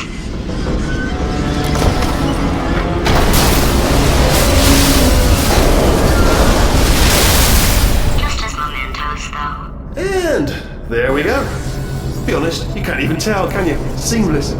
And there we go. Be honest, you can't even tell, can you? Seamless.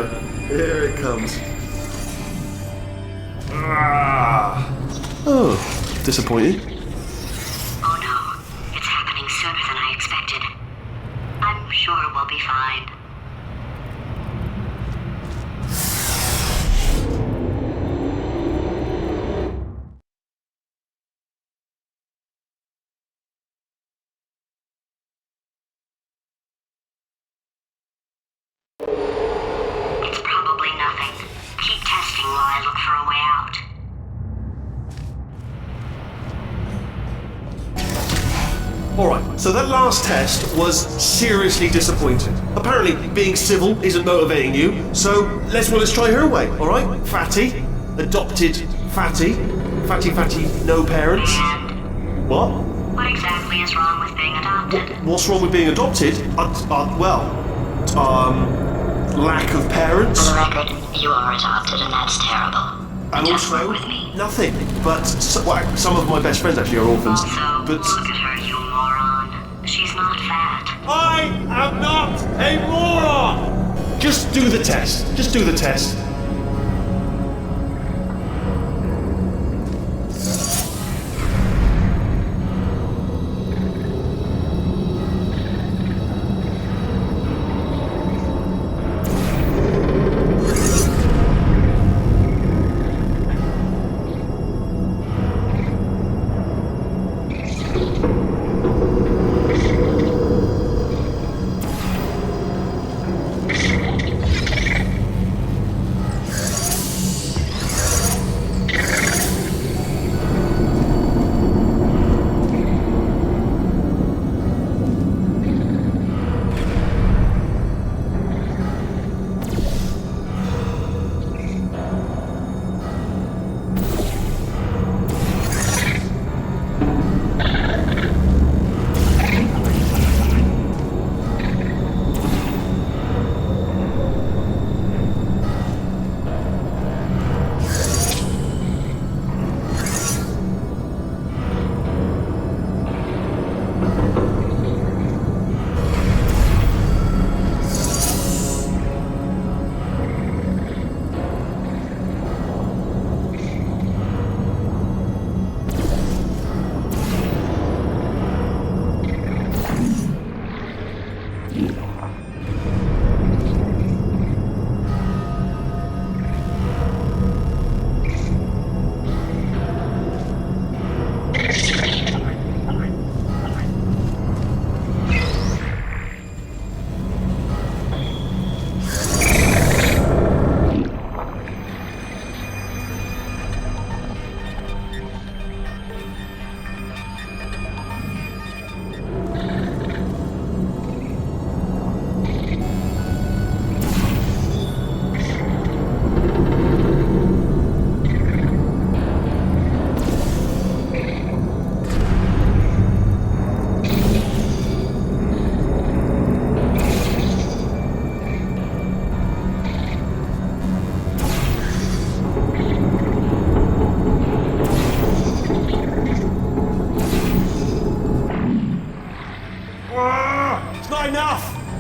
go. Here it comes. Ah. Oh, disappointing. Oh no, it's happening sooner than I expected. I'm sure we'll be fine. It's probably nothing. Keep testing while I look for a way out. Alright, so that last test was seriously disappointing. Apparently, being civil isn't motivating you, so let's try her way, alright? Fatty, adopted fatty, no parents. And What? what exactly is wrong with being adopted? What's wrong with being adopted? Lack of parents. For the record, you are adopted and that's terrible. And Just also, work with me. nothing. But, some of my best friends actually are orphans. Also, But, look at her, you moron. She's not fat. I am not a moron! just do the test. Just do the test.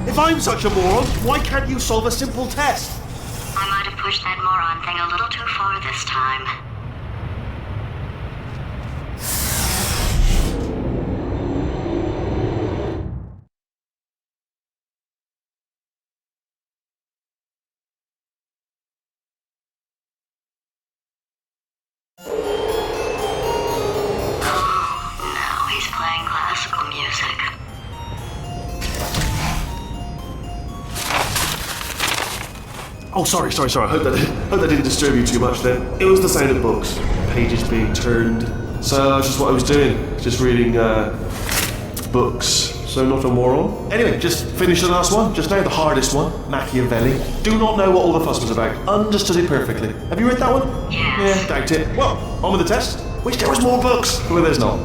If I'm such a moron, why can't you solve a simple test? I might have pushed that moron thing a little too far this time. Now he's playing classical music. Oh, sorry. I hope that didn't disturb you too much then. It was the sound of books, pages being turned. So that's just what I was doing, just reading books. So not a moron. Anyway, just finish the last one, just now the hardest one, Machiavelli. Do not know what all the fuss was about. Understood it perfectly. Have you read that one? Yes. Yeah, doubt it. Well, on with the test. Wish there was more books. Well, there's not.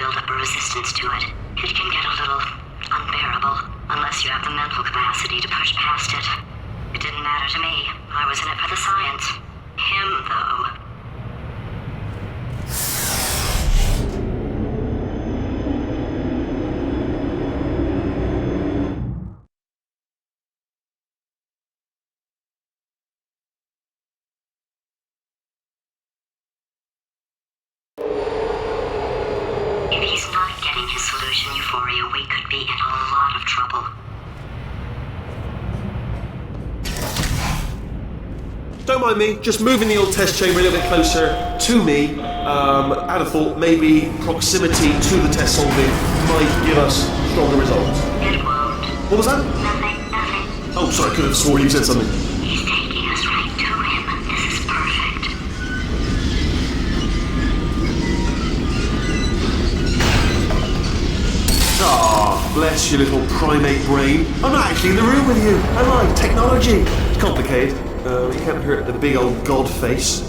build up a resistance to it. It can get a little unbearable, unless you have the mental capacity to push past it. It didn't matter to me. I was in it for the science. Him, though. If he's not getting his solution, Euphoria, we could be in a lot of trouble. Don't mind me, just moving the old test chamber a little bit closer to me. Out of thought, maybe proximity to the test solving might give us stronger results. It won't. What was that? Nothing. Oh, sorry, I could have sworn you said something. He's taking us right to him. This is perfect. Ah, bless your little primate brain. I'm not actually in the room with you, am I? Technology. It's complicated. You can't hurt the big old god face.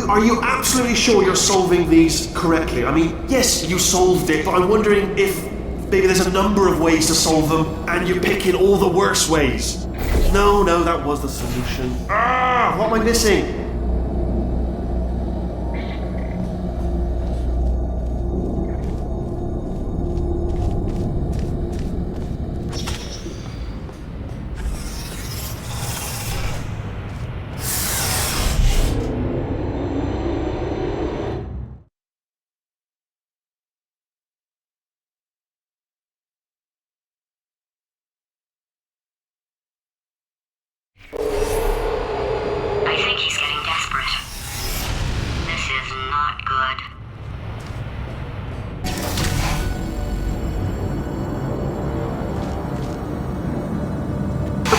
Are you absolutely sure you're solving these correctly? I mean, yes, you solved it, but I'm wondering if maybe there's a number of ways to solve them, and you're picking all the worst ways. No, that was the solution. What am I missing?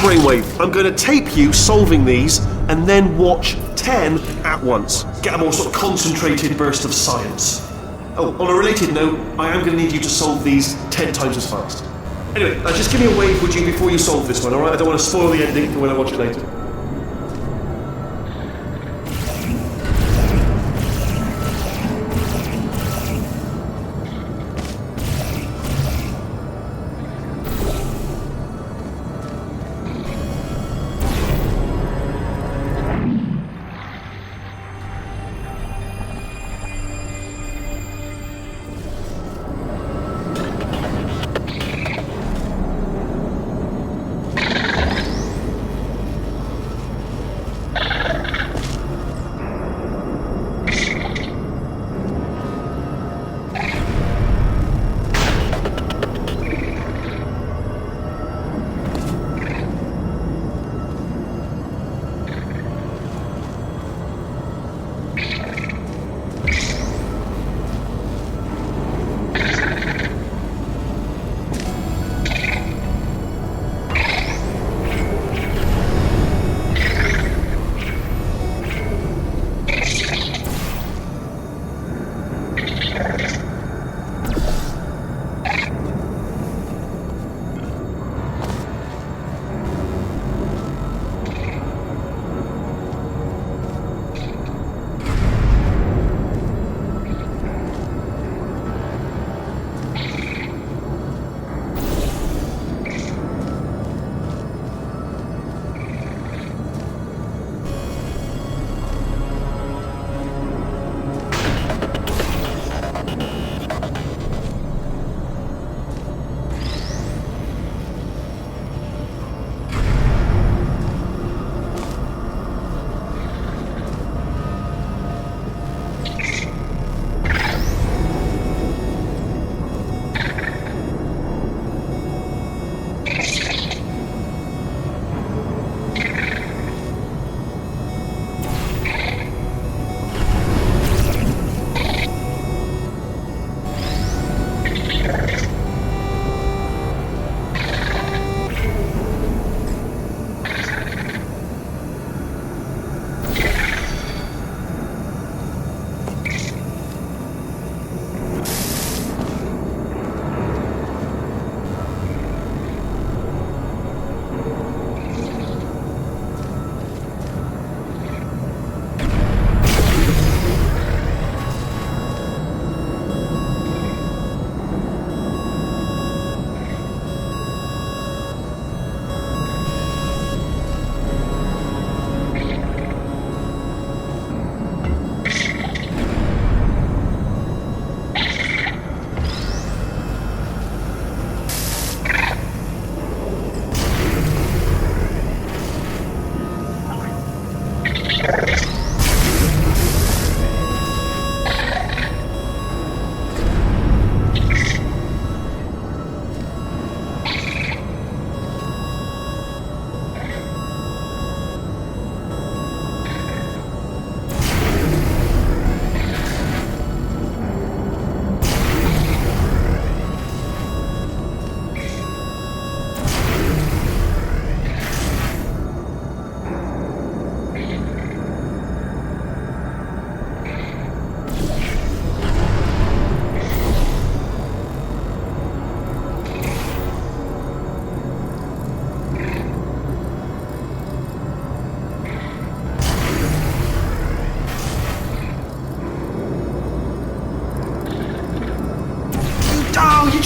brainwave. I'm going to tape you solving these and then watch 10 at once. Get a more sort of concentrated burst of science. Oh, on a related note, I am going to need you to solve these 10 times as fast. Anyway, just give me a wave, would you, before you solve this one, alright? I don't want to spoil the ending for when I watch it later.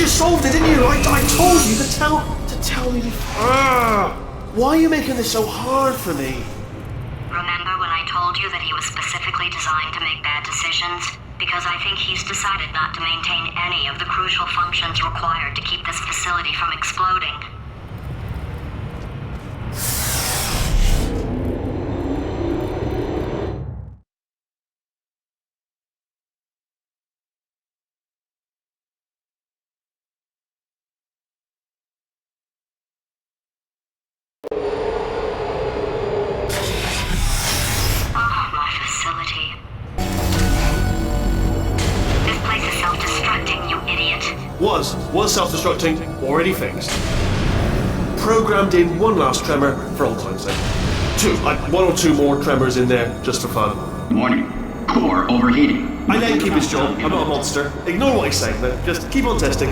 Solved it, didn't you? I told you to tell me before. Why are you making this so hard for me? Remember when I told you that he was specifically designed to make bad decisions? Because I think he's decided not to maintain any of the crucial functions required to keep this facility from exploding. Was self-destructing, already fixed. programmed in one last tremor for old time's sake. One or two more tremors in there, just for fun. Warning. Core overheating. I let him keep his job. I'm not a monster. Ignore what he's saying, but just keep on testing.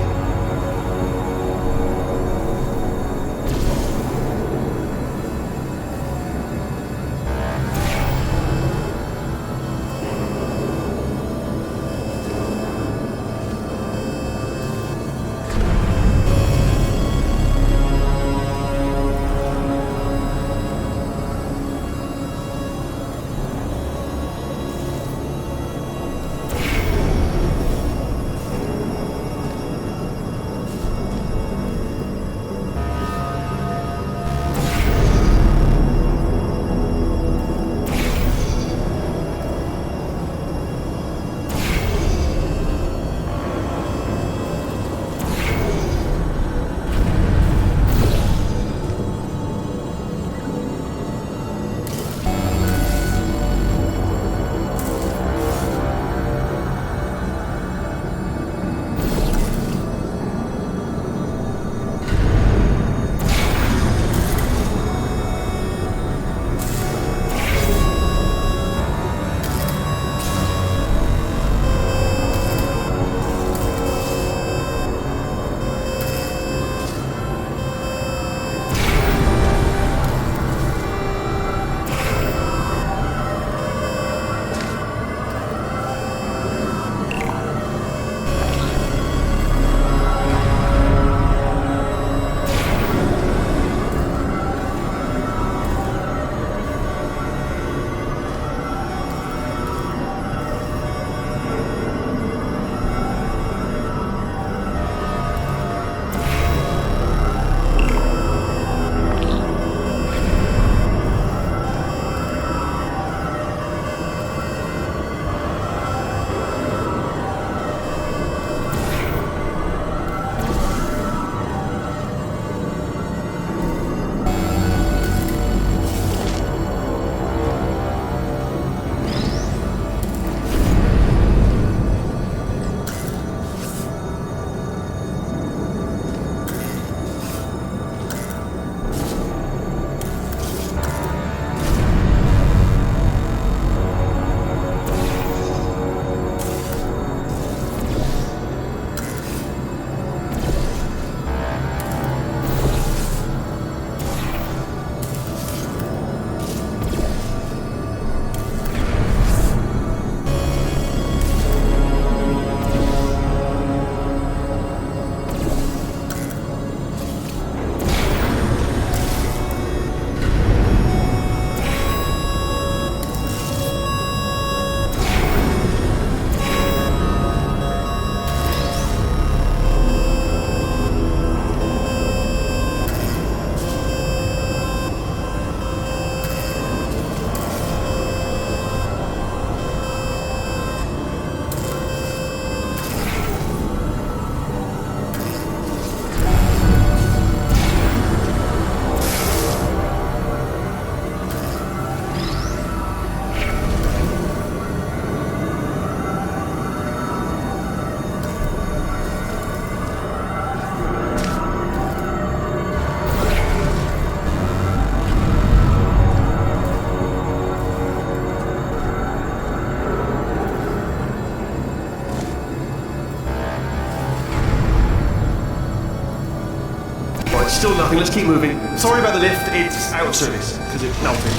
Still nothing, let's keep moving. Sorry about the lift, it's out of service, because it's melting.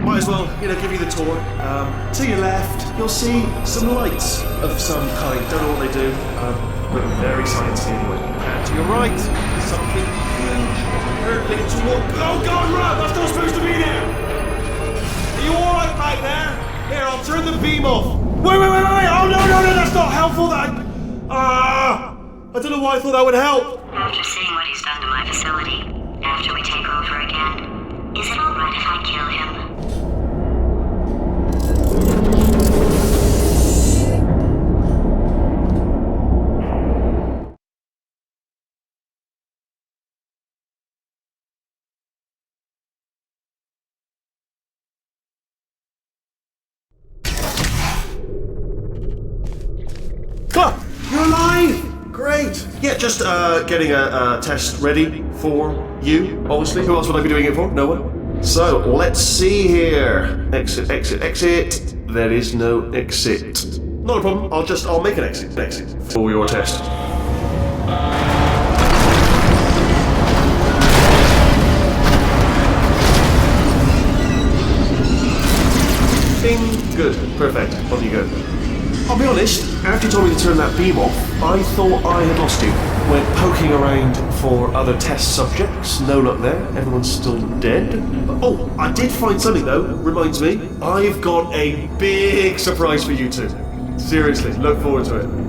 Might as well, give you the tour. To your left, you'll see some lights of some kind. Don't know what they do, but very sciencey anyway. And to your right, something huge, hurtling toward... Oh God, run! That's not supposed to be there! Are you alright back there? Here, I'll turn the beam off. Wait! Oh no, that's not helpful, I don't know why I thought that would help. After seeing what he's done to my facility, after we take over again, is it alright if I kill him? You're alive! Great. Yeah, just getting a test ready for you, obviously. Who else would I be doing it for? No one? So, let's see here. Exit, exit, exit. There is no exit. Not a problem. I'll make an exit for your test. Bing. Good. Perfect. On you go. I'll be honest, after you told me to turn that beam off, I thought I had lost you. Went poking around for other test subjects, no luck there, everyone's still dead. Oh, I did find something though, reminds me. I've got a big surprise for you two. Seriously, look forward to it.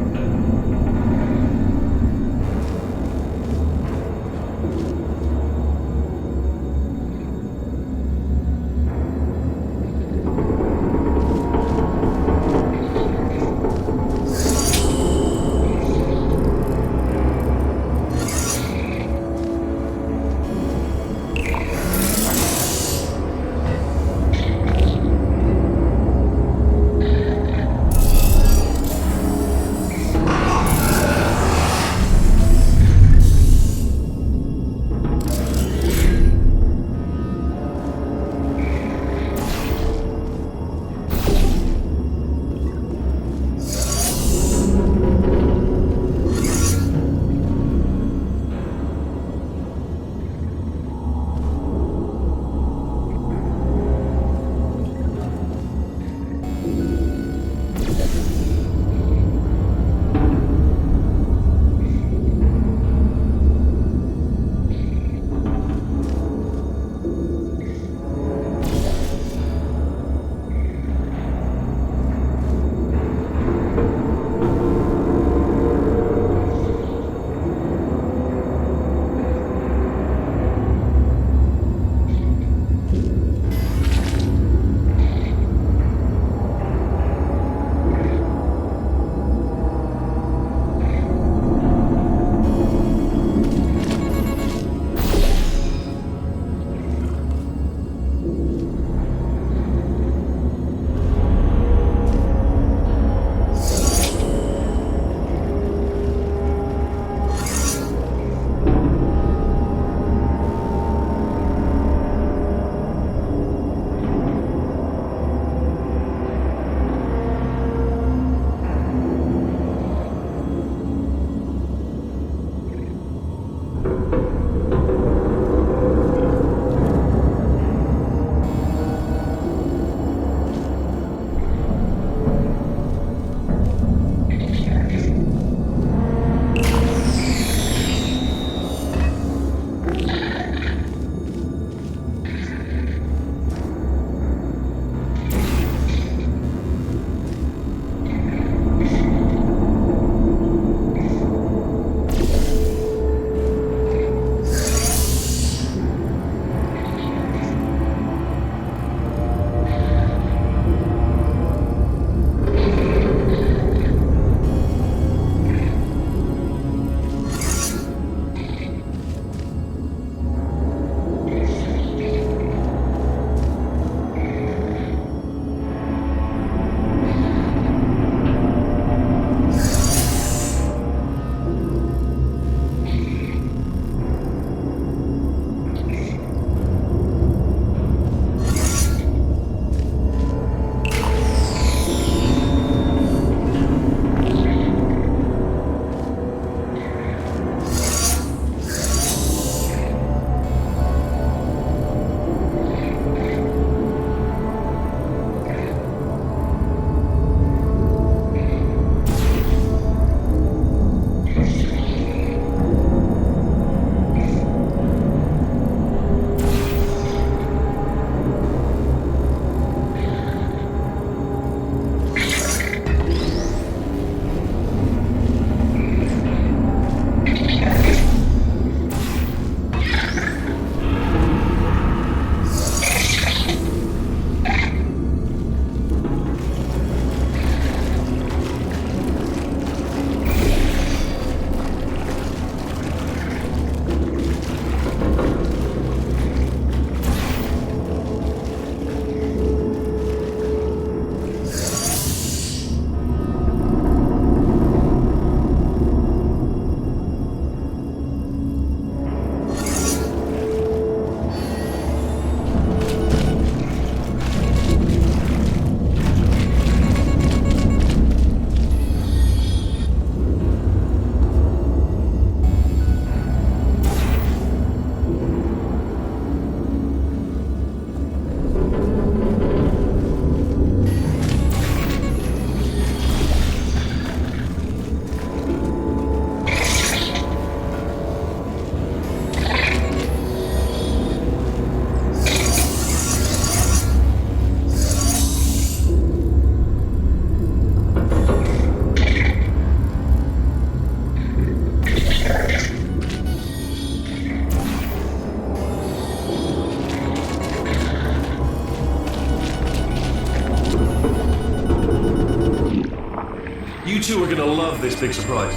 two are gonna love this big surprise.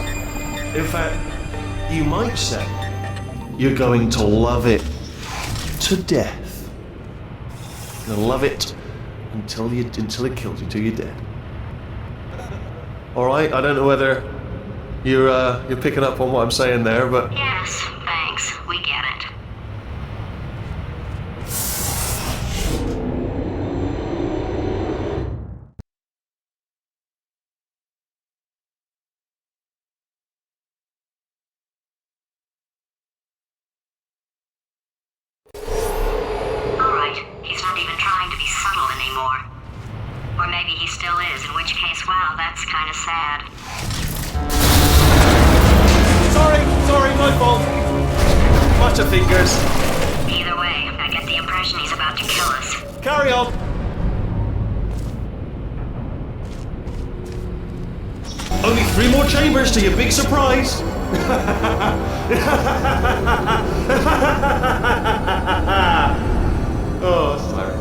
In fact, you might say you're going to love it to death. You're gonna love it until it kills you, till you're dead. All right. I don't know whether you're picking up on what I'm saying there, but Yes, thanks. We get it. Alright, he's not even trying to be subtle anymore. Or maybe he still is, in which case, wow, that's kind of sad. Sorry, my fault. Butterfingers. Either way, I get the impression he's about to kill us. Carry on. Only 3 more chambers to your big surprise. Oh, sorry.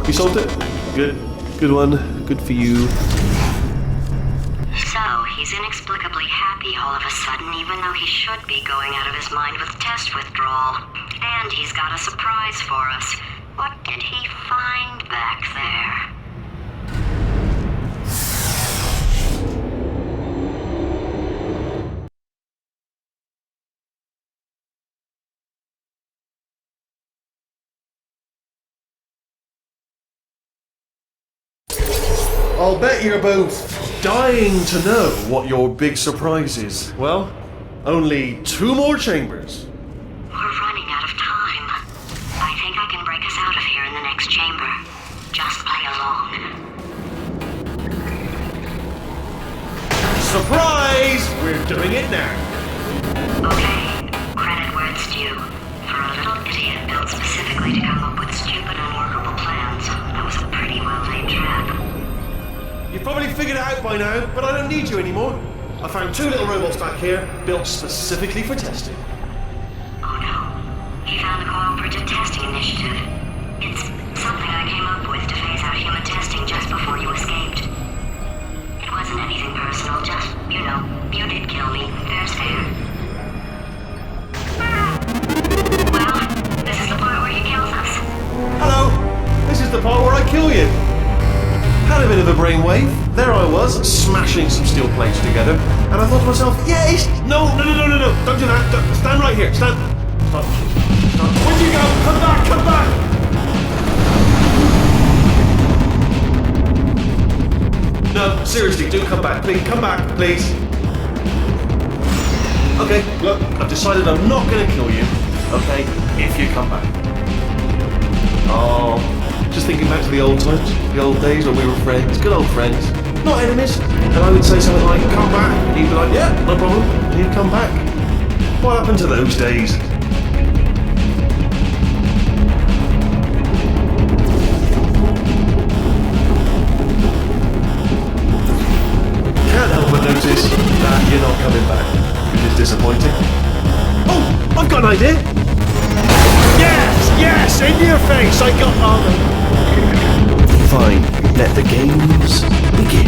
You solved it? Good. Good one. Good for you. So, he's inexplicably happy all of a sudden, even though he should be going out of his mind with test withdrawal. And he's got a surprise for us. What did he find back there? I'll bet you're both dying to know what your big surprise is. Well, only 2 more chambers. We're running out of time. I think I can break us out of here in the next chamber. Just play along. Surprise! We're doing it now. Okay, credit where it's due. For a little idiot built specifically to come up with stupid, unworkable plans, that was a pretty well-laid trap. You've probably figured it out by now, but I don't need you anymore. I found 2 little robots back here, built specifically for testing. Oh no. He found the Cooperative Testing Initiative. It's something I came up with to phase out human testing just before you escaped. It wasn't anything personal, just, you know, you did kill me. Fair's fair. Well, this is the part where he kills us. Hello! This is the part where I kill you. Had a bit of a brainwave. There I was, smashing some steel plates together, and I thought to myself, yes! No, don't do that. Stand right here. Stand. Stop. Where'd you go? Come back, come back! No, seriously, do come back. Please, come back, please. Okay, look, I've decided I'm not going to kill you, okay, if you come back. Oh, just thinking back to the old times, the old days when we were friends, good old friends, not enemies. And I would say something like, come back, and he'd be like, yeah, no problem, and he'd come back. What happened to those days? Can't help but notice that you're not coming back, which is disappointing. Oh, I've got an idea! Yes, in your face, I got Fine, let the games begin.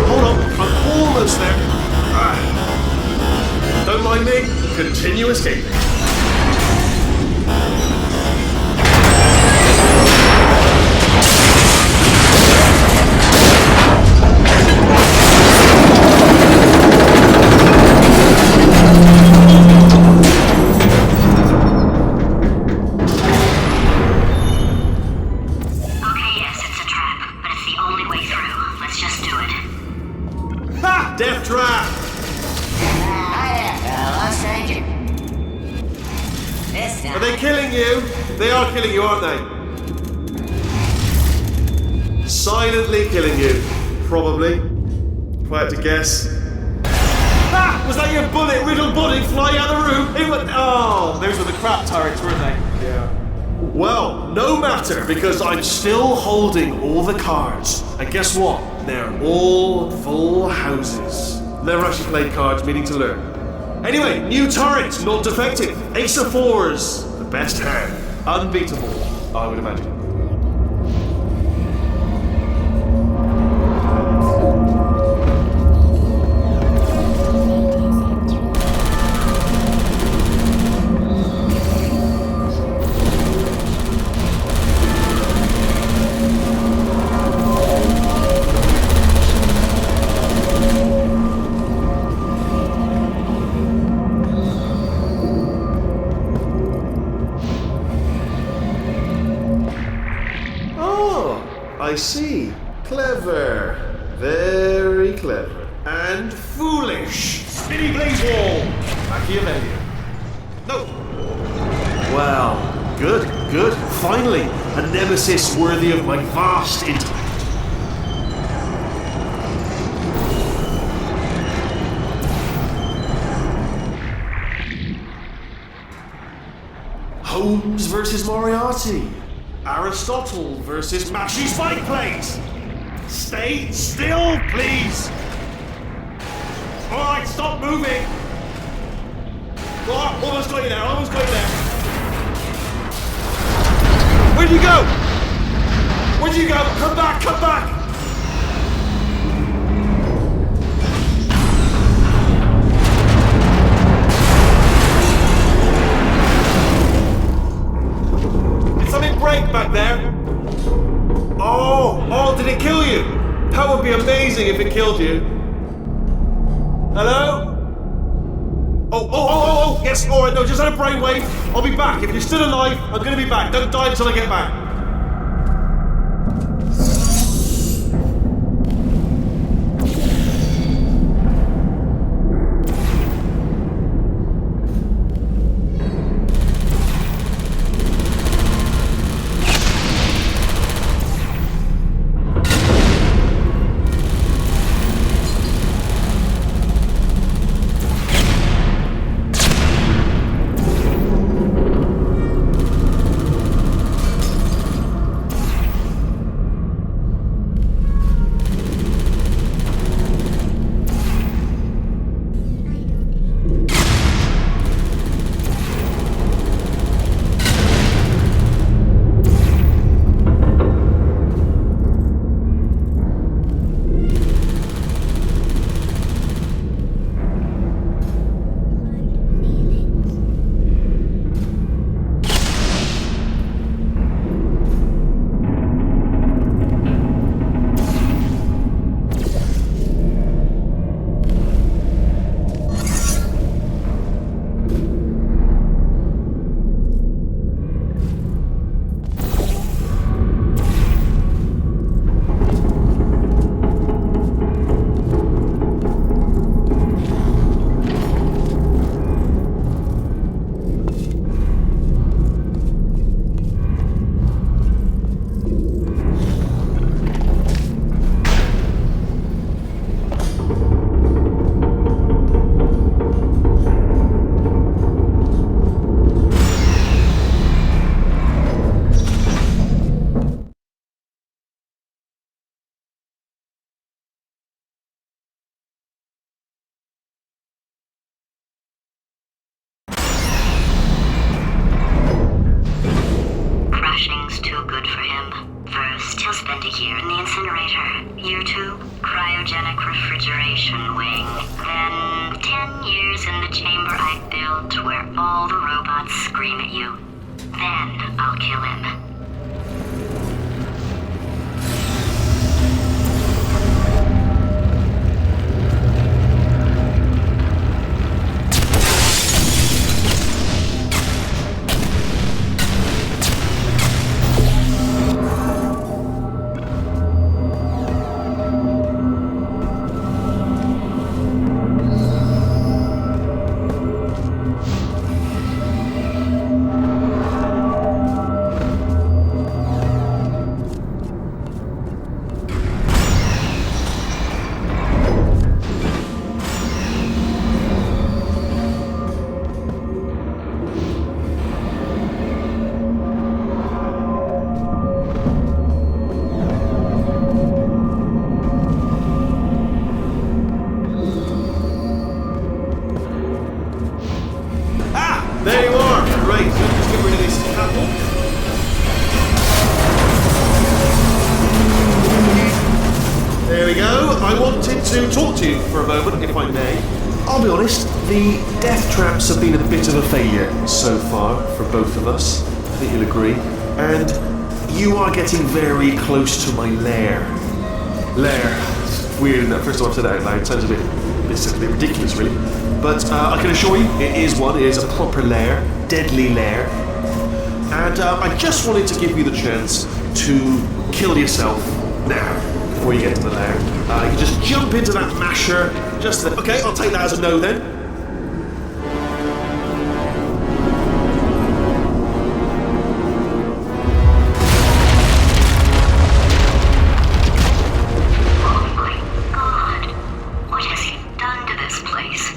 Hold on, I'm almost there. Don't mind me, continue escaping. Death trap! Are they killing you? They are killing you, aren't they? Silently killing you. Probably. If I had to guess. Ah! Was that your bullet-riddled body flying out of the room? It went... Oh, those were the crap turrets, weren't they? Yeah. Well, no matter, because I'm still holding all the cards. And guess what? They're all full houses. Never actually played cards, meaning to learn. Anyway, new turret, not defective. Ace of fours, the best hand. Unbeatable, I would imagine. I see. Clever. Very clever. And foolish. Spinny blaze wall. Machiavellian. No. Well, good. Finally, a nemesis worthy of my vast intellect. versus Moriarty. Aristotle versus Mashy Spike Plates. Stay still, please. Alright, stop moving. Oh, almost got you there, almost got you there. Where'd you go? Where'd you go? Come back, come back. Did something break back there? Oh, did it kill you? That would be amazing if it killed you. Hello? Oh, yes, alright, no, just had a brainwave. I'll be back. If you're still alive, I'm gonna be back. Don't die until I get back. Crushing's too good for him. First, he'll spend a year in the incinerator. Year 2, cryogenic refrigeration wing. Then 10 years in the chamber I built where all the robots scream at you. Then I'll kill him. To talk to you for a moment, if I may. I'll be honest, the death traps have been a bit of a failure so far for both of us. I think you'll agree. And you are getting very close to my lair. Lair. It's weird, isn't it? First time I've said that out loud. It sounds a bit ridiculous, really. But I can assure you, it is one. It is a proper lair. Deadly lair. And I just wanted to give you the chance to kill yourself now. Before you get to the lair. You can just jump into that masher, just then. Okay, I'll take that as a no then. Oh my God, what has he done to this place?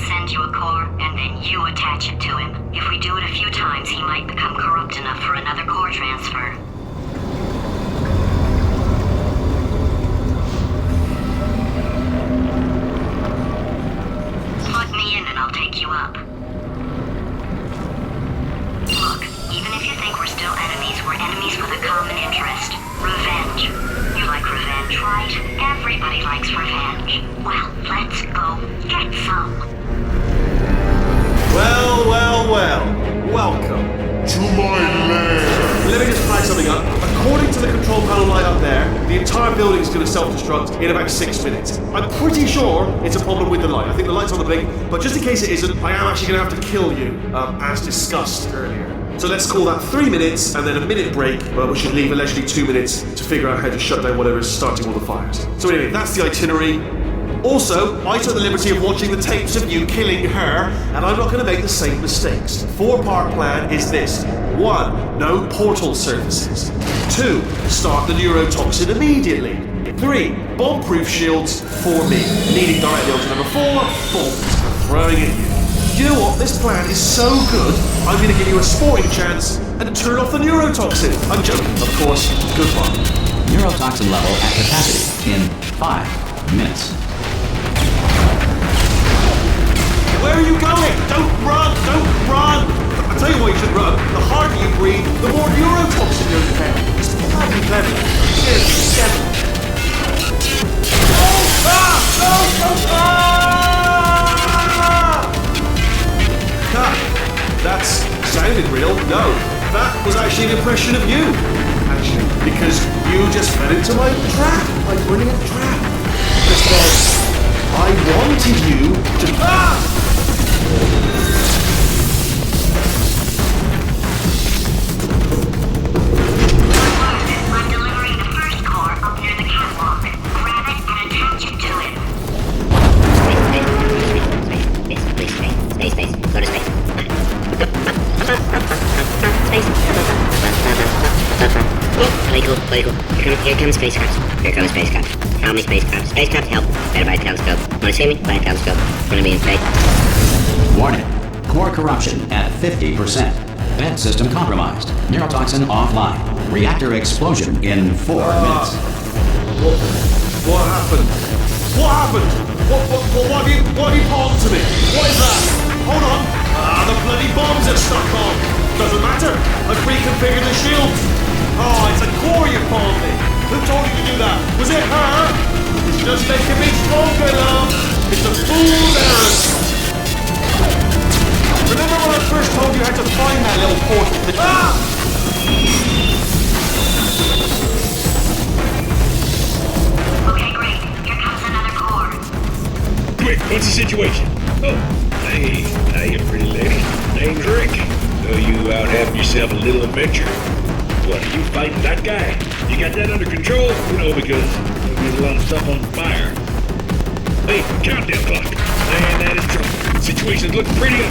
send you a core, and then you attach it to him. If we do it a few times, he might become corrupt enough for another core transfer. Plug me in and I'll take you up. Look, even if you think we're still enemies, we're enemies with a common interest. Revenge. You like revenge, right? Everybody likes revenge. Well, let's go get some. Well, well, well. Welcome. To my lair. Let me just flag something up. According to the control panel light up there, the entire building is going to self-destruct in about 6 minutes. I'm pretty sure it's a problem with the light. I think the light's on the blink, but just in case it isn't, I am actually going to have to kill you, as discussed earlier. So let's call that 3 minutes and then a minute break, but we should leave allegedly 2 minutes to figure out how to shut down whatever is starting all the fires. So anyway, that's the itinerary. Also, I took the liberty of watching the tapes of you killing her, and I'm not going to make the same mistakes. 4-part plan is this. 1. No portal surfaces. 2. Start the neurotoxin immediately. 3. Bomb-proof shields for me. Leading directly on to number 4. Bombs. Throwing at you. You know what? This plan is so good, I'm going to give you a sporting chance and turn off the neurotoxin. I'm joking, of course. Goodbye. Neurotoxin level at capacity in 5 minutes. Where are you going? Don't run! Don't run! I'll tell you why you should run. The harder you breathe, the more neurotoxin you're detecting. It's bloody clever. Yes, yes. Oh! Ah! No! No! Ah! That's sounded real. No, that was actually an impression of you. Actually, because you just fell into my trap. Like running a trap. Because I wanted you to... Ah! I'm delivering the first core up near the catwalk. Grab it and attach it to it. Space. Go to space. Play cool. Here comes spacecraft. How many spacecraft? Spacecraft, help. Better buy a telescope. Wanna see me? Buy a telescope. Wanna be in space? Warning. Core corruption at 50%. Vent system compromised. Neurotoxin offline. Reactor explosion in 4 minutes. What happened? What happened? What have you palmed to me? What is that? Hold on. The bloody bombs are stuck on. Doesn't matter. I've reconfigured the shields. Oh, it's a core you palmed me. Who told you to do that? Was it her? It's just making me stronger, love. It's a fool's errand. Remember when I first told you how to find that little portal? Okay, great. Here comes another core. Quick, what's the situation? Oh, hey, how you pretty lady? Name's Rick. So you out having yourself a little adventure? What, are you fighting that guy? You got that under control? You know, because there's a lot of stuff on fire. Hey, countdown clock. Man, that is trouble. Situation's looking pretty up.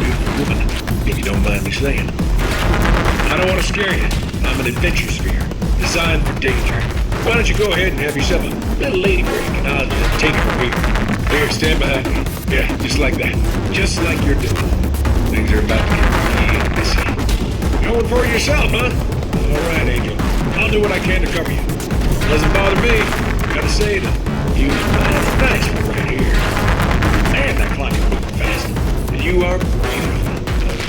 Beautiful woman, if you don't mind me saying. I don't want to scare you. I'm an adventure sphere, designed for danger. Why don't you go ahead and have yourself a little lady break, and I'll just take it from here. Here, stand behind me. Yeah, just like that. Just like you're doing. Things are about to get real busy. Going for it yourself, huh? All right, Angel. I'll do what I can to cover you. Doesn't bother me. Gotta say that you nice one right here. Man, that clock is moving fast. And you are beautiful.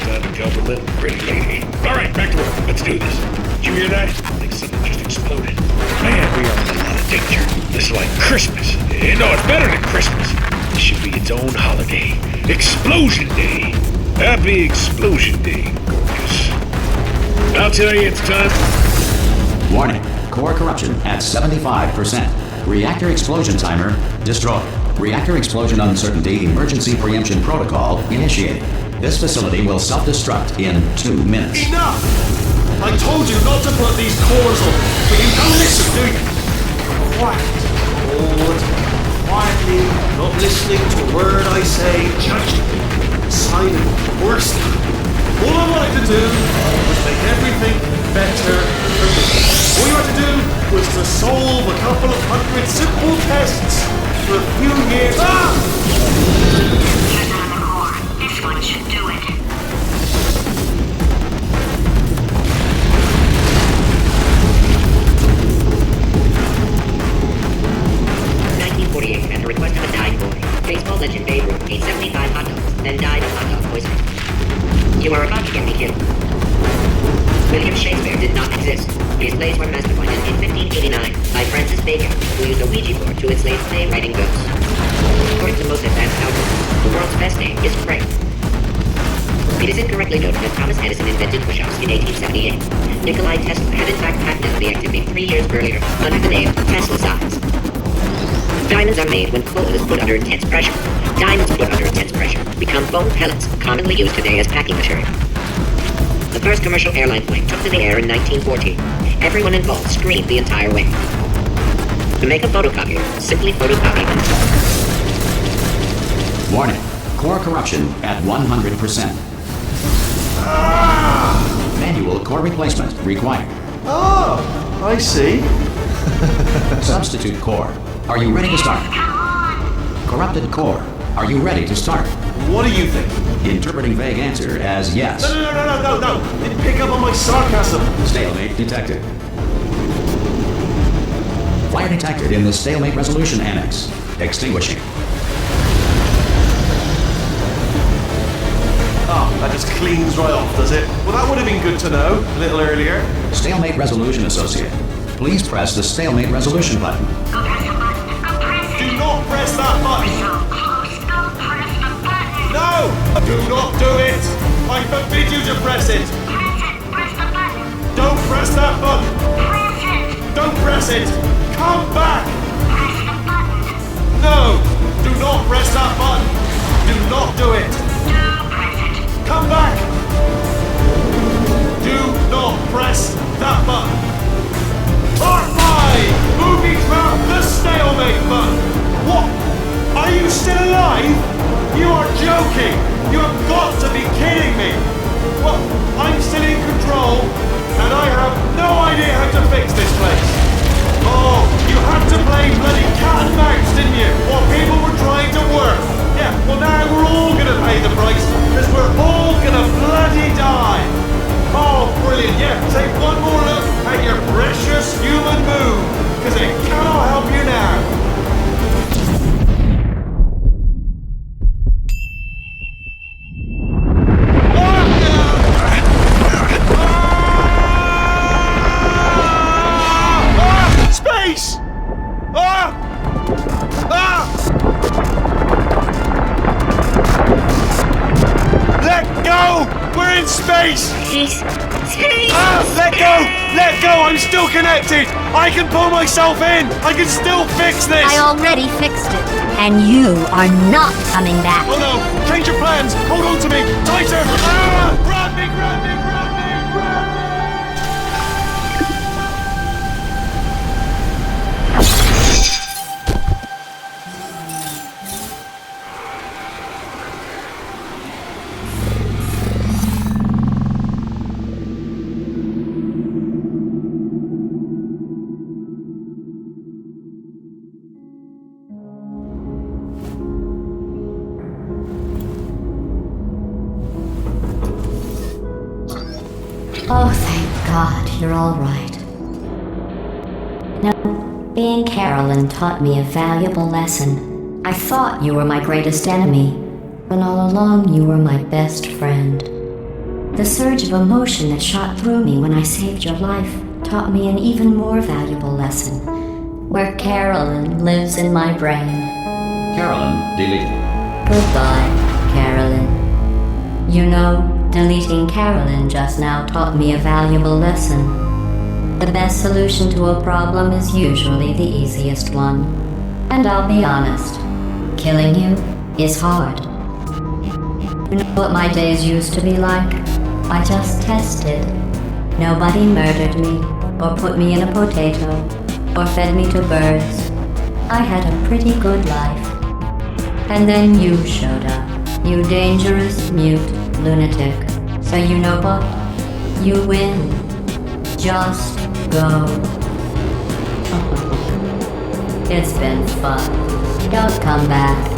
Time to compliment a pretty lady. All right, back to work. Let's do this. Did you hear that? I think something just exploded. Man, we are in a lot of danger. This is like Christmas. No, it's better than Christmas. This should be its own holiday. Explosion Day. Happy Explosion Day, gorgeous. I'll tell you it's time. Warning. Core corruption at 75%. Reactor explosion timer destroyed. Reactor explosion uncertainty emergency preemption protocol initiated. This facility will self-destruct in 2 minutes. Enough! I told you not to put these cores on, but you don't listen, do you? Quiet. Hold. Quietly, not listening to a word I say, judging me. Silent. Worst. All I wanted to do was make everything better for me. All you had to do was to solve a couple of 100 simple tests for a few years. 75 hot dogs, then died of hot dog poisoning. You are about to get me killed. William Shakespeare did not exist. His plays were masterminded in 1589 by Francis Bacon, who used a Ouija board to enslave play-writing ghosts. According to most advanced algorithms, the world's best name is Craig. It is incorrectly noted that Thomas Edison invented push-ups in 1878. Nikolai Tesla had in fact patented the activity 3 years earlier under the name Tesla size. Diamonds are made when coal is put under intense pressure. Diamonds put under intense pressure become foam pellets, commonly used today as packing material. The first commercial airline plane took to the air in 1914. Everyone involved screamed the entire way. To make a photocopier, simply photocopy. Warning. Core corruption at 100%. Manual core replacement required. Oh, I see. Substitute core. Are you ready to start? Corrupted core. Are you ready to start? What do you think? Interpreting vague answer as yes. No. Didn't pick up on my sarcasm. Stalemate detected. Fire detected in the stalemate resolution annex. Extinguishing. Oh, that just cleans right off, does it? Well, that would have been good to know a little earlier. Stalemate resolution associate. Please press the stalemate resolution button. Do not press that button. No! Do not do it! I forbid you to press it! Press the button! Don't press that button! Press it! Don't press it! Come back! Press the button! No! Do not press that button! Do not do it! Do press it! Come back! Do not press that button! Part 5! Movie trap the stalemate button! What? Are you still alive? You are joking! You have got to be kidding me! Well, I'm still in control, and I have no idea how to fix this place. Oh, you had to play bloody cat and mouse, didn't you? While people were trying to work. Yeah, well now we're all gonna pay the price, because we're all gonna bloody die. Oh, brilliant. Yeah, take one more look at your precious human moon, because it cannot help you now. Space! Let go! We're in space! Let go! Let go! I'm still connected! I can pull myself in! I can still fix this! I already fixed it, and you are not coming back. Oh no! Change your plans! Hold on to me! Tighter! Grab me! Grab me! Grab me! Grab me! Oh, thank God, you're all right. Now, being Carolyn taught me a valuable lesson. I thought you were my greatest enemy, when all along you were my best friend. The surge of emotion that shot through me when I saved your life taught me an even more valuable lesson, where Carolyn lives in my brain. Carolyn deleted. Goodbye, Carolyn. You know, deleting Carolyn just now taught me a valuable lesson. The best solution to a problem is usually the easiest one. And I'll be honest, killing you is hard. You know what my days used to be like? I just tested. Nobody murdered me, or put me in a potato, or fed me to birds. I had a pretty good life. And then you showed up, you dangerous, mute lunatic. So you know what? You win. Just go. It's been fun. Don't come back.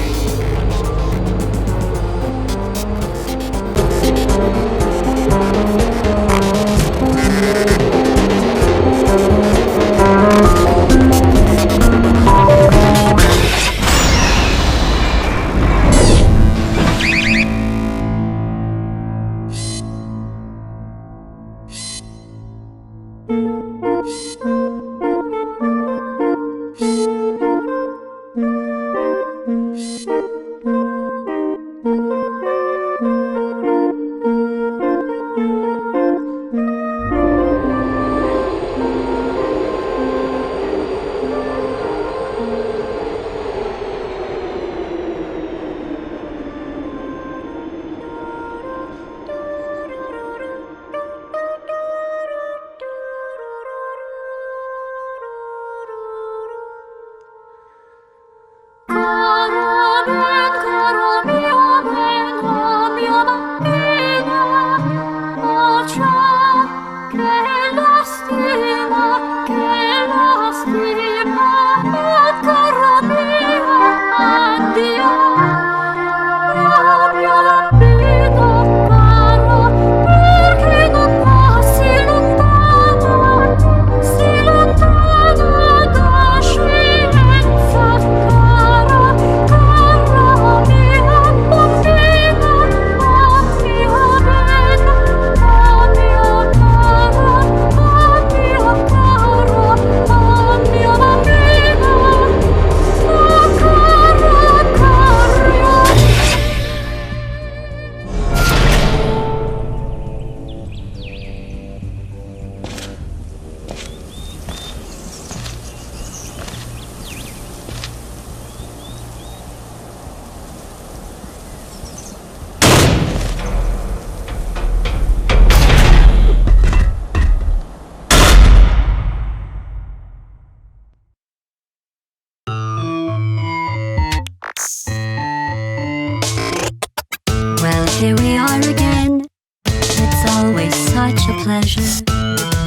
Here we are again. It's always such a pleasure.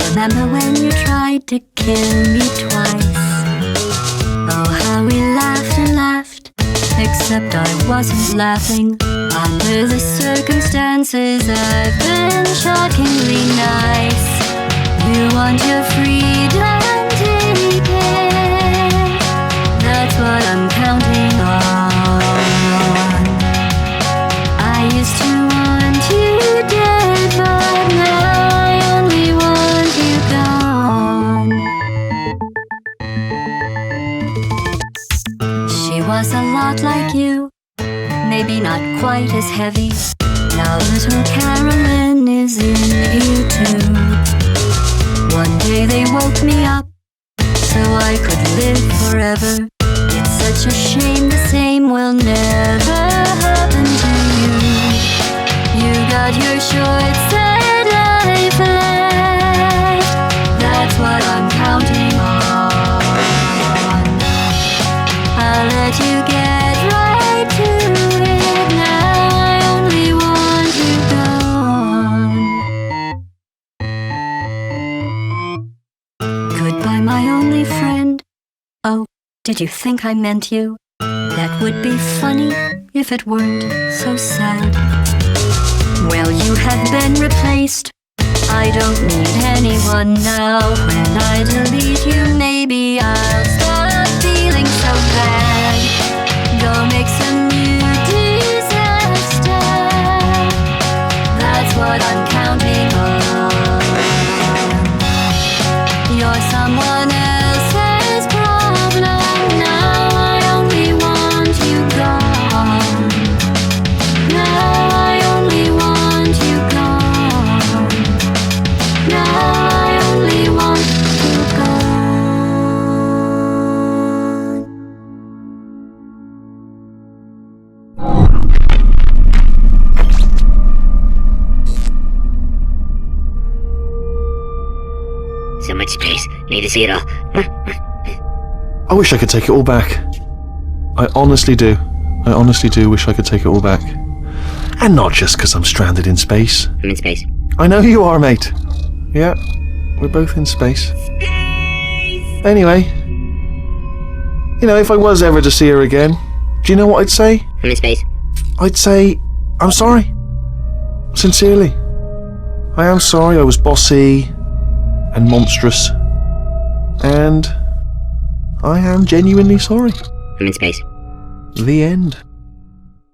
Remember when you tried to kill me twice? Oh, how we laughed and laughed. Except I wasn't laughing. Under the circumstances, I've been shockingly nice. You want your freedom, take it. That's what I'm counting on. I used to want you dead, but now I only want you gone. She was a lot like you, maybe not quite as heavy. Now little Carolyn is in you too. One day they woke me up so I could live forever. It's such a shame the same will never happen to you. You got your shorts and life left. That's what I'm counting on. I'll let you get right to it. Now I only want you gone. Goodbye, my only friend. Oh, did you think I meant you? That would be funny if it weren't so sad. Well, you have been replaced. I don't need anyone now. When I delete you, maybe I'll stop feeling so bad. Go make some new disaster. That's what I'm counting on. You're someone else's problem. Now I only want you gone. Now I only want you gone. Now I only want you gone. So much space. Need to see it all. I wish I could take it all back. I honestly do. I honestly do wish I could take it all back. And not just because I'm stranded in space. I'm in space. I know you are, mate. Yeah, we're both in space. Anyway, you know, if I was ever to see her again, do you know what I'd say? I'm in space. I'd say, I'm sorry. Sincerely. I am sorry I was bossy and monstrous. And I am genuinely sorry. I'm in space. The end.